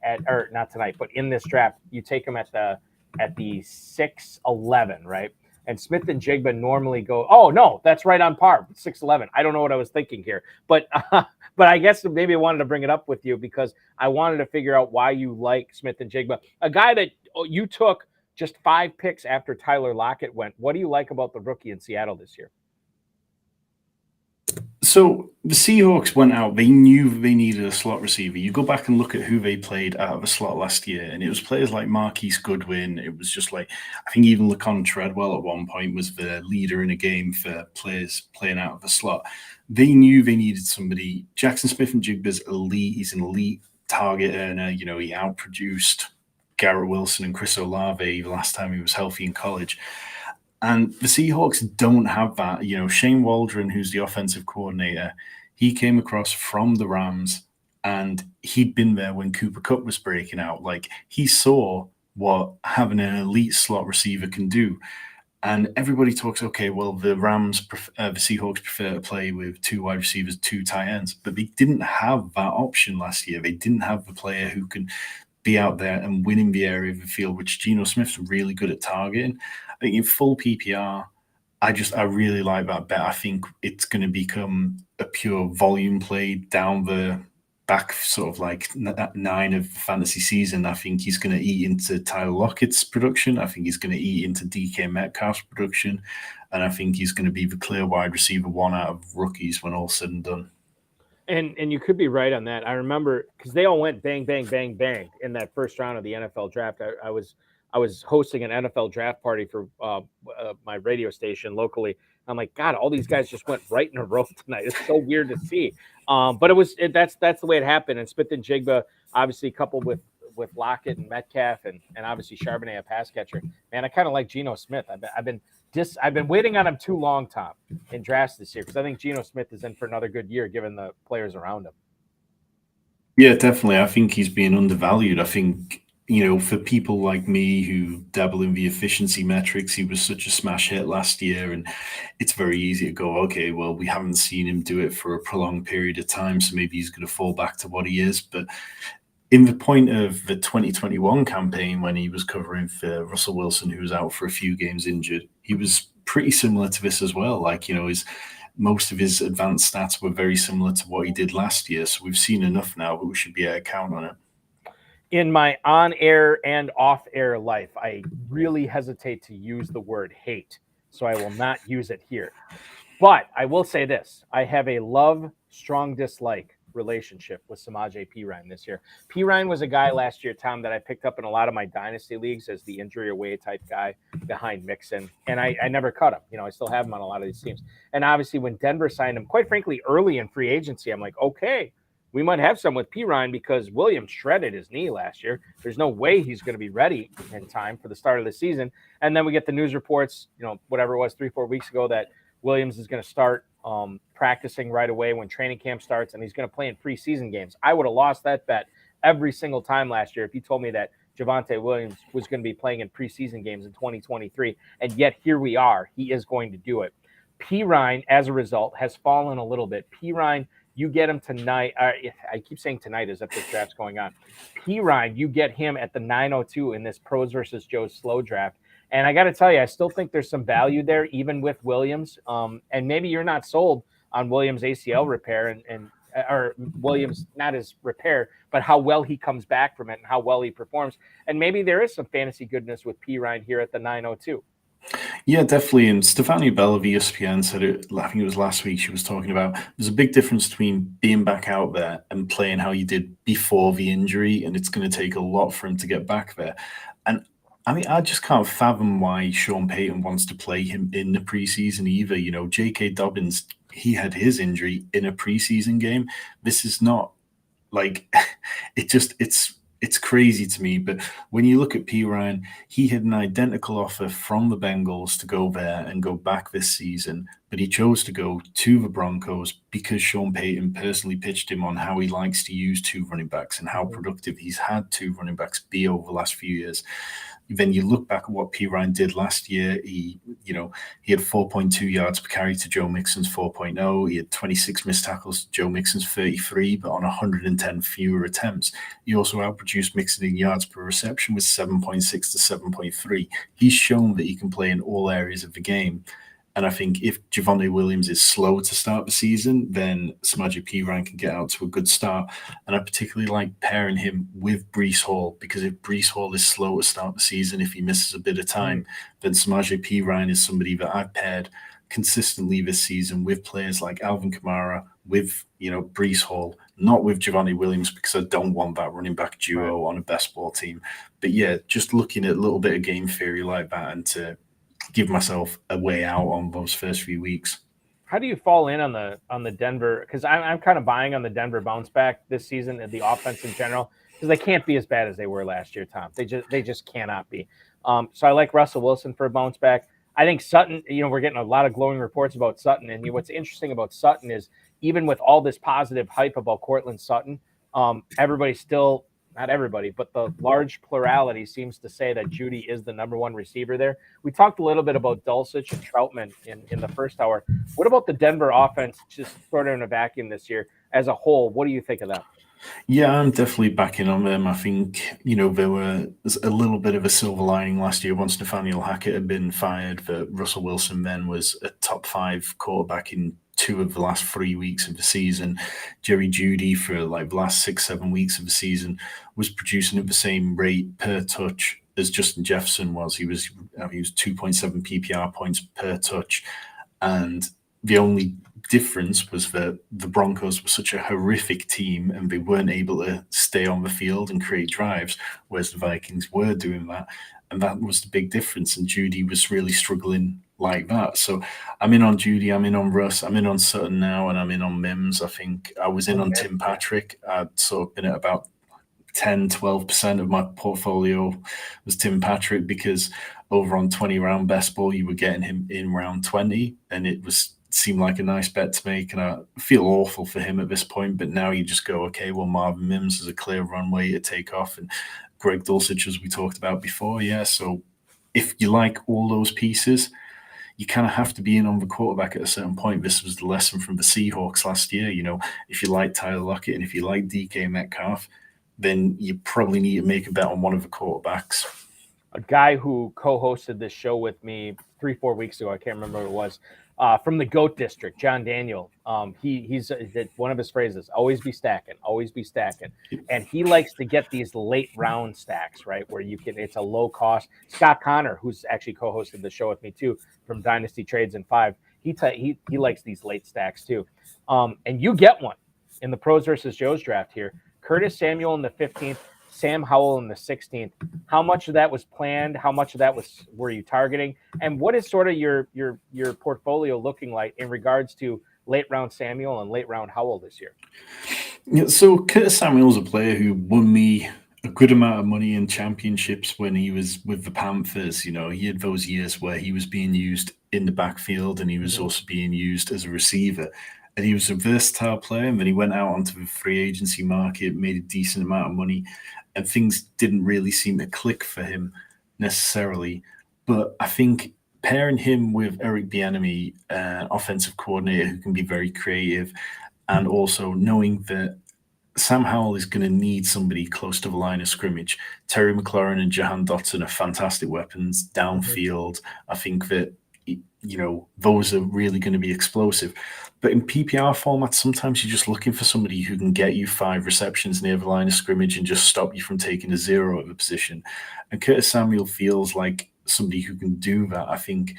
not tonight, but in this draft, you take him at the 6'11", right? And Smith-Njigba normally go, oh no, that's right on par, 6'11". I don't know what I was thinking here, but I guess maybe I wanted to bring it up with you because I wanted to figure out why you like Smith-Njigba, a guy that you took just 5 picks after Tyler Lockett went. What do you like about the rookie in Seattle this year? So the Seahawks went out. They knew they needed a slot receiver. You go back and look at who they played out of the slot last year, and it was players like Marquise Goodwin. It was just like, I think even Laquan Treadwell at one point was the leader in a game for players playing out of the slot. They knew they needed somebody. Jackson Smith-Njigba's elite. He's an elite target earner. He outproduced Garrett Wilson and Chris Olave the last time he was healthy in college. And the Seahawks don't have that. Shane Waldron, who's the offensive coordinator, he came across from the Rams, and he'd been there when Cooper Kupp was breaking out. Like, he saw what having an elite slot receiver can do. And everybody talks, okay, well, the Seahawks prefer to play with 2 wide receivers, 2 tight ends. But they didn't have that option last year. They didn't have the player who can be out there and win in the area of the field, which Geno Smith's really good at targeting. I think in full PPR, I really like that bet. I think it's going to become a pure volume play down the back, sort of like 9 of the fantasy season. I think he's going to eat into Tyler Lockett's production. I think he's going to eat into DK Metcalf's production. And I think he's going to be the clear wide receiver 1 out of rookies when all's said and done. And you could be right on that. I remember because they all went bang, bang, bang, bang in that first round of the NFL draft. I was hosting an NFL draft party for my radio station locally. I'm like, God, all these guys just went right in a row tonight. It's so weird to see. But that's the way it happened. And Smith-Njigba, obviously coupled with Lockett and Metcalf and obviously Charbonnet, a pass catcher. Man, I kind of like Geno Smith. I've been waiting on him too long, Tom, in drafts this year, because I think Geno Smith is in for another good year given the players around him. Yeah, definitely. I think he's being undervalued. I think, for people like me who dabble in the efficiency metrics, he was such a smash hit last year, and it's very easy to go, okay, well, we haven't seen him do it for a prolonged period of time, so maybe he's going to fall back to what he is. But in the point of the 2021 campaign, when he was covering for Russell Wilson, who was out for a few games injured, he was pretty similar to this as well. Like, most of his advanced stats were very similar to what he did last year. So we've seen enough now, but we should be able to count on it. In my on-air and off-air life, I really hesitate to use the word hate, so I will not use it here. But I will say this. I have a love, strong dislike relationship with Samaje Perine this year. Perine was a guy last year, Tom, that I picked up in a lot of my dynasty leagues as the injury away type guy behind Mixon, and I never cut him. I still have him on a lot of these teams. And obviously when Denver signed him, quite frankly, early in free agency, I'm like, okay, we might have some with Perine because Williams shredded his knee last year. There's no way he's going to be ready in time for the start of the season. And then we get the news reports, whatever it was 3-4 weeks ago, that Williams is going to start practicing right away when training camp starts, and he's going to play in preseason games. I would have lost that bet every single time last year if you told me that Javonte Williams was going to be playing in preseason games in 2023, and yet here we are. He is going to do it. Perine, as a result, has fallen a little bit. Perine, you get him tonight. I keep saying tonight as if this draft's going on. Perine, you get him at the 902 in this Pros versus Joe's slow draft. And I got to tell you, I still think there's some value there, even with Williams. And maybe you're not sold on Williams' ACL repair or Williams, not his repair, but how well he comes back from it and how well he performs. And maybe there is some fantasy goodness with Perine here at the 902. Yeah, definitely. And Stefania Bell of ESPN said it, I think it was last week, she was talking about there's a big difference between being back out there and playing how you did before the injury, and it's going to take a lot for him to get back there. And I mean, I just can't fathom why Sean Payton wants to play him in the preseason either. J.K. Dobbins, he had his injury in a preseason game. This is not like it's crazy to me. But when you look at Perine, he had an identical offer from the Bengals to go there and go back this season, but he chose to go to the Broncos because Sean Payton personally pitched him on how he likes to use two running backs and how productive he's had two running backs be over the last few years. Then you look back at what Perine did last year. He had 4.2 yards per carry to Joe Mixon's 4.0. He had 26 missed tackles to Joe Mixon's 33, but on 110 fewer attempts. He also outproduced Mixon in yards per reception with 7.6 to 7.3. He's shown that he can play in all areas of the game. And I think if Javonte Williams is slow to start the season, then Samaje Perine can get out to a good start. And I particularly like pairing him with Breece Hall, because if Breece Hall is slow to start the season, if he misses a bit of time, then Samaje Perine is somebody that I've paired consistently this season with players like Alvin Kamara, with Breece Hall, not with Javonte Williams, because I don't want that running back duo on a best ball team. But yeah, just looking at a little bit of game theory like that and to give myself a way out on those first few weeks. How do you fall in on the Denver? Because I'm kind of buying on the Denver bounce back this season and the offense in general, because they can't be as bad as they were last year, Tom. They just cannot be. So I like Russell Wilson for a bounce back. I think Sutton, we're getting a lot of glowing reports about Sutton. And what's interesting about Sutton is even with all this positive hype about Cortland Sutton, everybody's still, not everybody, but the large plurality seems to say that Jeudy is the number one receiver there. We talked a little bit about Dulcich and Troutman in the first hour. What about the Denver offense just sort of in a vacuum this year as a whole? What do you think of that? Yeah, I'm definitely backing on them. I think, there was a little bit of a silver lining last year once Nathaniel Hackett had been fired, that Russell Wilson then was a top 5 quarterback in 2 of the last 3 weeks of the season. Jerry Jeudy for like the last 6-7 weeks of the season was producing at the same rate per touch as Justin Jefferson was. He was 2.7 PPR points per touch. And the only difference was that the Broncos were such a horrific team and they weren't able to stay on the field and create drives, whereas the Vikings were doing that. And that was the big difference. And Jeudy was really struggling like that. So I'm in on Judy, I'm in on Russ, I'm in on Sutton now, and I'm in on Mims. I think I was in on Tim Patrick. I'd sort of been at about 10-12% of my portfolio was Tim Patrick, because over on 20 round best ball you were getting him in round 20, and it seemed like a nice bet to make. And I feel awful for him at this point, but now you just go, okay, well, Marvin Mims is a clear runway to take off, and Greg Dulcich, as we talked about before. So if you like all those pieces, you kind of have to be in on the quarterback at a certain point. This was the lesson from the Seahawks last year. If you like Tyler Lockett and if you like DK Metcalf, then you probably need to make a bet on one of the quarterbacks. A guy who co-hosted this show with me 3-4 weeks ago, I can't remember who it was, from the GOAT District, John Daniel. He's one of his phrases, always be stacking. And he likes to get these late round stacks, right, where it's a low cost. Scott Connor, who's actually co-hosted the show with me too, from Dynasty Trades in 5, he likes these late stacks too. And you get one in the Pros versus Joes draft here. Curtis Samuel in the 15th, Sam Howell in the 16th. How much of that was planned? How much of that were you targeting? And what is sort of your portfolio looking like in regards to late round Samuel and late round Howell this year? Yeah, so Curtis Samuel's a player who won me a good amount of money in championships when he was with the Panthers. He had those years where he was being used in the backfield and he was also being used as a receiver. And he was a versatile player, and then he went out onto the free agency market, made a decent amount of money, and things didn't really seem to click for him necessarily. But I think pairing him with Eric Bieniemy, an offensive coordinator who can be very creative, and also knowing that Sam Howell is going to need somebody close to the line of scrimmage. Terry McLaurin and Jahan Dotson are fantastic weapons downfield. I think that those are really going to be explosive. But in PPR format, sometimes you're just looking for somebody who can get you 5 receptions near the line of scrimmage and just stop you from taking a 0 at the position. And Curtis Samuel feels like somebody who can do that. I think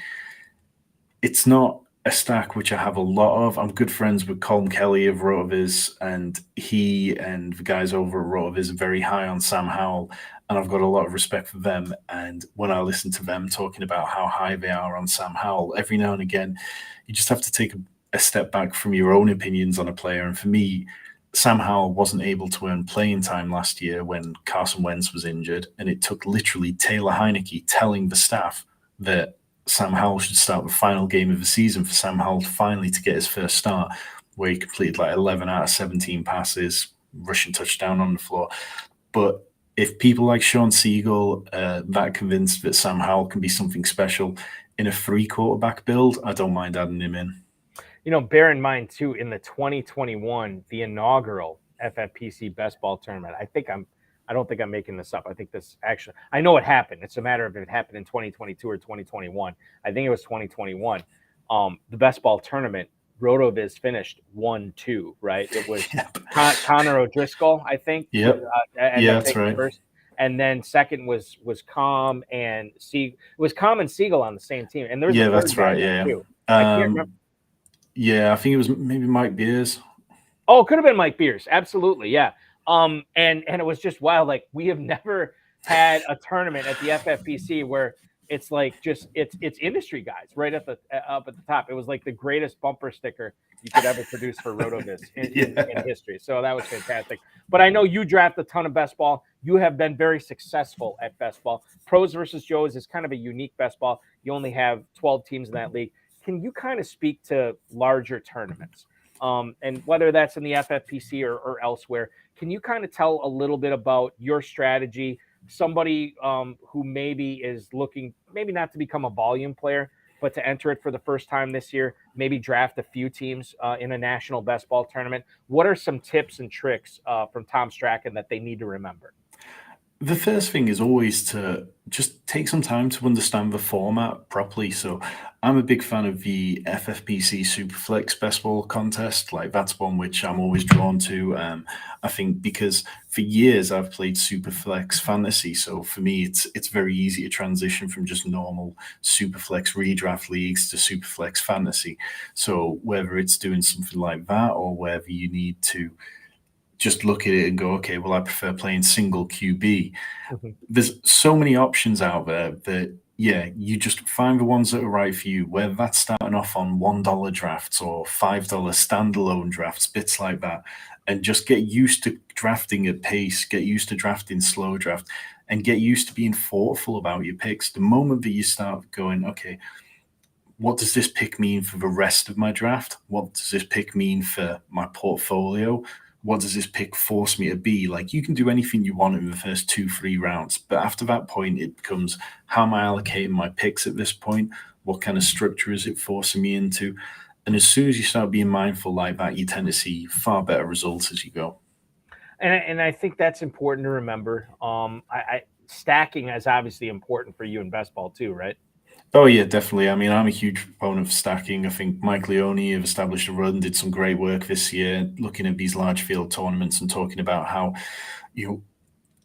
it's not a stack which I have a lot of. I'm good friends with Colm Kelly of Rotoviz, and he and the guys over at Rotoviz are very high on Sam Howell, and I've got a lot of respect for them. And when I listen to them talking about how high they are on Sam Howell, every now and again, you just have to take a step back from your own opinions on a player. And for me, Sam Howell wasn't able to earn playing time last year when Carson Wentz was injured, and it took literally Taylor Heineke telling the staff that Sam Howell should start the final game of the season for Sam Howell finally to get his first start, where he completed like 11 out of 17 passes, rushing touchdown on the floor. But if people like Sean Siegel that convinced that Sam Howell can be something special in a 3-quarterback build, I don't mind adding him in. Bear in mind too, in the 2021, the inaugural FFPC best ball tournament, I don't think I'm making this up. I think this actually, I know it happened. It's a matter of if it happened in 2022 or 2021. I think it was 2021. The best ball tournament, Rotoviz finished 1-2, right? It was Connor O'Driscoll, I think. Yep. That's right. First. And then second was Calm and Siegel. It was Calm and Siegel on the same team. And there's that's right. Yeah. Too. I can't remember. Yeah, I think it was maybe Mike Beers. Oh, it could have been Mike Beers. Absolutely, yeah. And it was just wild. Like, we have never had a tournament at the FFPC where it's like it's industry guys right up at the top. It was like the greatest bumper sticker you could ever produce for Rotoviz in history. So that was fantastic. But I know you draft a ton of best ball. You have been very successful at best ball. Pros versus Joes is kind of a unique best ball. You only have 12 teams in that league. Can you kind of speak to larger tournaments? And whether that's in the FFPC or elsewhere, can you kind of tell a little bit about your strategy? Somebody who maybe is looking, maybe not to become a volume player, but to enter it for the first time this year, maybe draft a few teams in a national best ball tournament. What are some tips and tricks from Tom Strachan that they need to remember? The first thing is always to just take some time to understand the format properly. So I'm a big fan of the FFPC Superflex Best Ball contest. Like, that's one which I'm always drawn to. I think because for years I've played Superflex Fantasy. So for me, it's very easy to transition from just normal Superflex redraft leagues to Superflex Fantasy. So whether it's doing something like that or whether you need to just look at it and go, okay, well, I prefer playing single QB. There's so many options out there that yeah, you just find the ones that are right for you, whether that's starting off on $1 drafts or $5 standalone drafts, bits like that, and just get used to drafting at pace, get used to drafting slow draft, and get used to being thoughtful about your picks. The moment that you start going, okay, what does this pick mean for the rest of my draft? What does this pick mean for my portfolio? What does this pick force me to be? Like, you can do anything you want in the first 2-3 rounds, but after that point, it becomes, how am I allocating my picks at this point? What kind of structure is it forcing me into? And as soon as you start being mindful like that, you tend to see far better results as you go. And I think that's important to remember. Stacking is obviously important for you in best ball too, right? Oh, yeah, definitely. I mean, I'm a huge proponent of stacking. I think Mike Leone have established a run, did some great work this year, looking at these large field tournaments and talking about how,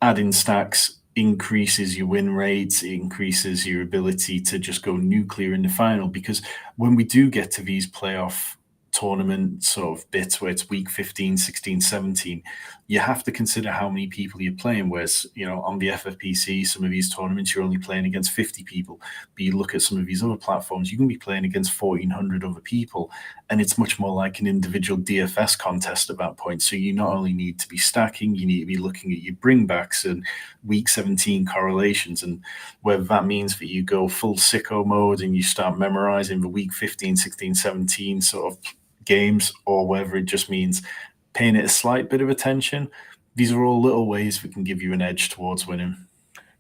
adding stacks increases your win rates, it increases your ability to just go nuclear in the final. Because when we do get to these playoff tournament sort of bits where it's week 15, 16, 17, you have to consider how many people you're playing. Whereas, on the FFPC, some of these tournaments, you're only playing against 50 people. But you look at some of these other platforms, you can be playing against 1,400 other people. And it's much more like an individual DFS contest at that point. So you not only need to be stacking, you need to be looking at your bringbacks and week 17 correlations. And whether that means that you go full sicko mode and you start memorizing the week 15, 16, 17 sort of games, or whether it just means paying it a slight bit of attention. These are all little ways that can give you an edge towards winning.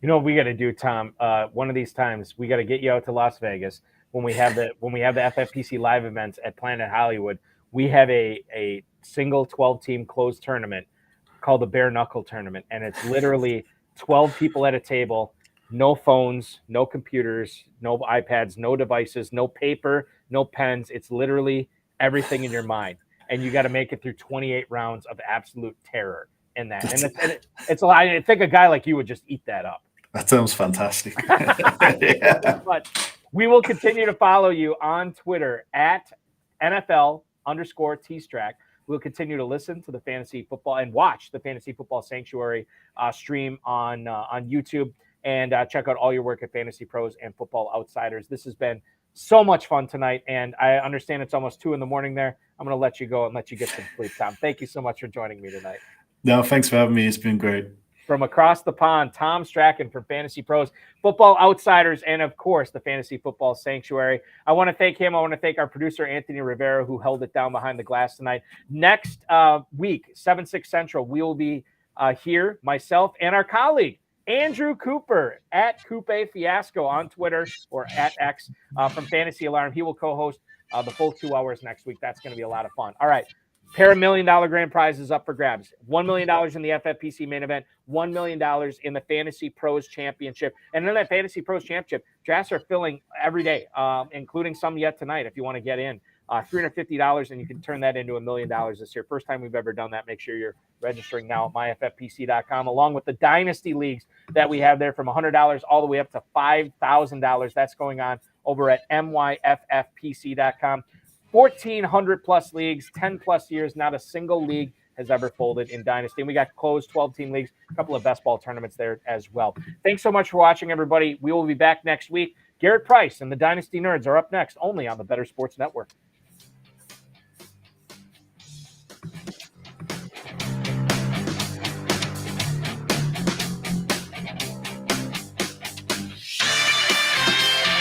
You know what we got to do, Tom? One of these times we got to get you out to Las Vegas when we have the FFPC live events at Planet Hollywood. We have a single 12-team closed tournament called the Bare Knuckle Tournament, and it's literally 12 people at a table, no phones, no computers, no iPads, no devices, no paper, no pens. It's literally everything in your mind, and you got to make it through 28 rounds of absolute terror in that. And it's a lot. I think a guy like you would just eat that up. That sounds fantastic. Yeah. But we will continue to follow you on Twitter at NFL_T-Strack. We'll continue to listen to the fantasy football and watch the Fantasy Football Sanctuary stream on YouTube, and check out all your work at FantasyPros and Football Outsiders. This has been so much fun tonight, and I understand it's almost 2 a.m. there. I'm going to let you go and let you get some sleep, Tom. Thank you so much for joining me tonight. No, thanks for having me. It's been great. From across the pond, Tom Strachan from Fantasy Pros, Football Outsiders, and of course, the Fantasy Football Sanctuary. I want to thank him. I want to thank our producer, Anthony Rivera, who held it down behind the glass tonight. Next week, 7-6 Central, we will be here, myself and our colleague, Andrew Cooper at Coupe Fiasco on Twitter or at X from Fantasy Alarm. He will co-host the full 2 hours next week. That's going to be a lot of fun. All right. Pair of $1 million grand prizes up for grabs. $1 million in the FFPC main event, $1 million in the Fantasy Pros Championship. And in that Fantasy Pros Championship, drafts are filling every day, including some yet tonight if you want to get in. $350, and you can turn that into $1 million this year. First time we've ever done that. Make sure you're registering now at myffpc.com, along with the Dynasty Leagues that we have there from $100 all the way up to $5,000. That's going on over at myffpc.com. 1,400 plus leagues, 10 plus years. Not a single league has ever folded in Dynasty. And we got closed 12-team leagues, a couple of best ball tournaments there as well. Thanks so much for watching, everybody. We will be back next week. Garrett Price and the Dynasty Nerds are up next, only on the Better Sports Network.